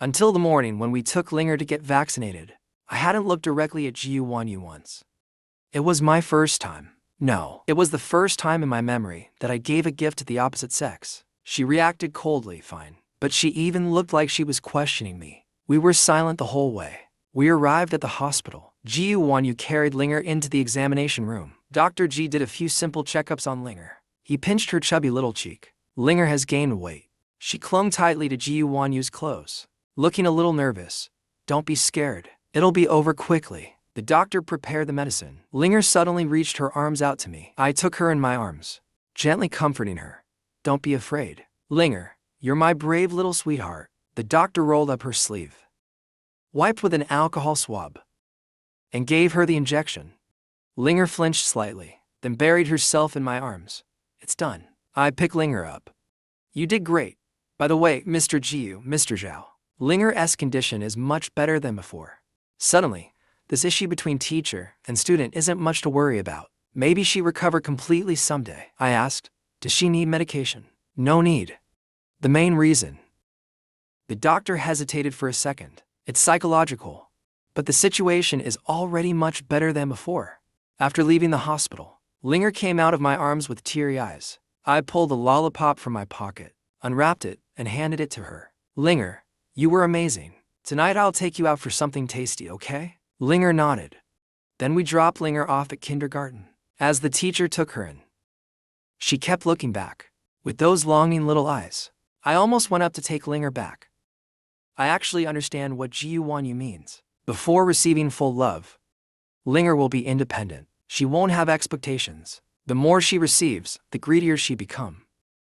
Until the morning when we took Ling'er to get vaccinated, I hadn't looked directly at Gu Wanyu once. It was my first time. No, it was the first time in my memory that I gave a gift to the opposite sex. She reacted coldly, fine, but she even looked like she was questioning me. We were silent the whole way. We arrived at the hospital. Gu Wanyu carried Ling'er into the examination room. Dr. G did a few simple checkups on Ling'er. He pinched her chubby little cheek. Ling'er has gained weight. She clung tightly to Gu Wanyu's clothes, looking a little nervous. Don't be scared. It'll be over quickly. The doctor prepared the medicine. Ling'er suddenly reached her arms out to me. I took her in my arms, gently comforting her. Don't be afraid. Ling'er, you're my brave little sweetheart. The doctor rolled up her sleeve, wiped with an alcohol swab, and gave her the injection. Ling'er flinched slightly, then buried herself in my arms. It's done. I picked Ling'er up. You did great. By the way, Mr. Jiu, Mr. Zhao, Ling'er's condition is much better than before. Suddenly, this issue between teacher and student isn't much to worry about. Maybe she recover completely someday. I asked, does she need medication? No need. The main reason. The doctor hesitated for a second. It's psychological. But the situation is already much better than before. After leaving the hospital, Ling'er came out of my arms with teary eyes. I pulled a lollipop from my pocket, unwrapped it, and handed it to her. Ling'er, you were amazing. Tonight I'll take you out for something tasty, okay? Ling'er nodded. Then we dropped Ling'er off at kindergarten. As the teacher took her in, she kept looking back, with those longing little eyes. I almost went up to take Ling'er back. I actually understand what Gu Wanyu means. Before receiving full love, Ling'er will be independent. She won't have expectations. The more she receives, the greedier she becomes.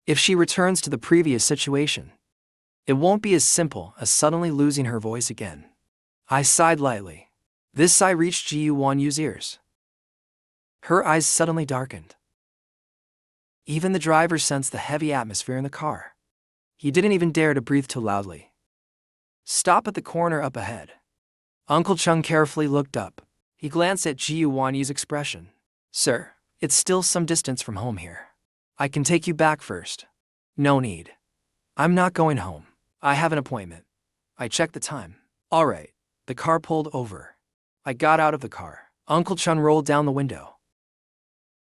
If she returns to the previous situation, it won't be as simple as suddenly losing her voice again. I sighed lightly. This sigh reached Gu Wanyu's ears. Her eyes suddenly darkened. Even the driver sensed the heavy atmosphere in the car. He didn't even dare to breathe too loudly. Stop at the corner up ahead. Uncle Chung carefully looked up. He glanced at Gu Wanyu's expression. Sir, it's still some distance from home here. I can take you back first. No need. I'm not going home. I have an appointment. I checked the time. All right. The car pulled over. I got out of the car. Uncle Chun rolled down the window.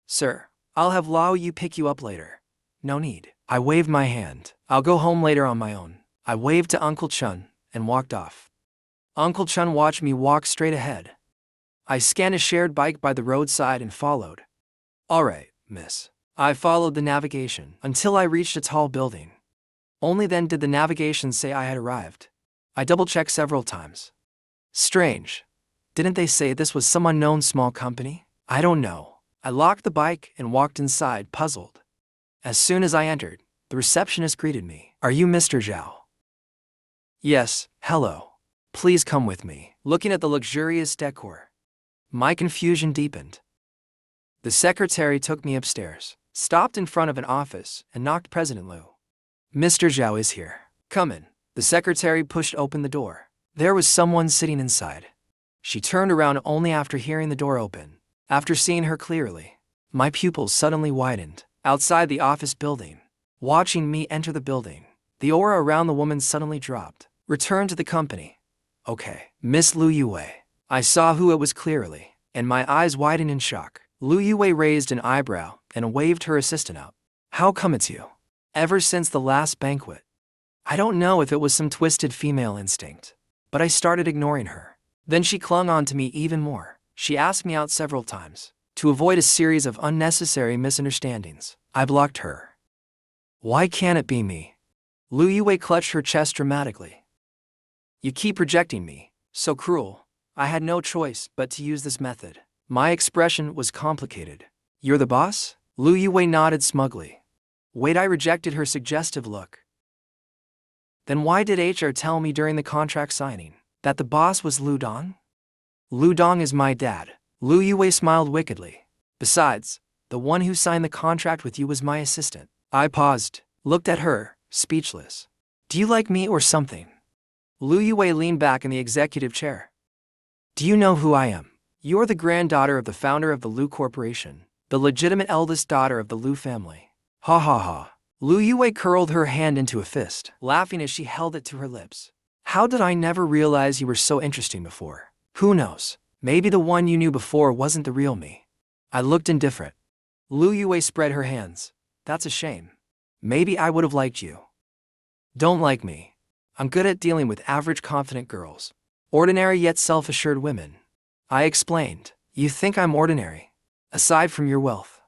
Sir, I'll have Lao Yu pick you up later. No need. I waved my hand. I'll go home later on my own. I waved to Uncle Chun and walked off. Uncle Chun watched me walk straight ahead. I scanned a shared bike by the roadside and followed. All right, miss. I followed the navigation until I reached a tall building. Only then did the navigation say I had arrived. I double-checked several times. Strange. Didn't they say this was some unknown small company? I don't know. I locked the bike and walked inside, puzzled. As soon as I entered, the receptionist greeted me. Are you Mr. Zhao? Yes, hello. Please come with me. Looking at the luxurious decor, my confusion deepened. The secretary took me upstairs, stopped in front of an office, and knocked. President Lu. Mr. Zhao is here. Come in. The secretary pushed open the door. There was someone sitting inside. She turned around only after hearing the door open. After seeing her clearly, my pupils suddenly widened. Outside the office building, watching me enter the building, the aura around the woman suddenly dropped. Return to the company. Okay, Miss Lu Yuwei. I saw who it was clearly, and my eyes widened in shock. Lu Yuwei raised an eyebrow and waved her assistant out. How come it's you? Ever since the last banquet. I don't know if it was some twisted female instinct, but I started ignoring her. Then she clung on to me even more. She asked me out several times. To avoid a series of unnecessary misunderstandings, I blocked her. Why can't it be me? Lu Yuwei clutched her chest dramatically. You keep rejecting me. So cruel. I had no choice but to use this method. My expression was complicated. You're the boss? Lu Yuwei nodded smugly. Wait, I rejected her suggestive look. Then why did HR tell me during the contract signing that the boss was Lu Dong? Lu Dong is my dad. Lu Yuwei smiled wickedly. Besides, the one who signed the contract with you was my assistant. I paused, looked at her, speechless. Do you like me or something? Lu Yuwei leaned back in the executive chair. Do you know who I am? You're the granddaughter of the founder of the Lu Corporation, the legitimate eldest daughter of the Lu family. Ha ha ha. Lu Yuwei curled her hand into a fist, laughing as she held it to her lips. How did I never realize you were so interesting before? Who knows? Maybe the one you knew before wasn't the real me. I looked indifferent. Lu Yuwei spread her hands. That's a shame. Maybe I would have liked you. Don't like me. I'm good at dealing with average confident girls. Ordinary yet self-assured women. I explained. You think I'm ordinary? Aside from your wealth.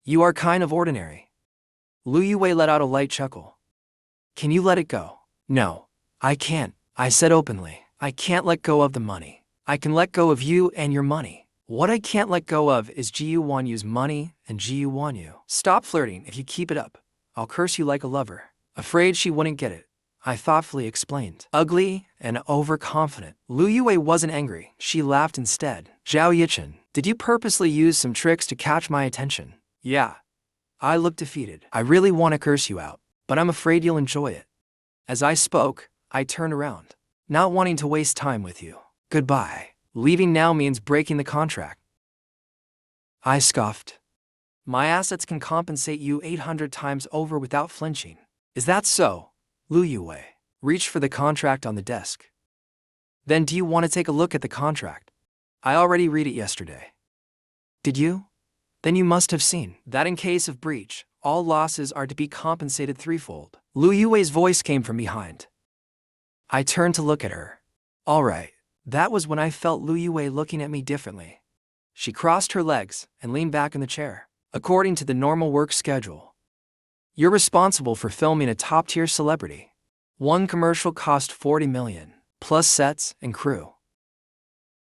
You are kind of ordinary. Lu Yuwei let out a light chuckle. Can you let it go? No, I can't, I said openly. I can't let go of the money. I can let go of you and your money. What I can't let go of is Gu Wanyu's money and Gu Wanyu. Stop flirting. If you keep it up, I'll curse you like a lover. Afraid she wouldn't get it, I thoughtfully explained. Ugly and overconfident. Lu Yuwei wasn't angry. She laughed instead. Zhao Yichen, did you purposely use some tricks to catch my attention? Yeah. I looked defeated. I really want to curse you out, but I'm afraid you'll enjoy it. As I spoke, I turned around, not wanting to waste time with you. Goodbye. Leaving now means breaking the contract. I scoffed. My assets can compensate you 800 times over without flinching. Is that so? Lu Yuwei reached for the contract on the desk. Then do you want to take a look at the contract? I already read it yesterday. Did you? Then you must have seen that in case of breach, all losses are to be compensated threefold. Lu Yuwei's voice came from behind. I turned to look at her. All right. That was when I felt Lu Yuwei looking at me differently. She crossed her legs and leaned back in the chair. According to the normal work schedule, you're responsible for filming a top-tier celebrity. One commercial cost 40 million, plus sets and crew.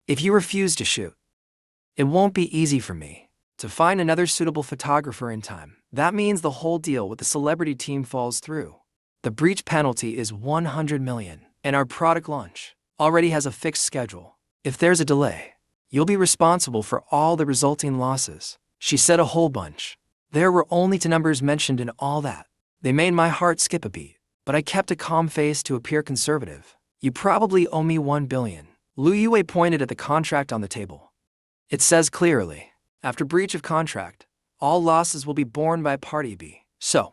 If you refuse to shoot, it won't be easy for me to find another suitable photographer in time. That means the whole deal with the celebrity team falls through. The breach penalty is 100 million, and our product launch already has a fixed schedule. If there's a delay, you'll be responsible for all the resulting losses. She said a whole bunch. There were only two numbers mentioned in all that. They made my heart skip a beat, but I kept a calm face to appear conservative. You probably owe me 1 billion. Lu Yuwei pointed at the contract on the table. It says clearly, after breach of contract, all losses will be borne by party B. So,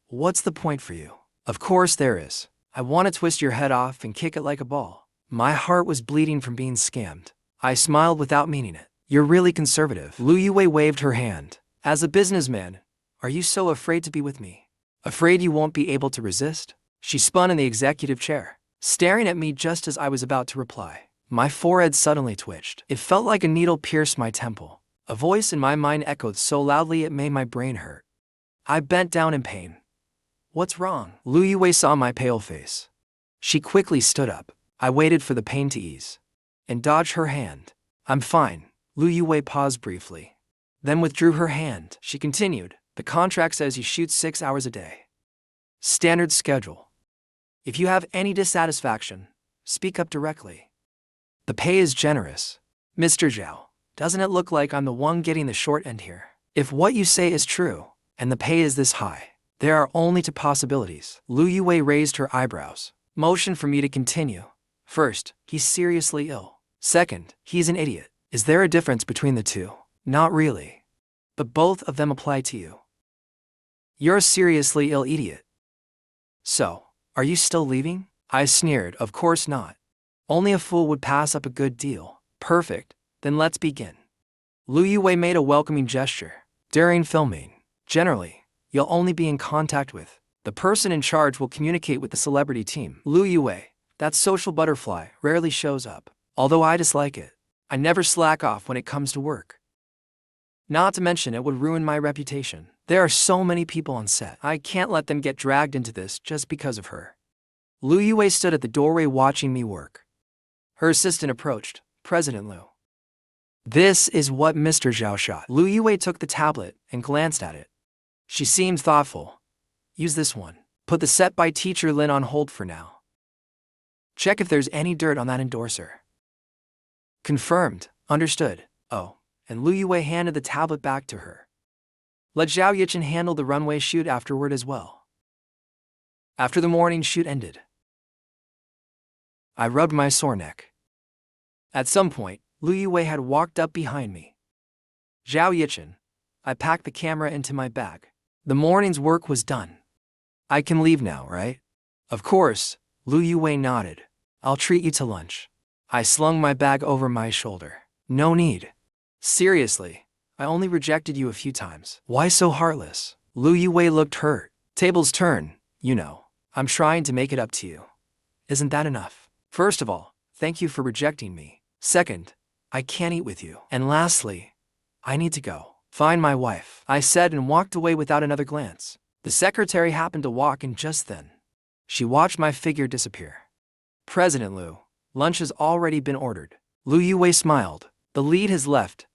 what's the point for you? Of course there is. I want to twist your head off and kick it like a ball. My heart was bleeding from being scammed. I smiled without meaning it. You're really conservative. Lu Yuwei waved her hand. As a businessman, are you so afraid to be with me? Afraid you won't be able to resist? She spun in the executive chair, staring at me just as I was about to reply. My forehead suddenly twitched. It felt like a needle pierced my temple. A voice in my mind echoed so loudly it made my brain hurt. I bent down in pain. What's wrong? Lu Yuwei saw my pale face. She quickly stood up. I waited for the pain to ease and dodged her hand. I'm fine. Lu Yuwei paused briefly, then withdrew her hand. She continued, the contract says you shoot 6 hours a day. Standard schedule. If you have any dissatisfaction, speak up directly. The pay is generous. Mr. Zhao, doesn't it look like I'm the one getting the short end here? If what you say is true, and the pay is this high, there are only two possibilities. Lu Yuwei raised her eyebrows, motioned for me to continue. First, he's seriously ill. Second, he's an idiot. Is there a difference between the two? Not really. But both of them apply to you. You're a seriously ill idiot. So, are you still leaving? I sneered, of course not. Only a fool would pass up a good deal. Perfect, then let's begin. Lu Yuwei made a welcoming gesture. During filming, generally, you'll only be in contact with the person in charge will communicate with the celebrity team. Lu Yuwei, that social butterfly, rarely shows up. Although I dislike it, I never slack off when it comes to work. Not to mention it would ruin my reputation. There are so many people on set. I can't let them get dragged into this just because of her. Lu Yuwei stood at the doorway watching me work. Her assistant approached. President Lu. This is what Mr. Zhao shot. Lu Yuwei took the tablet and glanced at it. She seemed thoughtful. Use this one. Put the set by teacher Lin on hold for now. Check if there's any dirt on that endorser. Confirmed. Understood. Oh, and Lu Yuwei handed the tablet back to her. Let Zhao Yichen handle the runway shoot afterward as well. After the morning shoot ended, I rubbed my sore neck. At some point, Lu Yuwei had walked up behind me. Zhao Yichen, I packed the camera into my bag. The morning's work was done. I can leave now, right? Of course, Lu Yuwei nodded. I'll treat you to lunch. I slung my bag over my shoulder. No need. Seriously, I only rejected you a few times. Why so heartless? Lu Yuwei looked hurt. Tables turn, you know. I'm trying to make it up to you. Isn't that enough? First of all, thank you for rejecting me. Second, I can't eat with you. And lastly, I need to go find my wife, I said and walked away without another glance. The secretary happened to walk in just then. She watched my figure disappear. President Lu, lunch has already been ordered. Lu Yuwei smiled. The lead has left.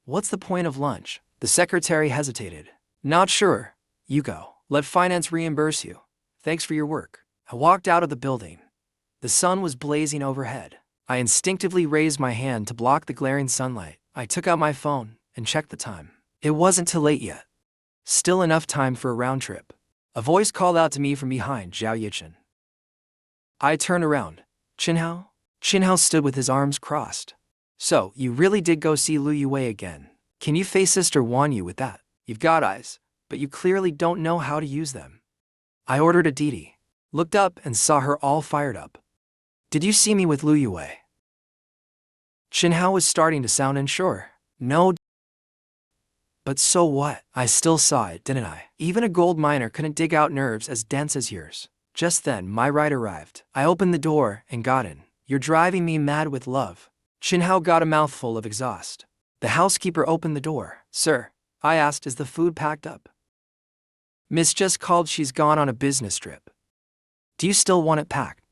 What's the point of lunch? The secretary hesitated. Not sure. You go. Let finance reimburse you. Thanks for your work. I walked out of the building. The sun was blazing overhead. I instinctively raised my hand to block the glaring sunlight. I took out my phone and checked the time. It wasn't too late yet. Still enough time for a round trip. A voice called out to me from behind Zhao Yichin. I turned around. Qinhao? Qinhao stood with his arms crossed. So, you really did go see Lu Yuwei again. Can you face Sister Wanyu with that? You've got eyes, but you clearly don't know how to use them. I ordered a Didi. Looked up and saw her all fired up. Did you see me with Lu Yuwei? Qinhao was starting to sound unsure. No. But so what? I still saw it, didn't I? Even a gold miner couldn't dig out nerves as dense as yours. Just then, my ride arrived. I opened the door and got in. You're driving me mad with love. Qinhao got a mouthful of exhaust. The housekeeper opened the door. Sir, I asked, is the food packed up? Miss just called, she's gone on a business trip. Do you still want it packed?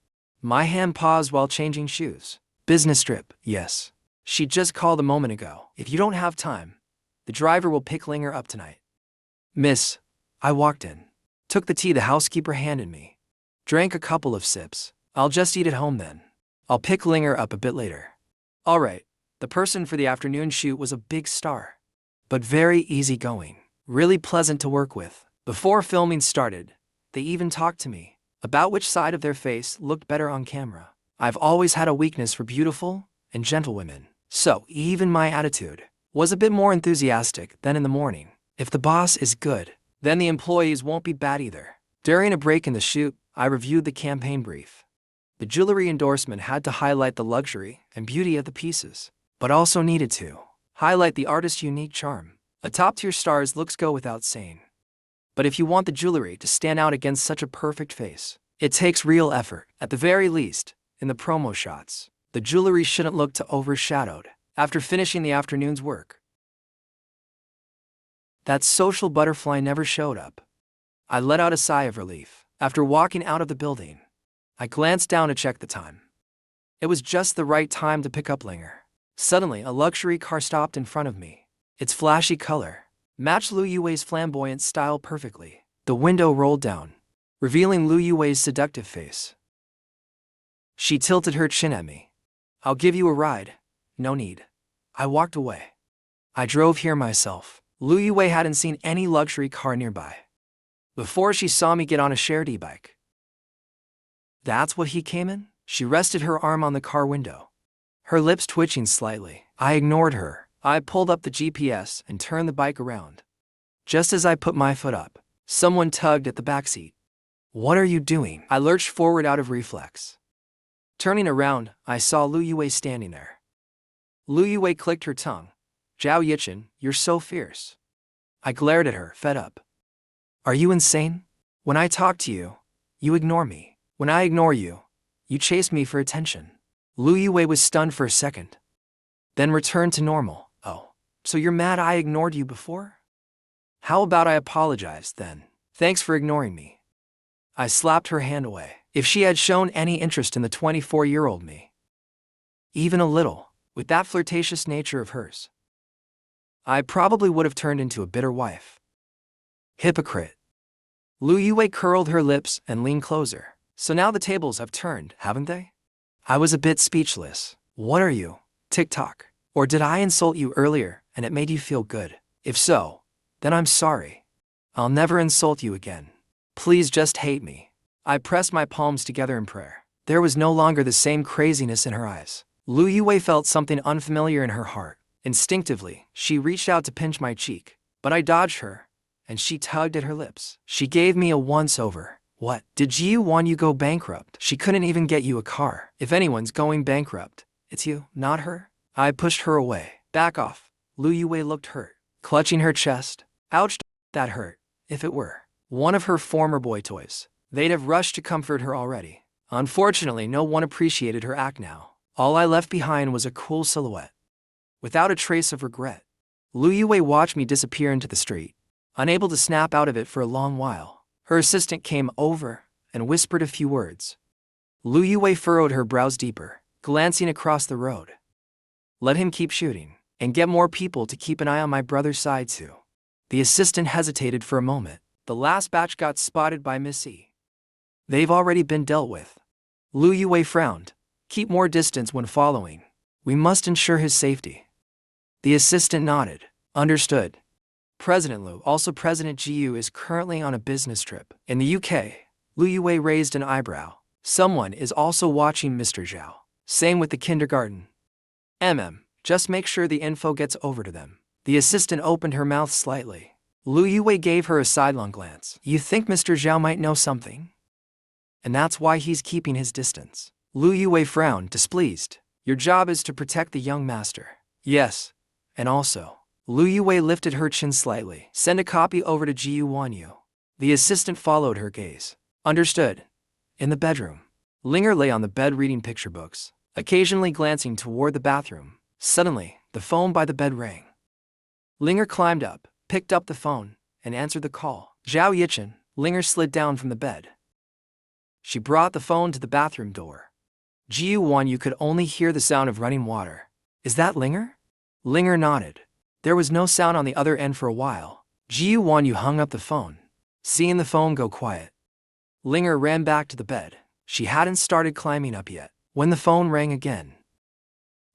My hand paused while changing shoes. Business trip, yes. She just called a moment ago. If you don't have time, the driver will pick Ling'er up tonight. Miss, I walked in. Took the tea the housekeeper handed me. Drank a couple of sips. I'll just eat at home then. I'll pick Ling'er up a bit later. All right, the person for the afternoon shoot was a big star. But very easygoing. Really pleasant to work with. Before filming started, they even talked to me about which side of their face looked better on camera. I've always had a weakness for beautiful and gentle women. So even my attitude was a bit more enthusiastic than in the morning. If the boss is good, then the employees won't be bad either. During a break in the shoot, I reviewed the campaign brief. The jewelry endorsement had to highlight the luxury and beauty of the pieces, but also needed to highlight the artist's unique charm. A top-tier star's looks go without saying. But if you want the jewelry to stand out against such a perfect face, it takes real effort. At the very least, in the promo shots, the jewelry shouldn't look too overshadowed after finishing the afternoon's work. That social butterfly never showed up. I let out a sigh of relief. After walking out of the building, I glanced down to check the time. It was just the right time to pick up Ling'er. Suddenly, a luxury car stopped in front of me. Its flashy color matched Lu Yuwei's flamboyant style perfectly. The window rolled down, revealing Lu Yuwei's seductive face. She tilted her chin at me. I'll give you a ride. No need. I walked away. I drove here myself. Lu Yuwei hadn't seen any luxury car nearby before she saw me get on a shared e-bike. That's what he came in? She rested her arm on the car window, her lips twitching slightly. I ignored her. I pulled up the GPS and turned the bike around. Just as I put my foot up, someone tugged at the backseat. What are you doing? I lurched forward out of reflex. Turning around, I saw Lu Yuwei standing there. Lu Yuwei clicked her tongue. Zhao Yichin, you're so fierce. I glared at her, fed up. Are you insane? When I talk to you, you ignore me. When I ignore you, you chase me for attention. Lu Yuwei was stunned for a second, then returned to normal. Oh, so you're mad I ignored you before? How about I apologize then? Thanks for ignoring me. I slapped her hand away. If she had shown any interest in the 24-year-old me, even a little, with that flirtatious nature of hers, I probably would have turned into a bitter wife. Hypocrite. Lu Yuwei curled her lips and leaned closer. So now the tables have turned, haven't they? I was a bit speechless. What are you, TikTok? Or did I insult you earlier and it made you feel good? If so, then I'm sorry. I'll never insult you again. Please just hate me. I pressed my palms together in prayer. There was no longer the same craziness in her eyes. Lu Yuwei felt something unfamiliar in her heart. Instinctively, she reached out to pinch my cheek, but I dodged her, and she tugged at her lips. She gave me a once-over, What? Did Gu Wanyu go bankrupt? She couldn't even get you a car. If anyone's going bankrupt, it's you, not her. I pushed her away. Back off. Lu Yuwei looked hurt, clutching her chest. Ouch, that hurt. If it were one of her former boy toys, they'd have rushed to comfort her already. Unfortunately, no one appreciated her act now. All I left behind was a cool silhouette, without a trace of regret. Lu Yuwei watched me disappear into the street, unable to snap out of it for a long while. Her assistant came over and whispered a few words. Lu Yuwei furrowed her brows deeper, glancing across the road. Let him keep shooting, and get more people to keep an eye on my brother's side too. The assistant hesitated for a moment. The last batch got spotted by Miss E. They've already been dealt with. Lu Yuwei frowned. Keep more distance when following. We must ensure his safety. The assistant nodded. Understood. President Lu, also President Gu, is currently on a business trip in the UK. Lu Yuwei raised an eyebrow. Someone is also watching Mr. Zhao. Same with the kindergarten. Just make sure the info gets over to them. The assistant opened her mouth slightly. Lu Yuwei gave her a sidelong glance. You think Mr. Zhao might know something? And that's why he's keeping his distance. Lu Yuwei frowned, displeased. Your job is to protect the young master. Yes. And also, Lu Yuwei lifted her chin slightly. Send a copy over to Gu Wanyu. The assistant followed her gaze. Understood. In the bedroom, Ling'er lay on the bed reading picture books, occasionally glancing toward the bathroom. Suddenly, the phone by the bed rang. Ling'er climbed up, picked up the phone, and answered the call. Zhao Yichen. Ling'er slid down from the bed. She brought the phone to the bathroom door. Gu Wanyu could only hear the sound of running water. Is that Ling'er? Ling'er nodded. There was no sound on the other end for a while. Gu Wanyu hung up the phone, seeing the phone go quiet. Ling'er ran back to the bed. She hadn't started climbing up yet when the phone rang again.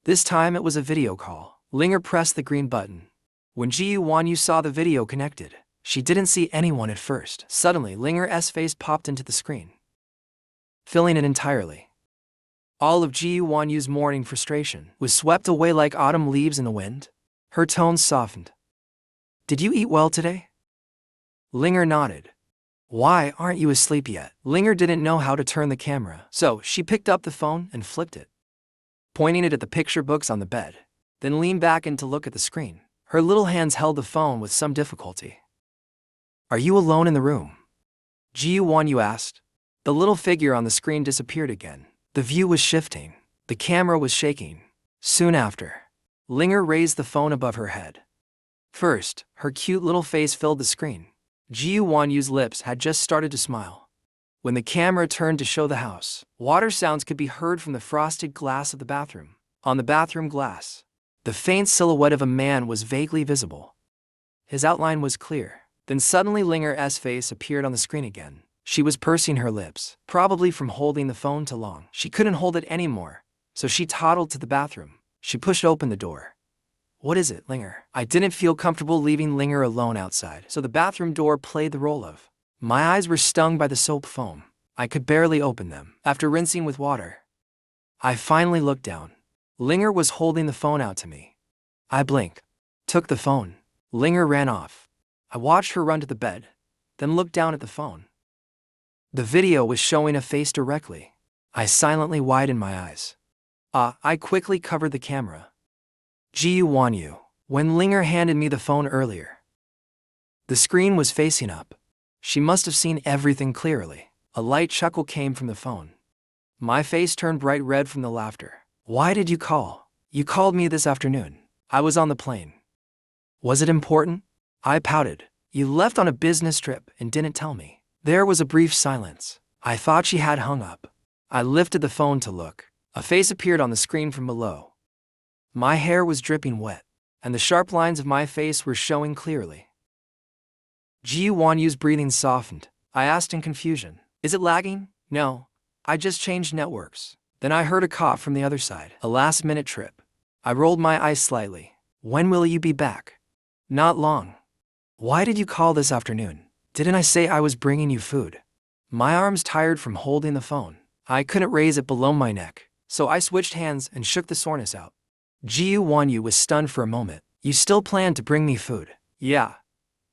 This time it was a video call. Ling'er pressed the green button. When Gu Wanyu saw the video connected, she didn't see anyone at first. Suddenly, Ling'er's face popped into the screen, filling it entirely. All of Gu Wanyu's morning frustration was swept away like autumn leaves in the wind. Her tone softened. Did you eat well today? Ling'er nodded. Why aren't you asleep yet? Ling'er didn't know how to turn the camera, so she picked up the phone and flipped it, pointing it at the picture books on the bed, then leaned back in to look at the screen. Her little hands held the phone with some difficulty. Are you alone in the room? Gu Wanyu asked. The little figure on the screen disappeared again. The view was shifting. The camera was shaking. Soon after, Ling'er raised the phone above her head. First, her cute little face filled the screen. Gu Wanyu's lips had just started to smile. When the camera turned to show the house, water sounds could be heard from the frosted glass of the bathroom. On the bathroom glass, the faint silhouette of a man was vaguely visible. His outline was clear. Then suddenly Ling'er's face appeared on the screen again. She was pursing her lips, probably from holding the phone too long. She couldn't hold it anymore, so she toddled to the bathroom. She pushed open the door. What is it, Ling'er? I didn't feel comfortable leaving Ling'er alone outside, so the bathroom door played the role of. My eyes were stung by the soap foam. I could barely open them. After rinsing with water, I finally looked down. Ling'er was holding the phone out to me. I blinked, took the phone. Ling'er ran off. I watched her run to the bed, then looked down at the phone. The video was showing a face directly. I silently widened my eyes. I quickly covered the camera. Gu Wanyu. When Ling'er handed me the phone earlier, the screen was facing up. She must have seen everything clearly. A light chuckle came from the phone. My face turned bright red from the laughter. Why did you call? You called me this afternoon. I was on the plane. Was it important? I pouted. You left on a business trip and didn't tell me. There was a brief silence. I thought she had hung up. I lifted the phone to look. A face appeared on the screen from below. My hair was dripping wet, and the sharp lines of my face were showing clearly. Gu Wanyu's breathing softened. I asked in confusion. Is it lagging? No. I just changed networks. Then I heard a cough from the other side. A last-minute trip. I rolled my eyes slightly. When will you be back? Not long. Why did you call this afternoon? Didn't I say I was bringing you food? My arms tired from holding the phone. I couldn't raise it below my neck, so I switched hands and shook the soreness out. Gu Wanyu was stunned for a moment. You still plan to bring me food? Yeah.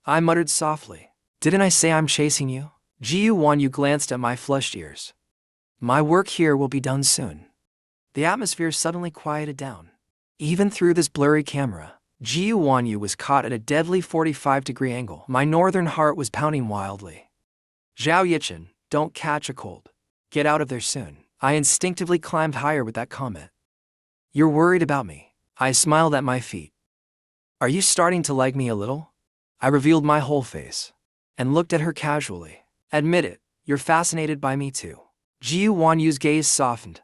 I muttered softly. Didn't I say I'm chasing you? Gu Wanyu glanced at my flushed ears. My work here will be done soon. The atmosphere suddenly quieted down. Even through this blurry camera, Gu Wanyu was caught at a deadly 45-degree angle. My northern heart was pounding wildly. Zhao Yichen, don't catch a cold. Get out of there soon. I instinctively climbed higher with that comment. You're worried about me. I smiled at my feet. Are you starting to like me a little? I revealed my whole face and looked at her casually. Admit it, you're fascinated by me too. Gu Wanyu's gaze softened.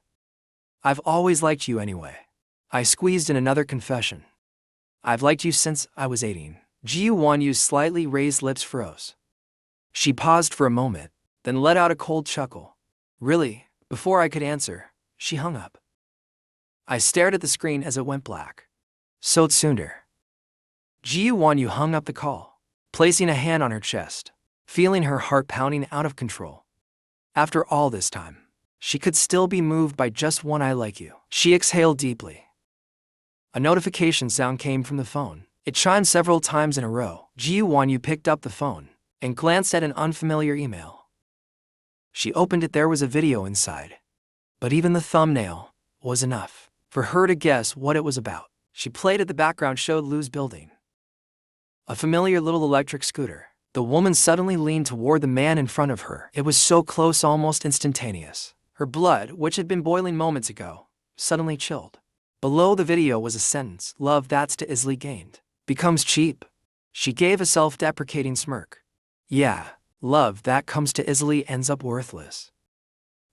I've always liked you anyway. I squeezed in another confession. I've liked you since I was 18. Gu Wanyu's slightly raised lips froze. She paused for a moment, then let out a cold chuckle. Really? Before I could answer, she hung up. I stared at the screen as it went black. So tsundere. Gu Wanyu hung up the call, placing a hand on her chest, feeling her heart pounding out of control. After all this time, she could still be moved by just one "I like you." She exhaled deeply. A notification sound came from the phone. It chimed several times in a row. Gu Wanyu picked up the phone and glanced at an unfamiliar email. She opened it. There was a video inside, but even the thumbnail was enough for her to guess what it was about. She played it. The background showed Lu's building. A familiar little electric scooter. The woman suddenly leaned toward the man in front of her. It was so close, almost instantaneous. Her blood, which had been boiling moments ago, suddenly chilled. Below the video was a sentence: "Love that's to easily gained becomes cheap." She gave a self-deprecating smirk. Yeah, love that comes to easily ends up worthless.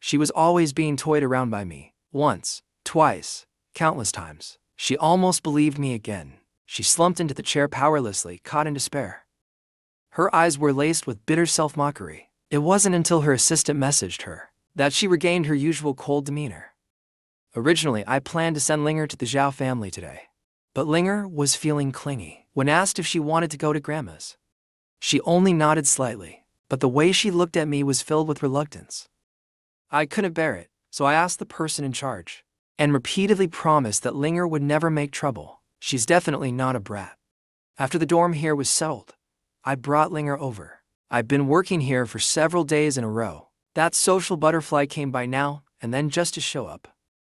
She was always being toyed around by me. Once, twice, countless times. She almost believed me again. She slumped into the chair powerlessly, caught in despair. Her eyes were laced with bitter self-mockery. It wasn't until her assistant messaged her that she regained her usual cold demeanor. Originally, I planned to send Ling'er to the Zhao family today, but Ling'er was feeling clingy. When asked if she wanted to go to Grandma's, she only nodded slightly, but the way she looked at me was filled with reluctance. I couldn't bear it, so I asked the person in charge, and repeatedly promised that Ling'er would never make trouble. She's definitely not a brat. After the dorm here was settled, I brought Ling'er over. I've been working here for several days in a row. That social butterfly came by now and then just to show up.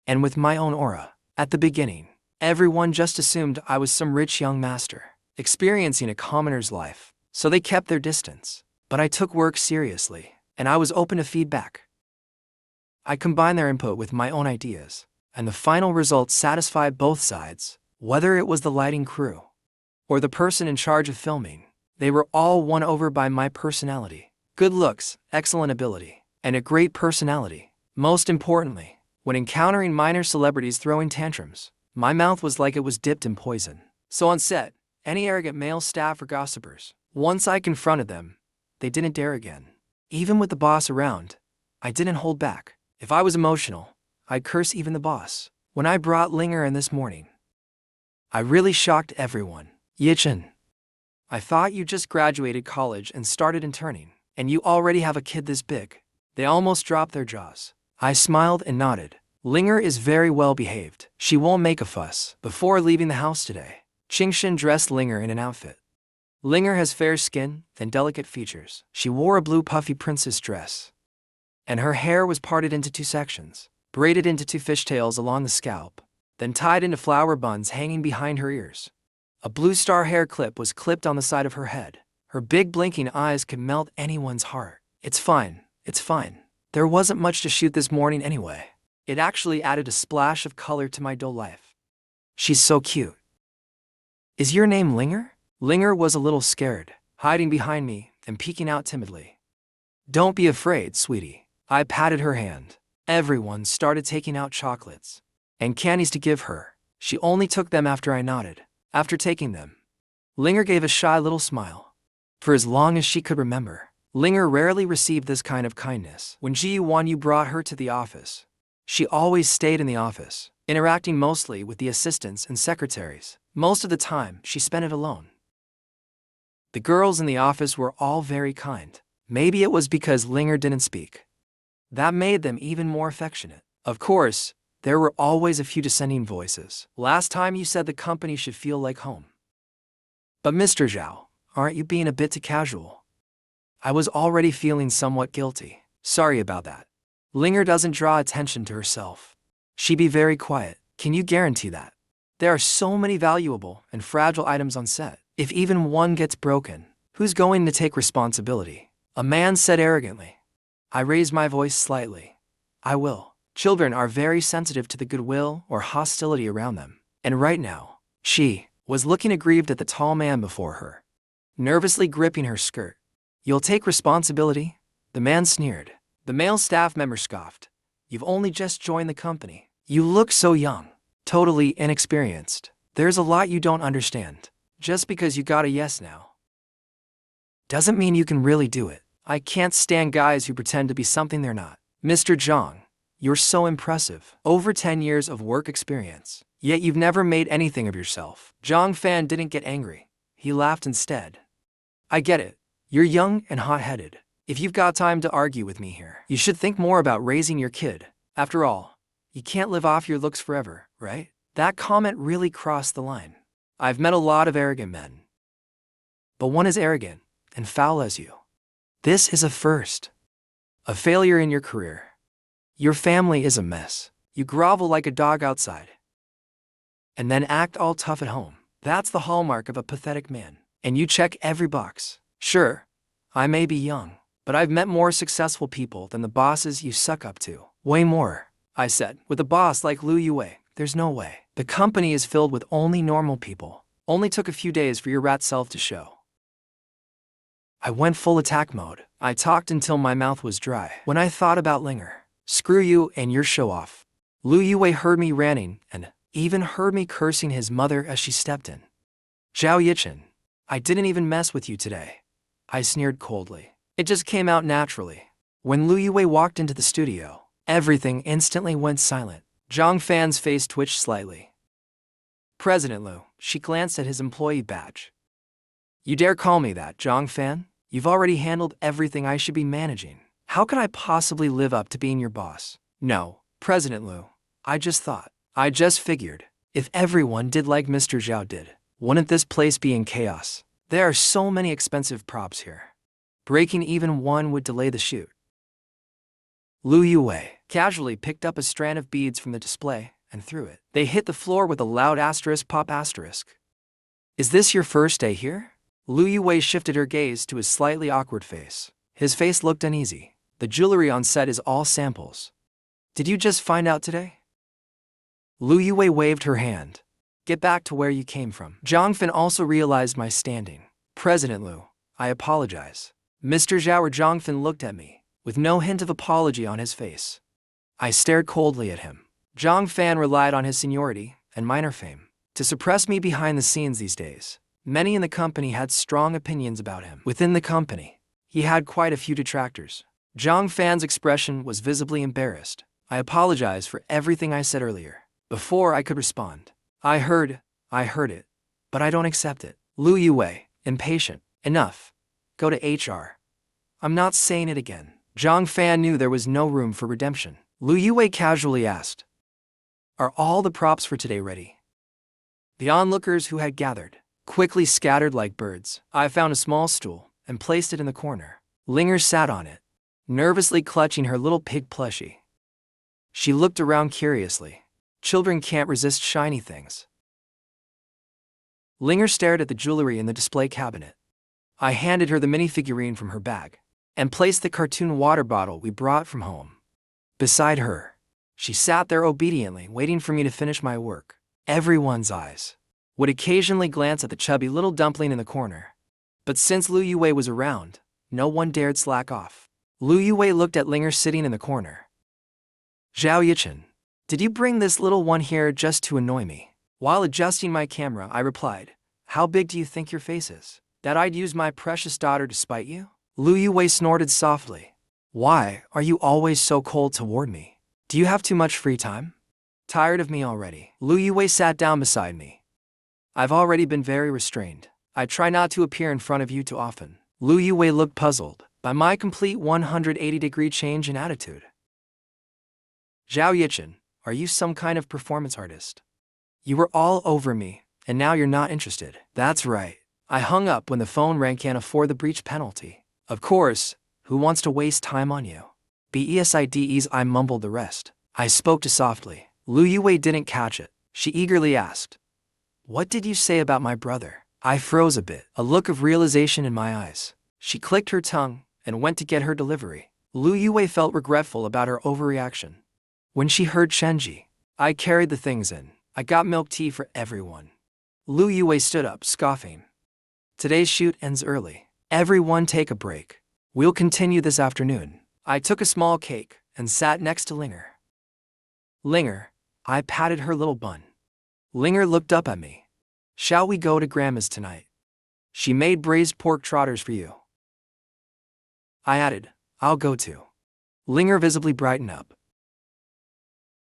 And with my own aura. At the beginning, everyone just assumed I was some rich young master, experiencing a commoner's life, so they kept their distance. But I took work seriously, and I was open to feedback. I combined their input with my own ideas, and the final result satisfied both sides. Whether it was the lighting crew or the person in charge of filming, they were all won over by my personality. Good looks, excellent ability, and a great personality. Most importantly, when encountering minor celebrities throwing tantrums, my mouth was like it was dipped in poison. So on set, any arrogant male staff or gossipers, once I confronted them, they didn't dare again. Even with the boss around, I didn't hold back. If I was emotional, I'd curse even the boss. When I brought Ling'er in this morning, I really shocked everyone. Yichen, I thought you just graduated college and started interning, and you already have a kid this big. They almost dropped their jaws. I smiled and nodded. Ling'er is very well behaved. She won't make a fuss. Before leaving the house today, Qingshan dressed Ling'er in an outfit. Ling'er has fair skin and delicate features. She wore a blue puffy princess dress, and her hair was parted into 2 sections, braided into 2 fishtails along the scalp, then tied into flower buns hanging behind her ears. A blue star hair clip was clipped on the side of her head. Her big blinking eyes could melt anyone's heart. It's fine, it's fine. There wasn't much to shoot this morning anyway. It actually added a splash of color to my dull life. She's so cute. Is your name Ling'er? Ling'er was a little scared, hiding behind me and peeking out timidly. Don't be afraid, sweetie. I patted her hand. Everyone started taking out chocolates and candies to give her. She only took them after I nodded. After taking them, Ling'er gave a shy little smile. For as long as she could remember, Ling'er rarely received this kind of kindness. When Gu Wanyu brought her to the office, she always stayed in the office, interacting mostly with the assistants and secretaries. Most of the time, she spent it alone. The girls in the office were all very kind. Maybe it was because Ling'er didn't speak. That made them even more affectionate. Of course, there were always a few dissenting voices. Last time you said the company should feel like home. But Mr. Zhao, aren't you being a bit too casual? I was already feeling somewhat guilty. Sorry about that. Ling'er doesn't draw attention to herself. She be very quiet. Can you guarantee that? There are so many valuable and fragile items on set. If even one gets broken, who's going to take responsibility? A man said arrogantly. I raised my voice slightly. I will. Children are very sensitive to the goodwill or hostility around them. And right now, she was looking aggrieved at the tall man before her, nervously gripping her skirt. You'll take responsibility? The man sneered. The male staff member scoffed. You've only just joined the company. You look so young, totally inexperienced. There's a lot you don't understand. Just because you got a yes now doesn't mean you can really do it. I can't stand guys who pretend to be something they're not. Mr. Zhang, you're so impressive. Over 10 years of work experience, yet you've never made anything of yourself. Zhang Fan didn't get angry. He laughed instead. I get it. You're young and hot-headed. If you've got time to argue with me here, you should think more about raising your kid. After all, you can't live off your looks forever, right? That comment really crossed the line. I've met a lot of arrogant men, but one as arrogant and foul as you. This is a first. A failure in your career. Your family is a mess. You grovel like a dog outside, and then act all tough at home. That's the hallmark of a pathetic man. And you check every box. Sure, I may be young, but I've met more successful people than the bosses you suck up to. Way more, I said. With a boss like Lu Yuwei, there's no way. The company is filled with only normal people. Only took a few days for your rat self to show. I went full attack mode. I talked until my mouth was dry. When I thought about Ling'er, screw you and your show-off. Lu Yuwei heard me ranting and even heard me cursing his mother as she stepped in. Zhao Yichin, I didn't even mess with you today. I sneered coldly. It just came out naturally. When Lu Yuwei walked into the studio, everything instantly went silent. Zhang Fan's face twitched slightly. President Lu, she glanced at his employee badge. You dare call me that, Zhang Fan? You've already handled everything I should be managing. How could I possibly live up to being your boss? No, President Lu. I just figured, if everyone did like Mr. Zhao did, wouldn't this place be in chaos? There are so many expensive props here. Breaking even one would delay the shoot. Lu Yuwei casually picked up a strand of beads from the display and threw it. They hit the floor with a loud asterisk pop asterisk. Is this your first day here? Lu Yuwei shifted her gaze to his slightly awkward face. His face looked uneasy. The jewelry on set is all samples. Did you just find out today? Lu Yuwei waved her hand. Get back to where you came from. Zhang Fan also realized my standing. President Lu, I apologize. Mr. Zhao or Zhang Fan looked at me, with no hint of apology on his face. I stared coldly at him. Zhang Fan relied on his seniority and minor fame to suppress me behind the scenes these days. Many in the company had strong opinions about him. Within the company, he had quite a few detractors. Zhang Fan's expression was visibly embarrassed. I apologize for everything I said earlier. Before I could respond, I heard it, but I don't accept it. Lu Yuwei, impatient. Enough. Go to HR. I'm not saying it again. Zhang Fan knew there was no room for redemption. Lu Yuwei casually asked, are all the props for today ready? The onlookers who had gathered quickly scattered like birds. I found a small stool and placed it in the corner. Ling'er sat on it, nervously clutching her little pig plushie. She looked around curiously. Children can't resist shiny things. Ling'er stared at the jewelry in the display cabinet. I handed her the mini figurine from her bag and placed the cartoon water bottle we brought from home beside her. She sat there obediently, waiting for me to finish my work. Everyone's eyes would occasionally glance at the chubby little dumpling in the corner. But since Lu Yuwei was around, no one dared slack off. Lu Yuwei looked at Ling'er sitting in the corner. Zhao Yichin, did you bring this little one here just to annoy me? While adjusting my camera, I replied, how big do you think your face is? That I'd use my precious daughter to spite you? Lu Yuwei snorted softly. Why are you always so cold toward me? Do you have too much free time? Tired of me already? Lu Yuwei sat down beside me. I've already been very restrained. I try not to appear in front of you too often. Lu Yuwei looked puzzled by my complete 180-degree change in attitude. Zhao Yichin, are you some kind of performance artist? You were all over me, and now you're not interested. That's right. I hung up when the phone rang. Can't afford the breach penalty. Of course, who wants to waste time on you? Besides, I mumbled the rest. I spoke too softly. Lu Yuwei didn't catch it. She eagerly asked, "What did you say about my brother?" I froze a bit, a look of realization in my eyes. She clicked her tongue and went to get her delivery. Lu Yuwei felt regretful about her overreaction. When she heard Shenji, I carried the things in. I got milk tea for everyone. Lu Yuwei stood up, scoffing. Today's shoot ends early. Everyone take a break. We'll continue this afternoon. I took a small cake and sat next to Ling'er. Ling'er, I patted her little bun. Ling'er looked up at me. Shall we go to Grandma's tonight? She made braised pork trotters for you. I added, I'll go too. Ling'er visibly brightened up.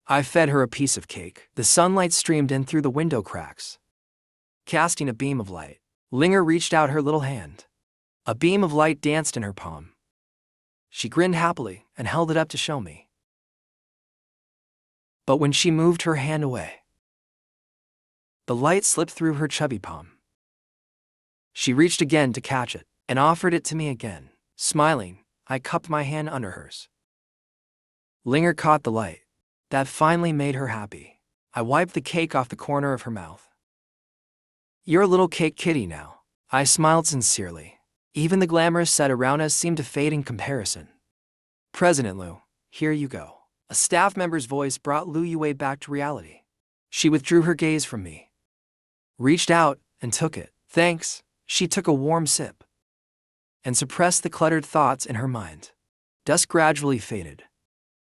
I fed her a piece of cake. The sunlight streamed in through the window cracks, casting a beam of light. Ling'er reached out her little hand. A beam of light danced in her palm. She grinned happily and held it up to show me. But when she moved her hand away, the light slipped through her chubby palm. She reached again to catch it and offered it to me again. Smiling, I cupped my hand under hers. Ling'er caught the light. That finally made her happy. I wiped the cake off the corner of her mouth. You're a little cake kitty now. I smiled sincerely. Even the glamorous set around us seemed to fade in comparison. President Lu, here you go. A staff member's voice brought Lu Yuwei back to reality. She withdrew her gaze from me, reached out, and took it. Thanks. She took a warm sip and suppressed the cluttered thoughts in her mind. Dusk gradually faded.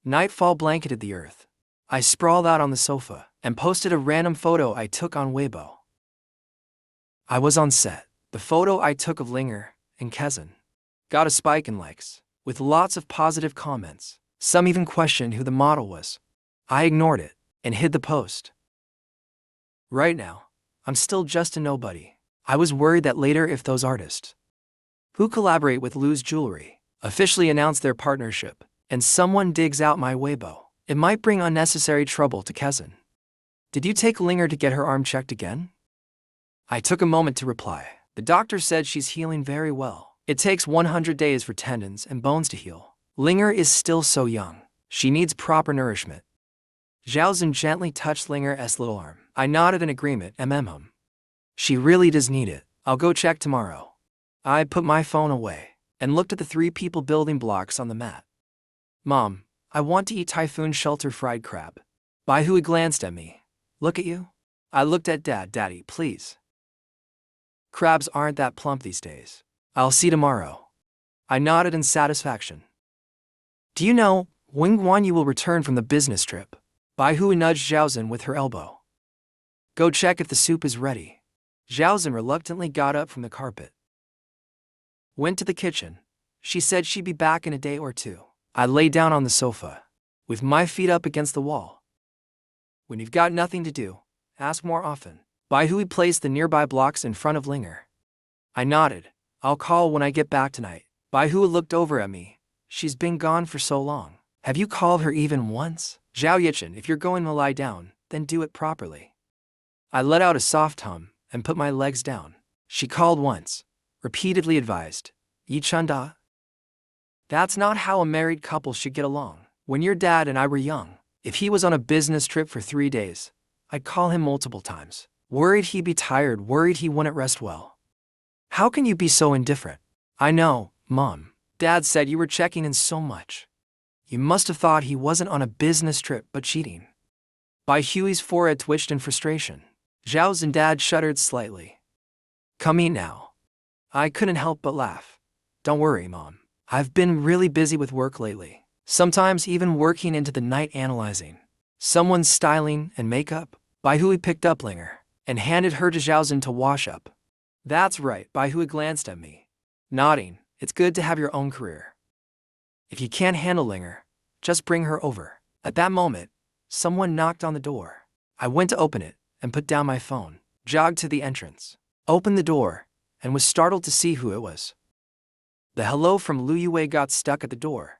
Nightfall blanketed the earth. I sprawled out on the sofa and posted a random photo I took on Weibo. I was on set. The photo I took of Ling'er and Kezin got a spike in likes, with lots of positive comments. Some even questioned who the model was. I ignored it and hid the post. Right now, I'm still just a nobody. I was worried that later, if those artists who collaborate with Lu's jewelry officially announce their partnership and someone digs out my Weibo, it might bring unnecessary trouble to Kezin. Did you take Ling'er to get her arm checked again? I took a moment to reply. The doctor said she's healing very well. It takes 100 days for tendons and bones to heal. Ling'er is still so young. She needs proper nourishment. Zhaozhen gently touched Ling'er's little arm. I nodded in agreement. She really does need it. I'll go check tomorrow. I put my phone away and looked at the 3 people building blocks on the mat. Mom, I want to eat Typhoon Shelter fried crab. Baihui glanced at me. Look at you? I looked at Dad. Daddy, please. Crabs aren't that plump these days. I'll see tomorrow. I nodded in satisfaction. Do you know, Gu Wanyu will return from the business trip? Baihui nudged Zhaozhen with her elbow. Go check if the soup is ready. Zhaozhen reluctantly got up from the carpet. Went to the kitchen. She said she'd be back in a day or two. I lay down on the sofa, with my feet up against the wall. When you've got nothing to do, ask more often. Baihui placed the nearby blocks in front of Ling'er. I nodded. I'll call when I get back tonight. Baihui looked over at me. She's been gone for so long. Have you called her even once? Zhao Yichen, if you're going to lie down, then do it properly. I let out a soft hum and put my legs down. She called once, repeatedly advised. Yichunda? That's not how a married couple should get along. When your dad and I were young, if he was on a business trip for 3 days, I'd call him multiple times. Worried he'd be tired, worried he wouldn't rest well. How can you be so indifferent? I know, Mom. Dad said you were checking in so much. You must have thought he wasn't on a business trip but cheating. Baihui's forehead twitched in frustration. Zhao's and Dad shuddered slightly. Come eat now. I couldn't help but laugh. Don't worry, Mom. I've been really busy with work lately. Sometimes even working into the night analyzing someone's styling and makeup. Baihui picked up Ling'er and handed her to Zhaozhen to wash up. That's right, Baihui glanced at me. Nodding, it's good to have your own career. If you can't handle Ling'er, just bring her over. At that moment, someone knocked on the door. I went to open it and put down my phone, jogged to the entrance, opened the door, and was startled to see who it was. The hello from Lu Yuwei got stuck at the door.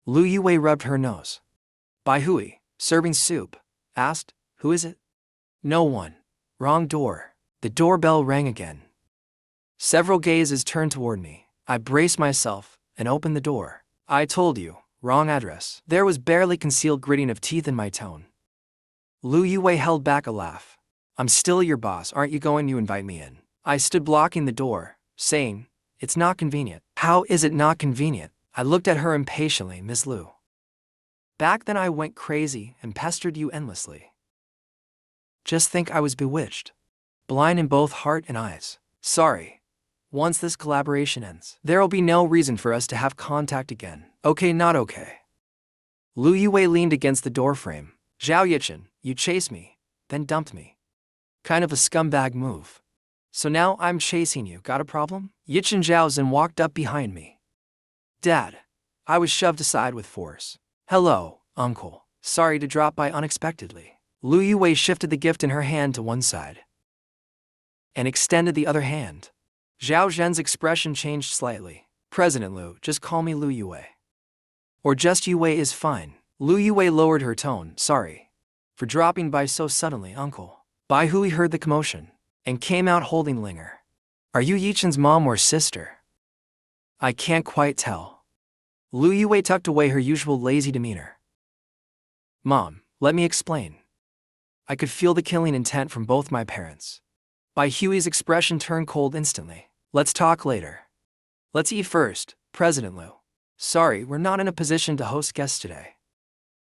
Lu Yuwei rubbed her nose. Baihui, serving soup, asked, who is it? No one. Wrong door. The doorbell rang again. Several gazes turned toward me. I braced myself and opened the door. I told you, wrong address. There was barely concealed gritting of teeth in my tone. Lu Yuwei held back a laugh. I'm still your boss, aren't you going to invite me in? I stood blocking the door, saying, it's not convenient. How is it not convenient? I looked at her impatiently, Miss Lu. Back then I went crazy and pestered you endlessly. Just think I was bewitched. Blind in both heart and eyes. Sorry. Once this collaboration ends, there'll be no reason for us to have contact again. Okay, not okay. Lu Yuwei leaned against the doorframe. Zhao Yichen, you chased me, then dumped me. Kind of a scumbag move. So now I'm chasing you, got a problem? Yichen Zhaozhen walked up behind me. Dad. I was shoved aside with force. Hello, uncle. Sorry to drop by unexpectedly. Lu Yuwei shifted the gift in her hand to one side and extended the other hand. Zhao Zhen's expression changed slightly. President Lu, just call me Lu Yuwei. Or just Yuwei is fine. Lu Yuwei lowered her tone. Sorry for dropping by so suddenly, uncle. Bai Hui heard the commotion and came out holding Ling'er. Are you Yichen's mom or sister? I can't quite tell. Lu Yuwei tucked away her usual lazy demeanor. Mom, let me explain. I could feel the killing intent from both my parents. Bai Hui's expression turned cold instantly. Let's talk later. Let's eat first, President Lu. Sorry, we're not in a position to host guests today.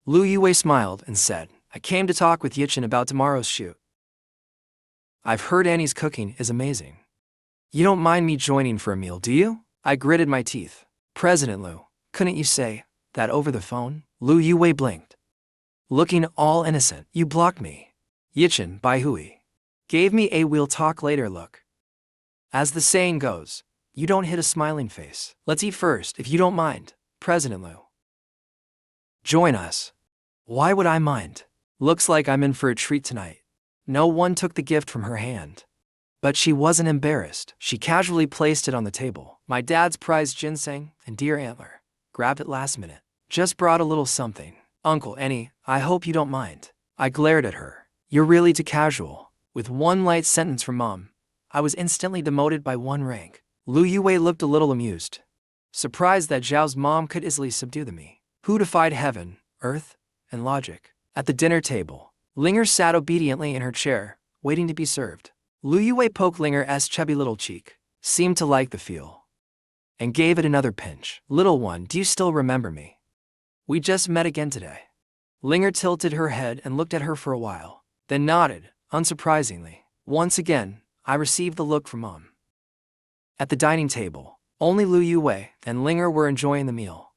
Lu Yuwei smiled and said, I came to talk with Yichen about tomorrow's shoot. I've heard Annie's cooking is amazing. You don't mind me joining for a meal, do you? I gritted my teeth. President Lu, couldn't you say that over the phone? Lu Yuwei blinked. Looking all innocent, you blocked me. Yichen, Bai Hui, gave me a we'll talk later look. As the saying goes, you don't hit a smiling face. Let's eat first, if you don't mind, President Lu. Join us. Why would I mind? Looks like I'm in for a treat tonight. No one took the gift from her hand. But she wasn't embarrassed. She casually placed it on the table. My dad's prized ginseng and deer antler. Grabbed it last minute. Just brought a little something. Uncle Annie, I hope you don't mind. I glared at her. You're really too casual. With one light sentence from Mom, I was instantly demoted by one rank. Lu Yuwei looked a little amused. Surprised that Zhao's mom could easily subdue me. Who defied heaven, earth, and logic? At the dinner table, Ling'er sat obediently in her chair, waiting to be served. Lu Yuwei poked Ling'er's chubby little cheek, seemed to like the feel, and gave it another pinch. Little one, do you still remember me? We just met again today. Ling'er tilted her head and looked at her for a while, then nodded, unsurprisingly. Once again, I received the look from Mom. At the dining table, only Lu Yuwei and Ling'er were enjoying the meal.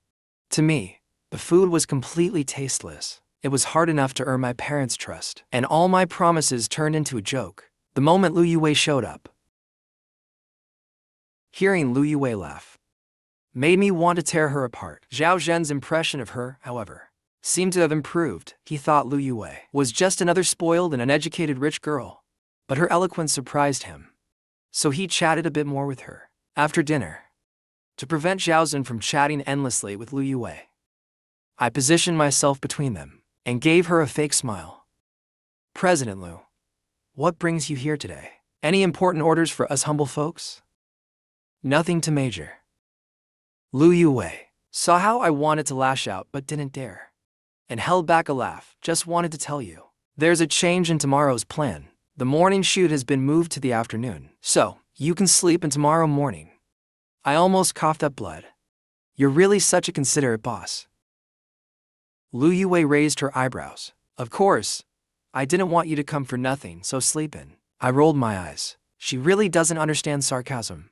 To me, the food was completely tasteless. It was hard enough to earn my parents' trust, and all my promises turned into a joke the moment Lu Yuwei showed up. Hearing Lu Yuwei laugh made me want to tear her apart. Zhao Zhen's impression of her, however, seemed to have improved. He thought Lu Yuwei was just another spoiled and uneducated rich girl, but her eloquence surprised him. So he chatted a bit more with her. After dinner, to prevent Zhaozhen from chatting endlessly with Lu Yuwei, I positioned myself between them and gave her a fake smile. President Lu, what brings you here today? Any important orders for us humble folks? Nothing too major. Lu Yuwei saw how I wanted to lash out but didn't dare, and held back a laugh. Just wanted to tell you, there's a change in tomorrow's plan. The morning shoot has been moved to the afternoon, so you can sleep in tomorrow morning. I almost coughed up blood. You're really such a considerate boss. Lu Yuwei raised her eyebrows. Of course, I didn't want you to come for nothing, so sleep in. I rolled my eyes. She really doesn't understand sarcasm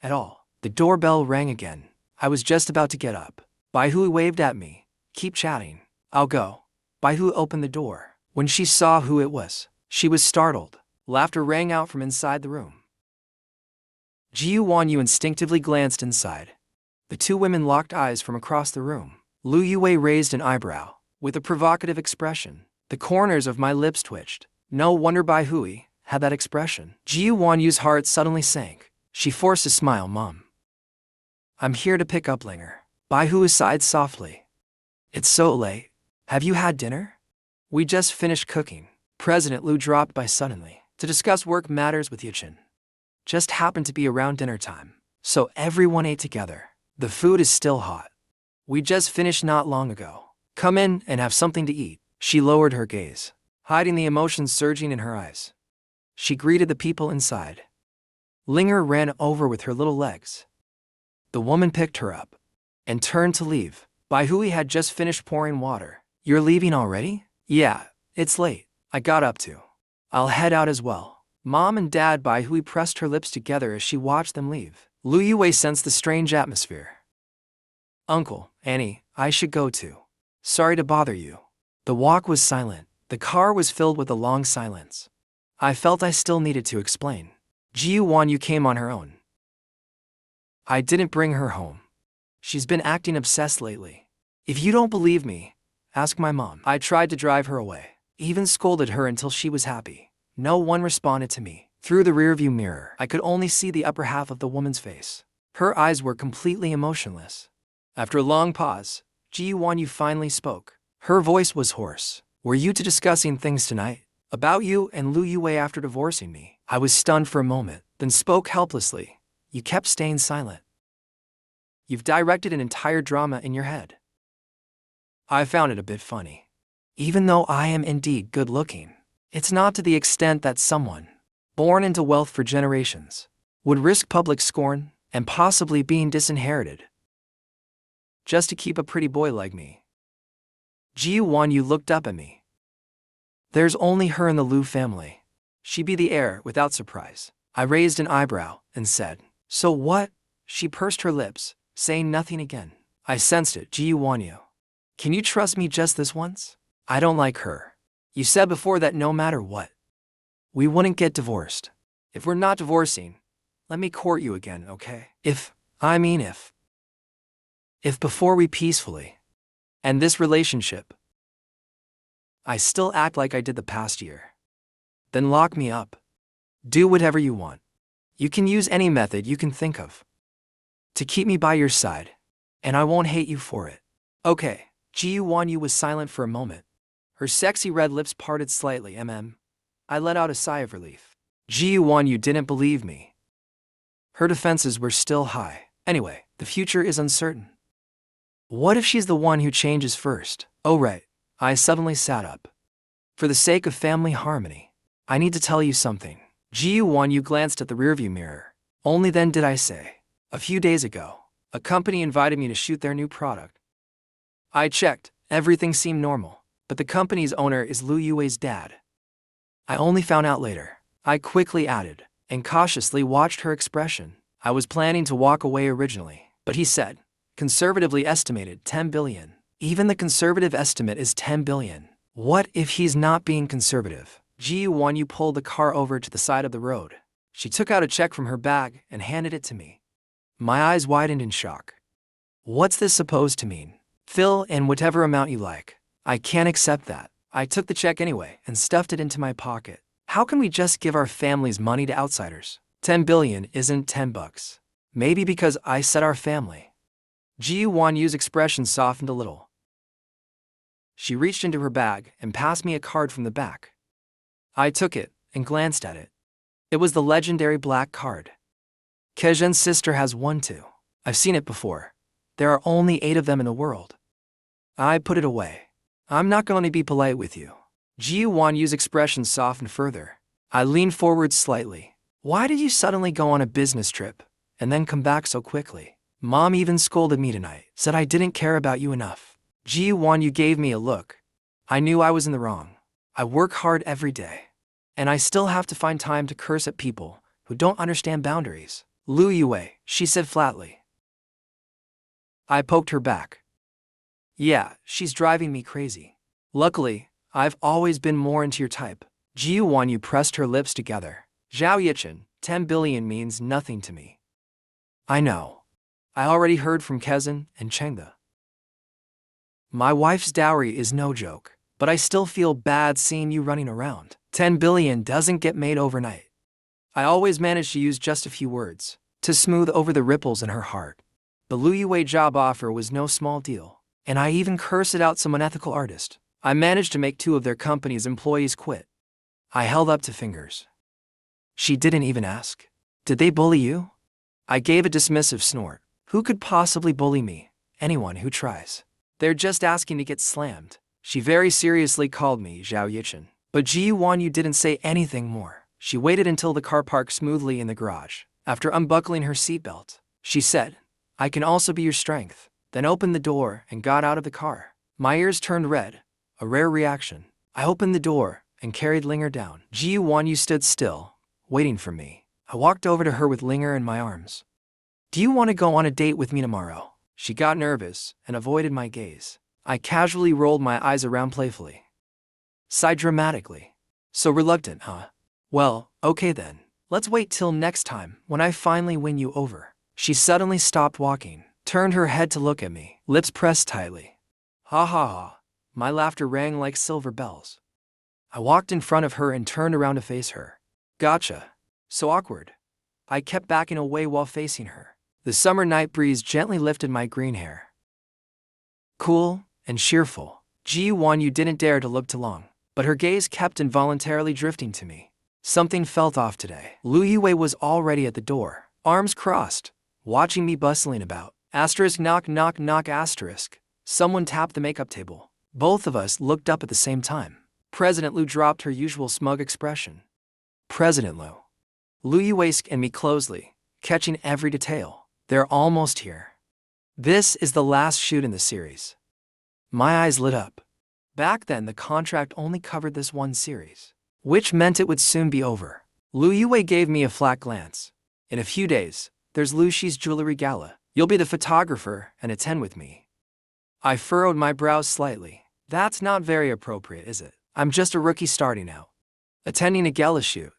at all. The doorbell rang again. I was just about to get up. Bai Hui waved at me. Keep chatting. I'll go. Bai Hui opened the door. When she saw who it was, she was startled. Laughter rang out from inside the room. Gu Wanyu instinctively glanced inside. The two women locked eyes from across the room. Lu Yuwei raised an eyebrow. With a provocative expression, the corners of my lips twitched. No wonder Bai Hui had that expression. Gu Wanyu's heart suddenly sank. She forced a smile. Mom, I'm here to pick up Ling'er. Bai Hui sighed softly. It's so late. Have you had dinner? We just finished cooking. President Lu dropped by suddenly to discuss work matters with Yichen. Just happened to be around dinner time, So everyone ate together. The food is still hot. We just finished not long ago. Come in and have something to eat. She lowered her gaze, hiding the emotions surging in her eyes. She greeted the people inside. Ling'er ran over with her little legs. The woman picked her up and turned to leave. Bai Hui had just finished pouring water. You're leaving already? Yeah, it's late. I got up to. I'll head out as well. Mom and Dad. Bai Hui pressed her lips together as she watched them leave. Lu Yuwei sensed the strange atmosphere. Uncle, Annie, I should go too. Sorry to bother you. The walk was silent. The car was filled with a long silence. I felt I still needed to explain. Gu Wanyu came on her own. I didn't bring her home. She's been acting obsessed lately. If you don't believe me, ask my mom. I tried to drive her away, even scolded her until she was happy. No one responded to me. Through the rearview mirror, I could only see the upper half of the woman's face. Her eyes were completely emotionless. After a long pause, Gu Wanyu finally spoke. Her voice was hoarse. Were you two discussing things tonight? About you and Lu Yuwei after divorcing me? I was stunned for a moment, then spoke helplessly. You kept staying silent. You've directed an entire drama in your head. I found it a bit funny. Even though I am indeed good-looking, it's not to the extent that someone, born into wealth for generations, would risk public scorn and possibly being disinherited, just to keep a pretty boy like me. Gu Wanyu looked up at me. There's only her in the Lu family. She'd be the heir without surprise. I raised an eyebrow and said, so what? She pursed her lips, saying nothing again. I sensed it. Gu Wanyu, can you trust me just this once? I don't like her. You said before that no matter what, we wouldn't get divorced. If we're not divorcing, let me court you again, okay? If before we peacefully end this relationship, I still act like I did the past year, then lock me up. Do whatever you want. You can use any method you can think of to keep me by your side, and I won't hate you for it. Okay. Gu Wanyu was silent for a moment. Her sexy red lips parted slightly. I let out a sigh of relief. Gu Wanyu didn't believe me. Her defenses were still high. Anyway, the future is uncertain. What if she's the one who changes first? Oh right. I suddenly sat up. For the sake of family harmony, I need to tell you something. Gu Wanyu glanced at the rearview mirror. Only then did I say, a few days ago, a company invited me to shoot their new product. I checked, everything seemed normal, but the company's owner is Lu Yuwei's dad. I only found out later. I quickly added, and cautiously watched her expression. I was planning to walk away originally, but he said, conservatively estimated 10 billion. Even the conservative estimate is 10 billion. What if he's not being conservative? Gu Wanyu pulled the car over to the side of the road. She took out a check from her bag and handed it to me. My eyes widened in shock. What's this supposed to mean? Fill in whatever amount you like. I can't accept that. I took the check anyway and stuffed it into my pocket. How can we just give our family's money to outsiders? 10 billion isn't 10 bucks. Maybe because I said our family. Gu Wanyu's expression softened a little. She reached into her bag and passed me a card from the back. I took it and glanced at it. It was the legendary black card. Kejun's sister has one too. I've seen it before. There are only 8 of them in the world. I put it away. I'm not going to be polite with you. Gu Wanyu's expression softened further. I leaned forward slightly. Why did you suddenly go on a business trip and then come back so quickly? Mom even scolded me tonight, said I didn't care about you enough. Gu Wanyu gave me a look. I knew I was in the wrong. I work hard every day, and I still have to find time to curse at people who don't understand boundaries. Lu Yuwei, she said flatly. I poked her back. Yeah, she's driving me crazy. Luckily, I've always been more into your type. Gu Wanyu pressed her lips together. Zhao Yichen, 10 billion means nothing to me. I know. I already heard from Kezan and Chengda. My wife's dowry is no joke, but I still feel bad seeing you running around. 10 billion doesn't get made overnight. I always manage to use just a few words to smooth over the ripples in her heart. The Lu Yuwei job offer was no small deal, and I even cursed out some unethical artist. I managed to make 2 of their company's employees quit. I held up 2 fingers. She didn't even ask. Did they bully you? I gave a dismissive snort. Who could possibly bully me? Anyone who tries. They're just asking to get slammed. She very seriously called me Zhao Yichin. But Gu Wanyu didn't say anything more. She waited until the car parked smoothly in the garage. After unbuckling her seatbelt, she said, I can also be your strength. Then opened the door and got out of the car. My ears turned red, a rare reaction. I opened the door and carried Ling'er down. Gu Wanyu stood still, waiting for me. I walked over to her with Ling'er in my arms. Do you want to go on a date with me tomorrow? She got nervous and avoided my gaze. I casually rolled my eyes around playfully. Sighed dramatically. So reluctant, huh? Well, okay then. Let's wait till next time when I finally win you over. She suddenly stopped walking, turned her head to look at me, lips pressed tightly. Ha ha ha. My laughter rang like silver bells. I walked in front of her and turned around to face her. Gotcha. So awkward. I kept backing away while facing her. The summer night breeze gently lifted my green hair. Cool and cheerful, Gu Wanyu didn't dare to look too long, but her gaze kept involuntarily drifting to me. Something felt off today. Lu Yuwei was already at the door, arms crossed, watching me bustling about. Asterisk knock knock knock asterisk. Someone tapped the makeup table. Both of us looked up at the same time. President Lu dropped her usual smug expression. President Lu. Lu Yuwei scanned me closely, catching every detail. They're almost here. This is the last shoot in the series. My eyes lit up. Back then the contract only covered this one series, which meant it would soon be over. Lu Yuwei gave me a flat glance. In a few days, there's Lu Shi's jewelry gala. You'll be the photographer and attend with me. I furrowed my brows slightly. That's not very appropriate, is it? I'm just a rookie starting out. Attending a gala shoot.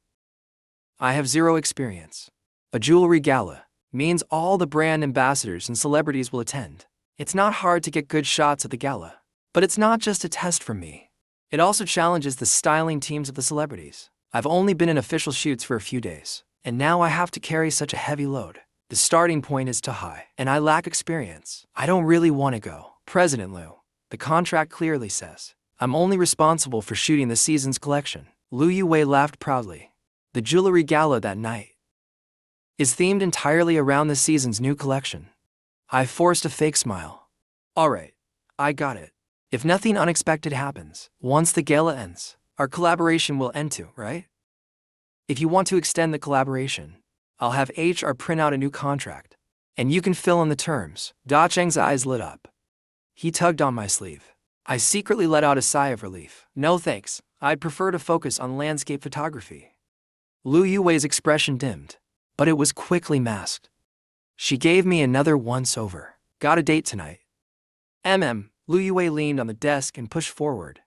I have zero experience. A jewelry gala means all the brand ambassadors and celebrities will attend. It's not hard to get good shots at the gala. But it's not just a test for me. It also challenges the styling teams of the celebrities. I've only been in official shoots for a few days, and now I have to carry such a heavy load. The starting point is too high, and I lack experience. I don't really want to go. President Lu, the contract clearly says, I'm only responsible for shooting the season's collection. Lu Yuwei laughed proudly. The jewelry gala that night is themed entirely around the season's new collection. I forced a fake smile. Alright, I got it. If nothing unexpected happens, once the gala ends, our collaboration will end too, right? If you want to extend the collaboration, I'll have HR print out a new contract, and you can fill in the terms. Da Cheng's eyes lit up. He tugged on my sleeve. I secretly let out a sigh of relief. No thanks, I'd prefer to focus on landscape photography. Lu Yuwei's expression dimmed, but it was quickly masked. She gave me another once-over. Got a date tonight. Lu Yuwei leaned on the desk and pushed forward.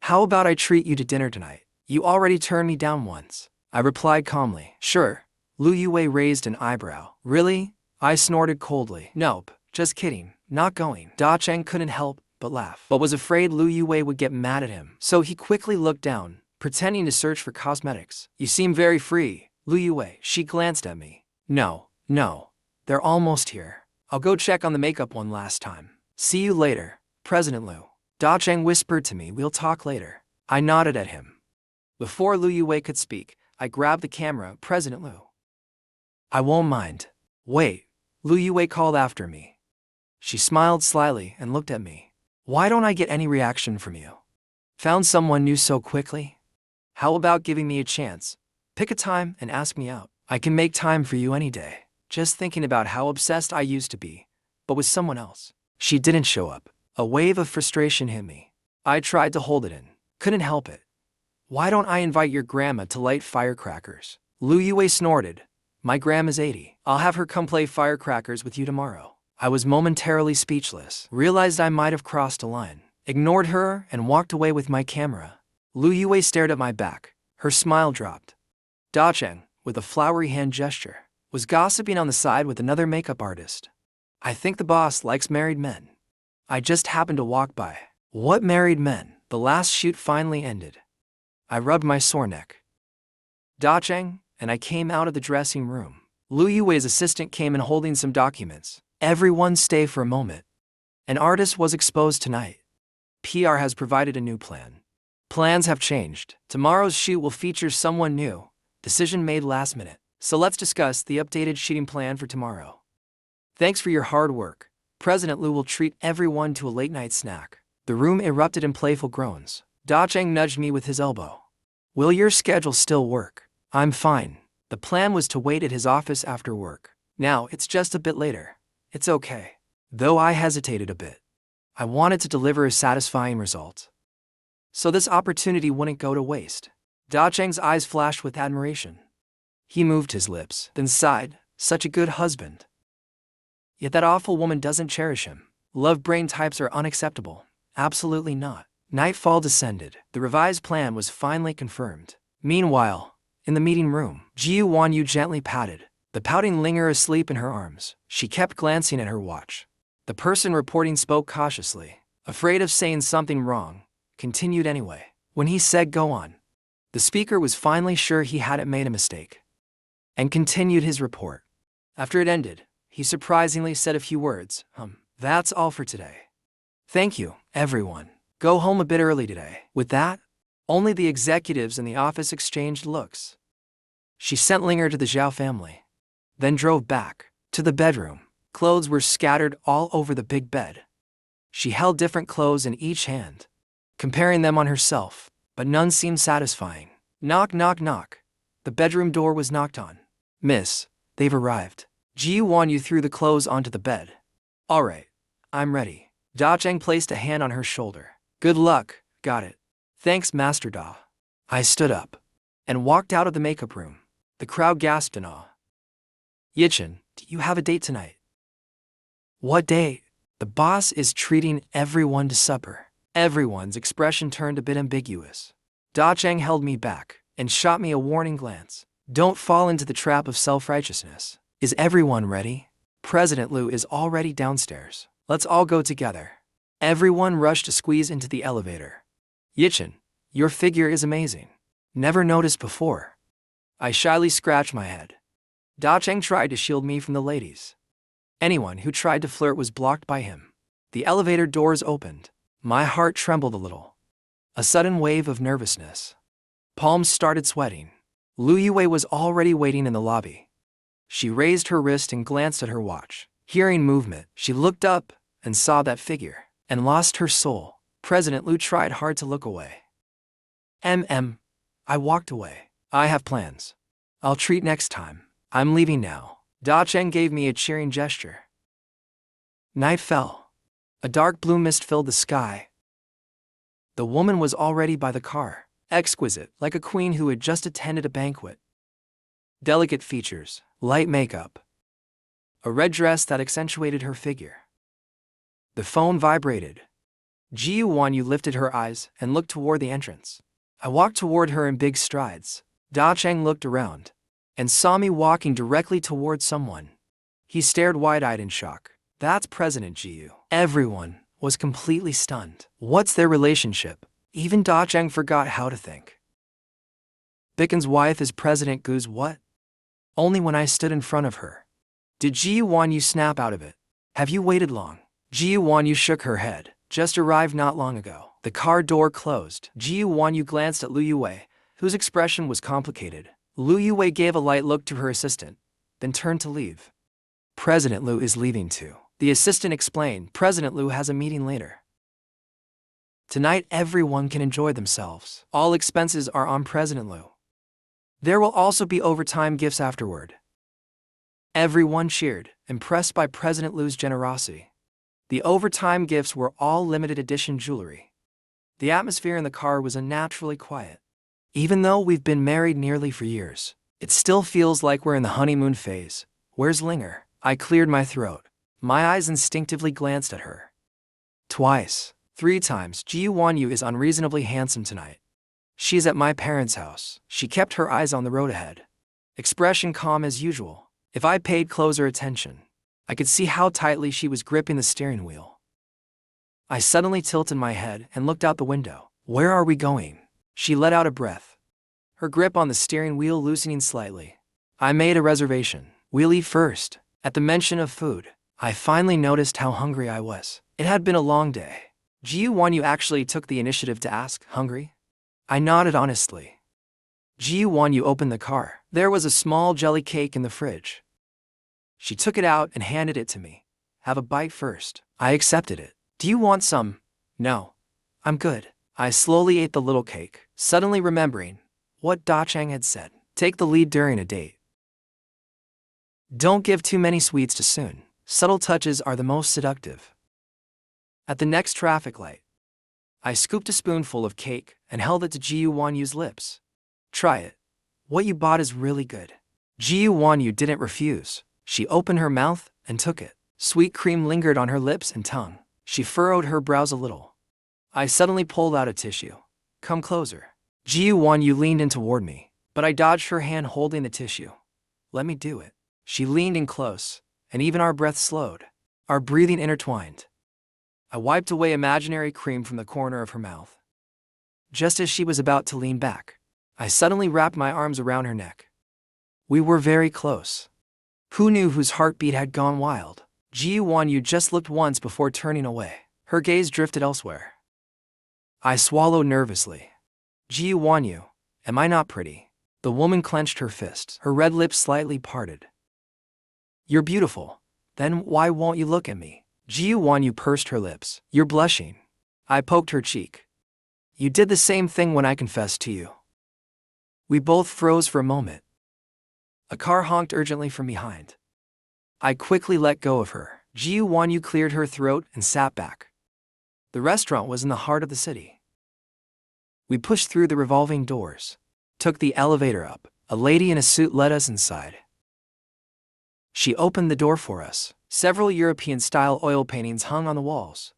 How about I treat you to dinner tonight? You already turned me down once. I replied calmly. Sure. Lu Yuwei raised an eyebrow. Really? I snorted coldly. Nope, just kidding, not going. Da Cheng couldn't help but laugh, but was afraid Lu Yuwei would get mad at him. So he quickly looked down, pretending to search for cosmetics. You seem very free, Lu Yuwei. She glanced at me. No. They're almost here. I'll go check on the makeup one last time. See you later, President Lu. Da Cheng whispered to me, we'll talk later. I nodded at him. Before Lu Yuwei could speak, I grabbed the camera. President Lu. I won't mind. Wait, Lu Yuwei called after me. She smiled slyly and looked at me. Why don't I get any reaction from you? Found someone new so quickly? How about giving me a chance? Pick a time and ask me out. I can make time for you any day. Just thinking about how obsessed I used to be, but with someone else. She didn't show up. A wave of frustration hit me. I tried to hold it in. Couldn't help it. Why don't I invite your grandma to light firecrackers? Lu Yuwei snorted. My grandma's 80. I'll have her come play firecrackers with you tomorrow. I was momentarily speechless. Realized I might have crossed a line. Ignored her and walked away with my camera. Lu Yuwei stared at my back. Her smile dropped. Da Cheng, with a flowery hand gesture, was gossiping on the side with another makeup artist. I think the boss likes married men. I just happened to walk by. What married men? The last shoot finally ended. I rubbed my sore neck. Da Cheng and I came out of the dressing room. Lu Yuwei's assistant came in holding some documents. Everyone stay for a moment. An artist was exposed tonight. PR has provided a new plan. Plans have changed. Tomorrow's shoot will feature someone new. Decision made last minute. So let's discuss the updated sheeting plan for tomorrow. Thanks for your hard work. President Lu will treat everyone to a late-night snack. The room erupted in playful groans. Da Cheng nudged me with his elbow. Will your schedule still work? I'm fine. The plan was to wait at his office after work. Now it's just a bit later. It's okay. Though I hesitated a bit. I wanted to deliver a satisfying result. So this opportunity wouldn't go to waste. Da Cheng's eyes flashed with admiration. He moved his lips, then sighed, such a good husband. Yet that awful woman doesn't cherish him. Love brain types are unacceptable. Absolutely not. Nightfall descended. The revised plan was finally confirmed. Meanwhile, in the meeting room, Gu Wanyu gently patted the pouting Ling'er asleep in her arms. She kept glancing at her watch. The person reporting spoke cautiously, afraid of saying something wrong, continued anyway. When he said go on, the speaker was finally sure he hadn't made a mistake, and continued his report. After it ended, he surprisingly said a few words. That's all for today. Thank you, everyone. Go home a bit early today. With that, only the executives in the office exchanged looks. She sent Ling'er to the Zhao family, then drove back to the bedroom. Clothes were scattered all over the big bed. She held different clothes in each hand, comparing them on herself, but none seemed satisfying. Knock, knock, knock. The bedroom door was knocked on. Miss, they've arrived. Gu Wanyu threw the clothes onto the bed. All right, I'm ready. Da Cheng placed a hand on her shoulder. Good luck, got it. Thanks, Master Da. I stood up and walked out of the makeup room. The crowd gasped in awe. Yichen, do you have a date tonight? What date? The boss is treating everyone to supper. Everyone's expression turned a bit ambiguous. Da Cheng held me back and shot me a warning glance. Don't fall into the trap of self-righteousness. Is everyone ready? President Lu is already downstairs. Let's all go together. Everyone rushed to squeeze into the elevator. Yichen, your figure is amazing. Never noticed before. I shyly scratched my head. Da Cheng tried to shield me from the ladies. Anyone who tried to flirt was blocked by him. The elevator doors opened. My heart trembled a little. A sudden wave of nervousness. Palms started sweating. Lu Yuwei was already waiting in the lobby. She raised her wrist and glanced at her watch. Hearing movement, she looked up and saw that figure, and lost her soul. President Lu tried hard to look away. I walked away. I have plans. I'll treat next time. I'm leaving now. Da Cheng gave me a cheering gesture. Night fell. A dark blue mist filled the sky. The woman was already by the car, exquisite, like a queen who had just attended a banquet. Delicate features, light makeup, a red dress that accentuated her figure. The phone vibrated. Gu Wanyu lifted her eyes and looked toward the entrance. I walked toward her in big strides. Da Cheng looked around and saw me walking directly toward someone. He stared wide-eyed in shock. That's President Gu. Everyone was completely stunned. What's their relationship? Even Da Cheng forgot how to think. Biken's wife is President Gu's what? Only when I stood in front of her did Gu Wanyu snap out of it. Have you waited long? Gu Wanyu shook her head. Just arrived not long ago. The car door closed. Gu Wanyu glanced at Lu Yuwei, whose expression was complicated. Lu Yuwei gave a light look to her assistant, then turned to leave. President Lu is leaving too. The assistant explained. President Lu has a meeting later. Tonight everyone can enjoy themselves. All expenses are on President Lu. There will also be overtime gifts afterward. Everyone cheered, impressed by President Lu's generosity. The overtime gifts were all limited edition jewelry. The atmosphere in the car was unnaturally quiet. Even though we've been married nearly for years, it still feels like we're in the honeymoon phase. Where's Ling'er? I cleared my throat. My eyes instinctively glanced at her. Twice, 3 times. Gu Wanyu is unreasonably handsome tonight. She's at my parents' house. She kept her eyes on the road ahead. Expression calm as usual. If I paid closer attention, I could see how tightly she was gripping the steering wheel. I suddenly tilted my head and looked out the window. Where are we going? She let out a breath, her grip on the steering wheel loosening slightly. I made a reservation. We'll eat first. At the mention of food, I finally noticed how hungry I was. It had been a long day. Gu Wanyu actually took the initiative to ask, hungry? I nodded honestly. Gu Wanyu opened the car, There was a small jelly cake in the fridge. She took it out and handed it to me. Have a bite first. I accepted it. Do you want some? No. I'm good. I slowly ate the little cake, suddenly remembering what Da Chang had said. Take the lead during a date. Don't give too many sweets too soon. Subtle touches are the most seductive. At the next traffic light, I scooped a spoonful of cake and held it to Gu Wanyu's lips. Try it. What you bought is really good. Gu Wanyu didn't refuse. She opened her mouth and took it. Sweet cream lingered on her lips and tongue. She furrowed her brows a little. I suddenly pulled out a tissue. Come closer. Gu Wanyu leaned in toward me, but I dodged her hand holding the tissue. Let me do it. She leaned in close, and even our breath slowed. Our breathing intertwined. I wiped away imaginary cream from the corner of her mouth. Just as she was about to lean back, I suddenly wrapped my arms around her neck. We were very close. Who knew whose heartbeat had gone wild? Gu Wanyu just looked once before turning away. Her gaze drifted elsewhere. I swallowed nervously. Gu Wanyu, am I not pretty? The woman clenched her fists, her red lips slightly parted. You're beautiful. Then why won't you look at me? Gu Wanyu pursed her lips. You're blushing. I poked her cheek. You did the same thing when I confessed to you. We both froze for a moment. A car honked urgently from behind. I quickly let go of her. Gu Wanyu cleared her throat and sat back. The restaurant was in the heart of the city. We pushed through the revolving doors, took the elevator up. A lady in a suit led us inside. She opened the door for us. Several European-style oil paintings hung on the walls.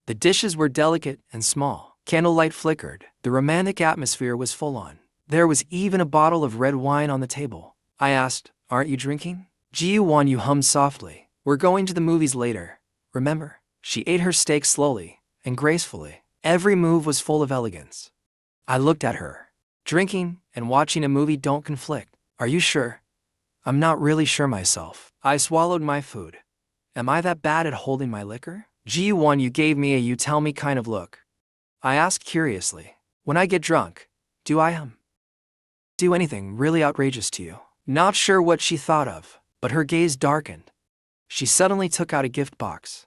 The dishes were delicate and small. Candlelight flickered. The romantic atmosphere was full on. There was even a bottle of red wine on the table. I asked, aren't you drinking? Gu Wanyu hummed softly. We're going to the movies later, remember? She ate her steak slowly and gracefully. Every move was full of elegance. I looked at her. Drinking and watching a movie don't conflict. Are you sure? I'm not really sure myself. I swallowed my food. Am I that bad at holding my liquor? Gu Wanyu gave me a you tell me kind of look. I asked curiously. When I get drunk, do I do anything really outrageous to you? Not sure what she thought of, but her gaze darkened. She suddenly took out a gift box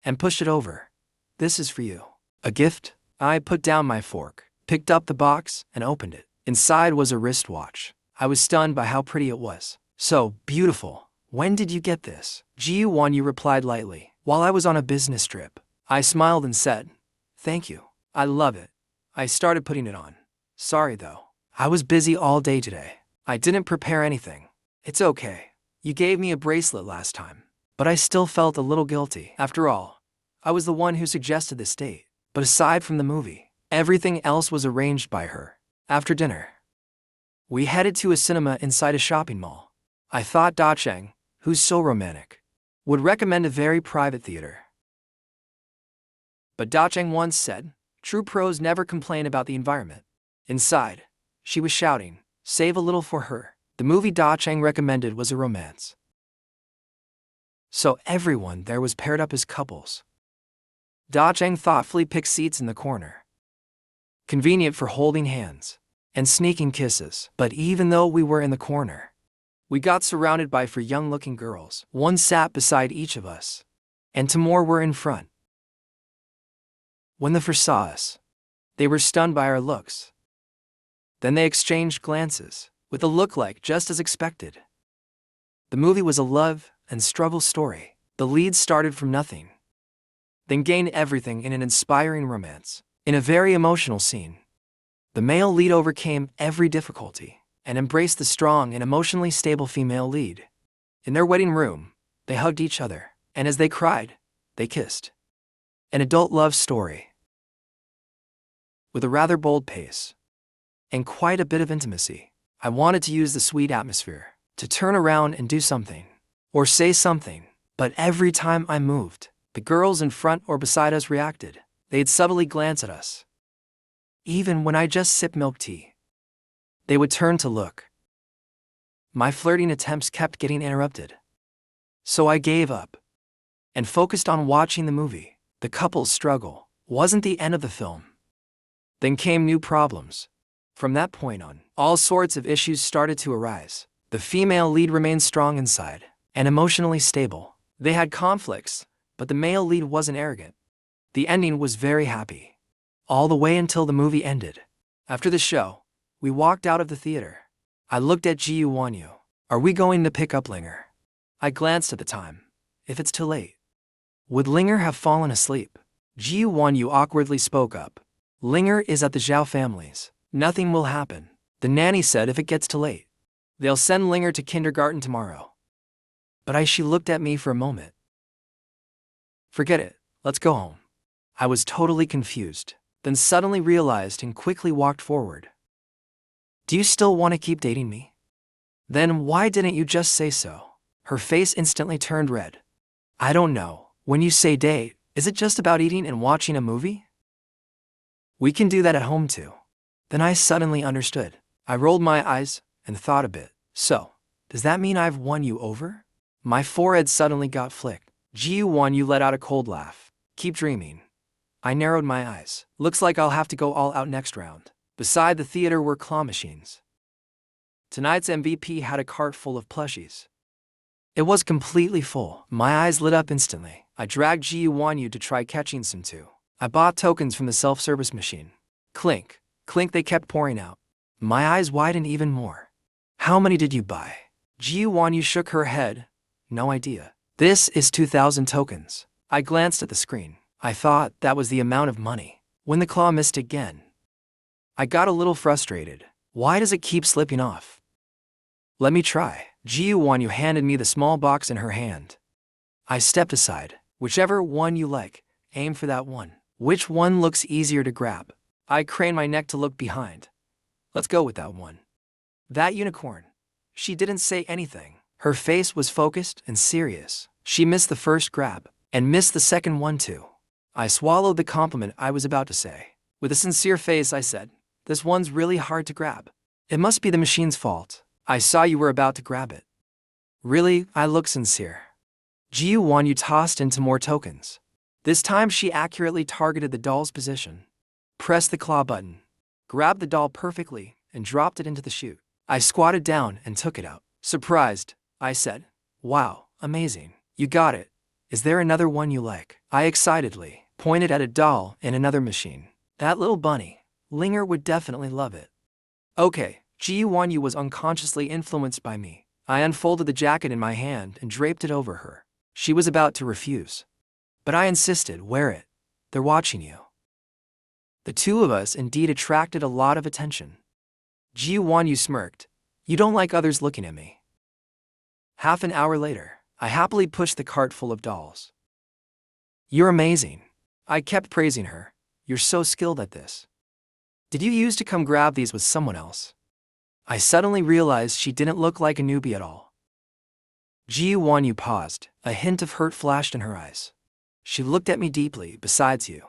and pushed it over. This is for you. A gift? I put down my fork, picked up the box, and opened it. Inside was a wristwatch. I was stunned by how pretty it was. So beautiful. When did you get this? Gu Wanyu replied lightly. While I was on a business trip. I smiled and said, thank you. I love it. I started putting it on. Sorry though. I was busy all day today. I didn't prepare anything. It's okay. You gave me a bracelet last time. But I still felt a little guilty. After all, I was the one who suggested this date. But aside from the movie, everything else was arranged by her. After dinner, we headed to a cinema inside a shopping mall. I thought Da Chang, who's so romantic, would recommend a very private theater. But Da Chang once said, true pros never complain about the environment. Inside, she was shouting, save a little for her. The movie Da Chang recommended was a romance. So everyone there was paired up as couples. Da Chang thoughtfully picked seats in the corner. Convenient for holding hands and sneaking kisses. But even though we were in the corner, we got surrounded by four young-looking girls. One sat beside each of us, and two more were in front. When the four saw us, they were stunned by our looks. Then they exchanged glances, with a look like just as expected. The movie was a love and struggle story. The lead started from nothing, then gained everything in an inspiring romance. In a very emotional scene, the male lead overcame every difficulty and embraced the strong and emotionally stable female lead. In their wedding room, they hugged each other, and as they cried, they kissed. An adult love story with a rather bold pace and quite a bit of intimacy. I wanted to use the sweet atmosphere to turn around and do something or say something, but every time I moved, the girls in front or beside us reacted. They'd subtly glance at us. Even when I just sipped milk tea, they would turn to look. My flirting attempts kept getting interrupted. So I gave up and focused on watching the movie. The couple's struggle wasn't the end of the film. Then came new problems. From that point on, all sorts of issues started to arise. The female lead remained strong inside and emotionally stable. They had conflicts, but the male lead wasn't arrogant. The ending was very happy. All the way until the movie ended. After the show, we walked out of the theater. I looked at Gu Wanyu. Are we going to pick up Ling'er? I glanced at the time. If it's too late. Would Ling'er have fallen asleep? Gu Wanyu awkwardly spoke up. Ling'er is at the Zhao family's. Nothing will happen. The nanny said if it gets too late, they'll send Ling'er to kindergarten tomorrow. But she looked at me for a moment. Forget it, let's go home. I was totally confused, then suddenly realized and quickly walked forward. Do you still want to keep dating me? Then why didn't you just say so? Her face instantly turned red. I don't know, when you say date, is it just about eating and watching a movie? We can do that at home too. Then I suddenly understood. I rolled my eyes and thought a bit. So, does that mean I've won you over? My forehead suddenly got flicked. Gu Wanyu let out a cold laugh. Keep dreaming. I narrowed my eyes. Looks like I'll have to go all out next round. Beside the theater were claw machines. Tonight's MVP had a cart full of plushies. It was completely full. My eyes lit up instantly. I dragged Gu Wanyu to try catching some too. I bought tokens from the self-service machine. Clink, clink, they kept pouring out. My eyes widened even more. How many did you buy? Gu Wanyu shook her head. No idea. This is 2,000 tokens. I glanced at the screen. I thought that was the amount of money. When the claw missed again, I got a little frustrated. Why does it keep slipping off? Let me try. Gu Wanyu handed me the small box in her hand. I stepped aside. Whichever one you like, aim for that one. Which one looks easier to grab? I craned my neck to look behind. Let's go with that one. That unicorn. She didn't say anything. Her face was focused and serious. She missed the first grab, and missed the second one too. I swallowed the compliment I was about to say. With a sincere face I said, this one's really hard to grab. It must be the machine's fault. I saw you were about to grab it. Really, I look sincere. Gu Wanyu tossed into more tokens. This time she accurately targeted the doll's position. Pressed the claw button, grabbed the doll perfectly, and dropped it into the chute. I squatted down and took it out. Surprised, I said, wow, amazing. You got it. Is there another one you like? I excitedly pointed at a doll in another machine. That little bunny. Ling'er would definitely love it. Okay, Gu Wanyu was unconsciously influenced by me. I unfolded the jacket in my hand and draped it over her. She was about to refuse. But I insisted, wear it. They're watching you. The two of us indeed attracted a lot of attention. Gu Wanyu smirked. You don't like others looking at me. Half an hour later, I happily pushed the cart full of dolls. You're amazing. I kept praising her. You're so skilled at this. Did you used to come grab these with someone else? I suddenly realized she didn't look like a newbie at all. Gu Wanyu paused. A hint of hurt flashed in her eyes. She looked at me deeply. Besides you,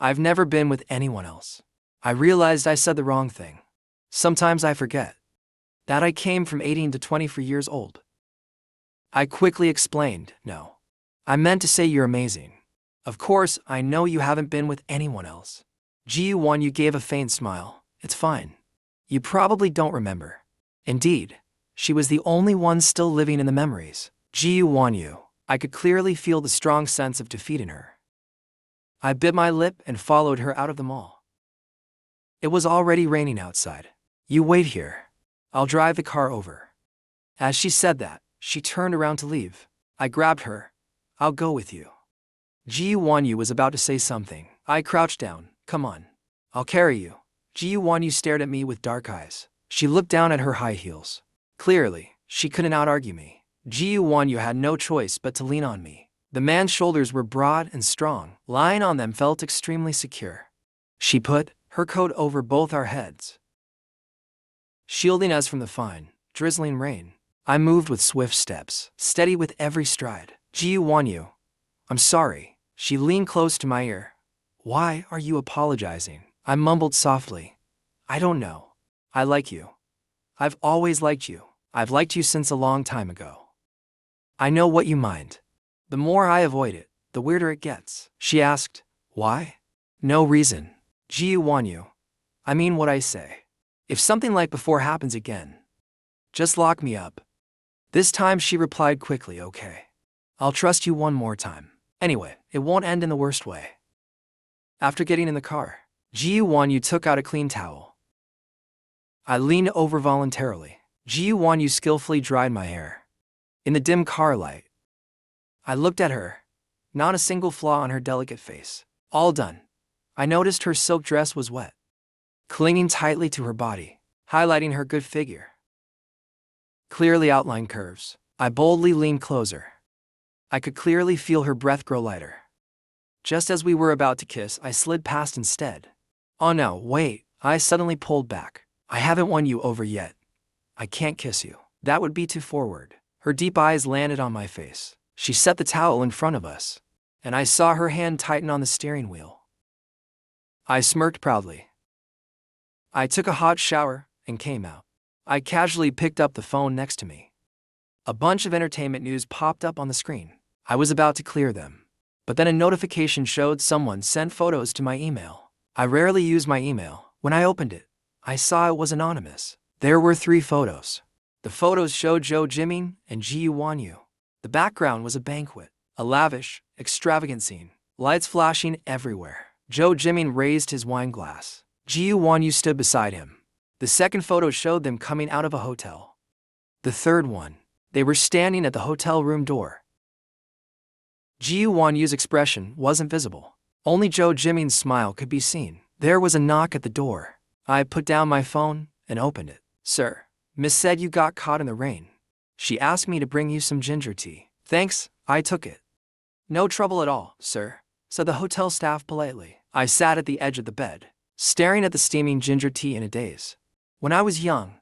I've never been with anyone else. I realized I said the wrong thing. Sometimes I forget that I came from 18 to 24 years old. I quickly explained, no. I meant to say you're amazing. Of course, I know you haven't been with anyone else. Gu Wanyu gave a faint smile. It's fine. You probably don't remember. Indeed, she was the only one still living in the memories. Gu Wanyu. I could clearly feel the strong sense of defeat in her. I bit my lip and followed her out of the mall. It was already raining outside. You wait here. I'll drive the car over. As she said that, she turned around to leave. I grabbed her. I'll go with you. Gu Wanyu was about to say something. I crouched down. Come on. I'll carry you. Gu Wanyu stared at me with dark eyes. She looked down at her high heels. Clearly, she couldn't out-argue me. Gu Wanyu had no choice but to lean on me. The man's shoulders were broad and strong. Lying on them felt extremely secure. She put her coat over both our heads, shielding us from the fine, drizzling rain. I moved with swift steps, steady with every stride. Gu Wanyu, I'm sorry. She leaned close to my ear. Why are you apologizing? I mumbled softly. I don't know. I like you. I've always liked you. I've liked you since a long time ago. I know what you mind. The more I avoid it, the weirder it gets. She asked, why? No reason. Gu Wanyu. I mean what I say. If something like before happens again, just lock me up. This time she replied quickly, okay. I'll trust you one more time. Anyway, it won't end in the worst way. After getting in the car, Gu Wanyu took out a clean towel. I leaned over voluntarily. Gu Wanyu skillfully dried my hair. In the dim car light, I looked at her. Not a single flaw on her delicate face. All done. I noticed her silk dress was wet, clinging tightly to her body, highlighting her good figure. Clearly outlined curves. I boldly leaned closer. I could clearly feel her breath grow lighter. Just as we were about to kiss, I slid past instead. Oh no, wait, I suddenly pulled back. I haven't won you over yet. I can't kiss you. That would be too forward. Her deep eyes landed on my face. She set the towel in front of us, and I saw her hand tighten on the steering wheel. I smirked proudly. I took a hot shower and came out. I casually picked up the phone next to me. A bunch of entertainment news popped up on the screen. I was about to clear them, but then a notification showed someone sent photos to my email. I rarely use my email. When I opened it, I saw it was anonymous. There were 3 photos. The photos showed Zhou Jiming and Gu Wanyu. The background was a banquet, a lavish, extravagant scene, lights flashing everywhere. Zhou Jiming raised his wine glass. Gu Wanyu stood beside him. The second photo showed them coming out of a hotel. The third one, they were standing at the hotel room door. Gu Wanyu's expression wasn't visible. Only Zhou Jiming's smile could be seen. There was a knock at the door. I put down my phone and opened it. Sir, Miss said you got caught in the rain. She asked me to bring you some ginger tea. Thanks, I took it. No trouble at all, sir, said the hotel staff politely. I sat at the edge of the bed, staring at the steaming ginger tea in a daze. When I was young,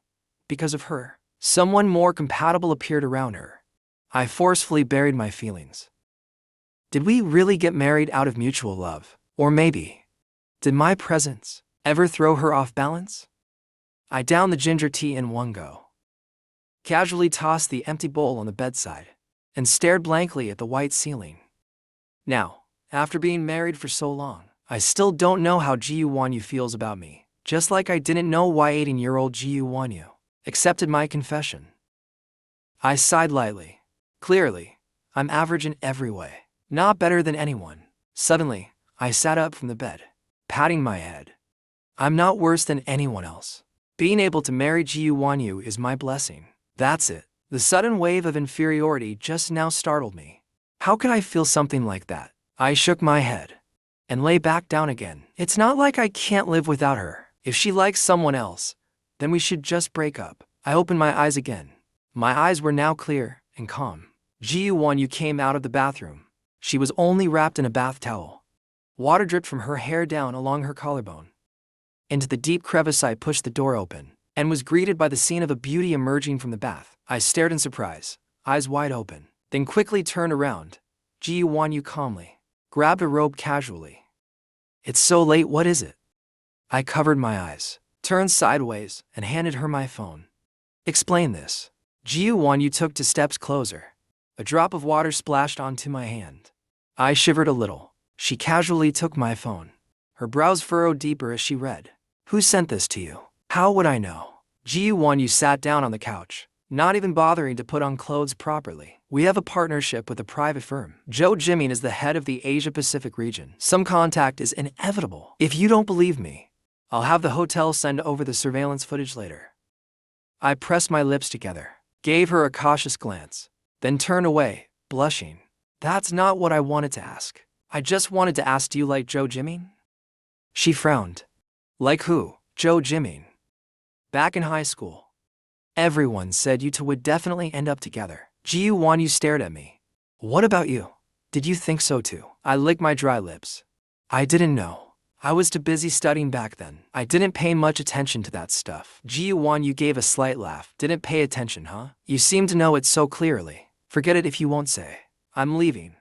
because of her, someone more compatible appeared around her. I forcefully buried my feelings. Did we really get married out of mutual love? Or maybe, did my presence ever throw her off balance? I downed the ginger tea in one go, casually tossed the empty bowl on the bedside, and stared blankly at the white ceiling. Now, after being married for so long, I still don't know how Gu Wanyu feels about me, just like I didn't know why 18-year-old Gu Wanyu accepted my confession. I sighed lightly. Clearly, I'm average in every way, not better than anyone. Suddenly, I sat up from the bed, patting my head. I'm not worse than anyone else. Being able to marry Gu Wanyu is my blessing. That's it. The sudden wave of inferiority just now startled me. How could I feel something like that? I shook my head and lay back down again. It's not like I can't live without her. If she likes someone else, then we should just break up. I opened my eyes again. My eyes were now clear and calm. Gu Wanyu came out of the bathroom. She was only wrapped in a bath towel. Water dripped from her hair down along her collarbone. Into the deep crevice I pushed the door open, and was greeted by the scene of a beauty emerging from the bath. I stared in surprise, eyes wide open, then quickly turned around. Gu Wanyu calmly grabbed a robe casually. It's so late, what is it? I covered my eyes, turned sideways, and handed her my phone. Explain this. Gu Wanyu took 2 steps closer. A drop of water splashed onto my hand. I shivered a little. She casually took my phone. Her brows furrowed deeper as she read. Who sent this to you? How would I know? Gu Wanyu sat down on the couch, not even bothering to put on clothes properly. We have a partnership with a private firm. Zhou Jiming is the head of the Asia-Pacific region. Some contact is inevitable. If you don't believe me, I'll have the hotel send over the surveillance footage later. I pressed my lips together, gave her a cautious glance, then turned away, blushing. That's not what I wanted to ask. I just wanted to ask, do you like Zhou Jiming? She frowned. Like who? Zhou Jiming. Back in high school, everyone said you two would definitely end up together. Gu Wanyu stared at me. What about you? Did you think so too? I licked my dry lips. I didn't know. I was too busy studying back then. I didn't pay much attention to that stuff. Gu Wanyu gave a slight laugh. Didn't pay attention, huh? You seem to know it so clearly. Forget it if you won't say. I'm leaving.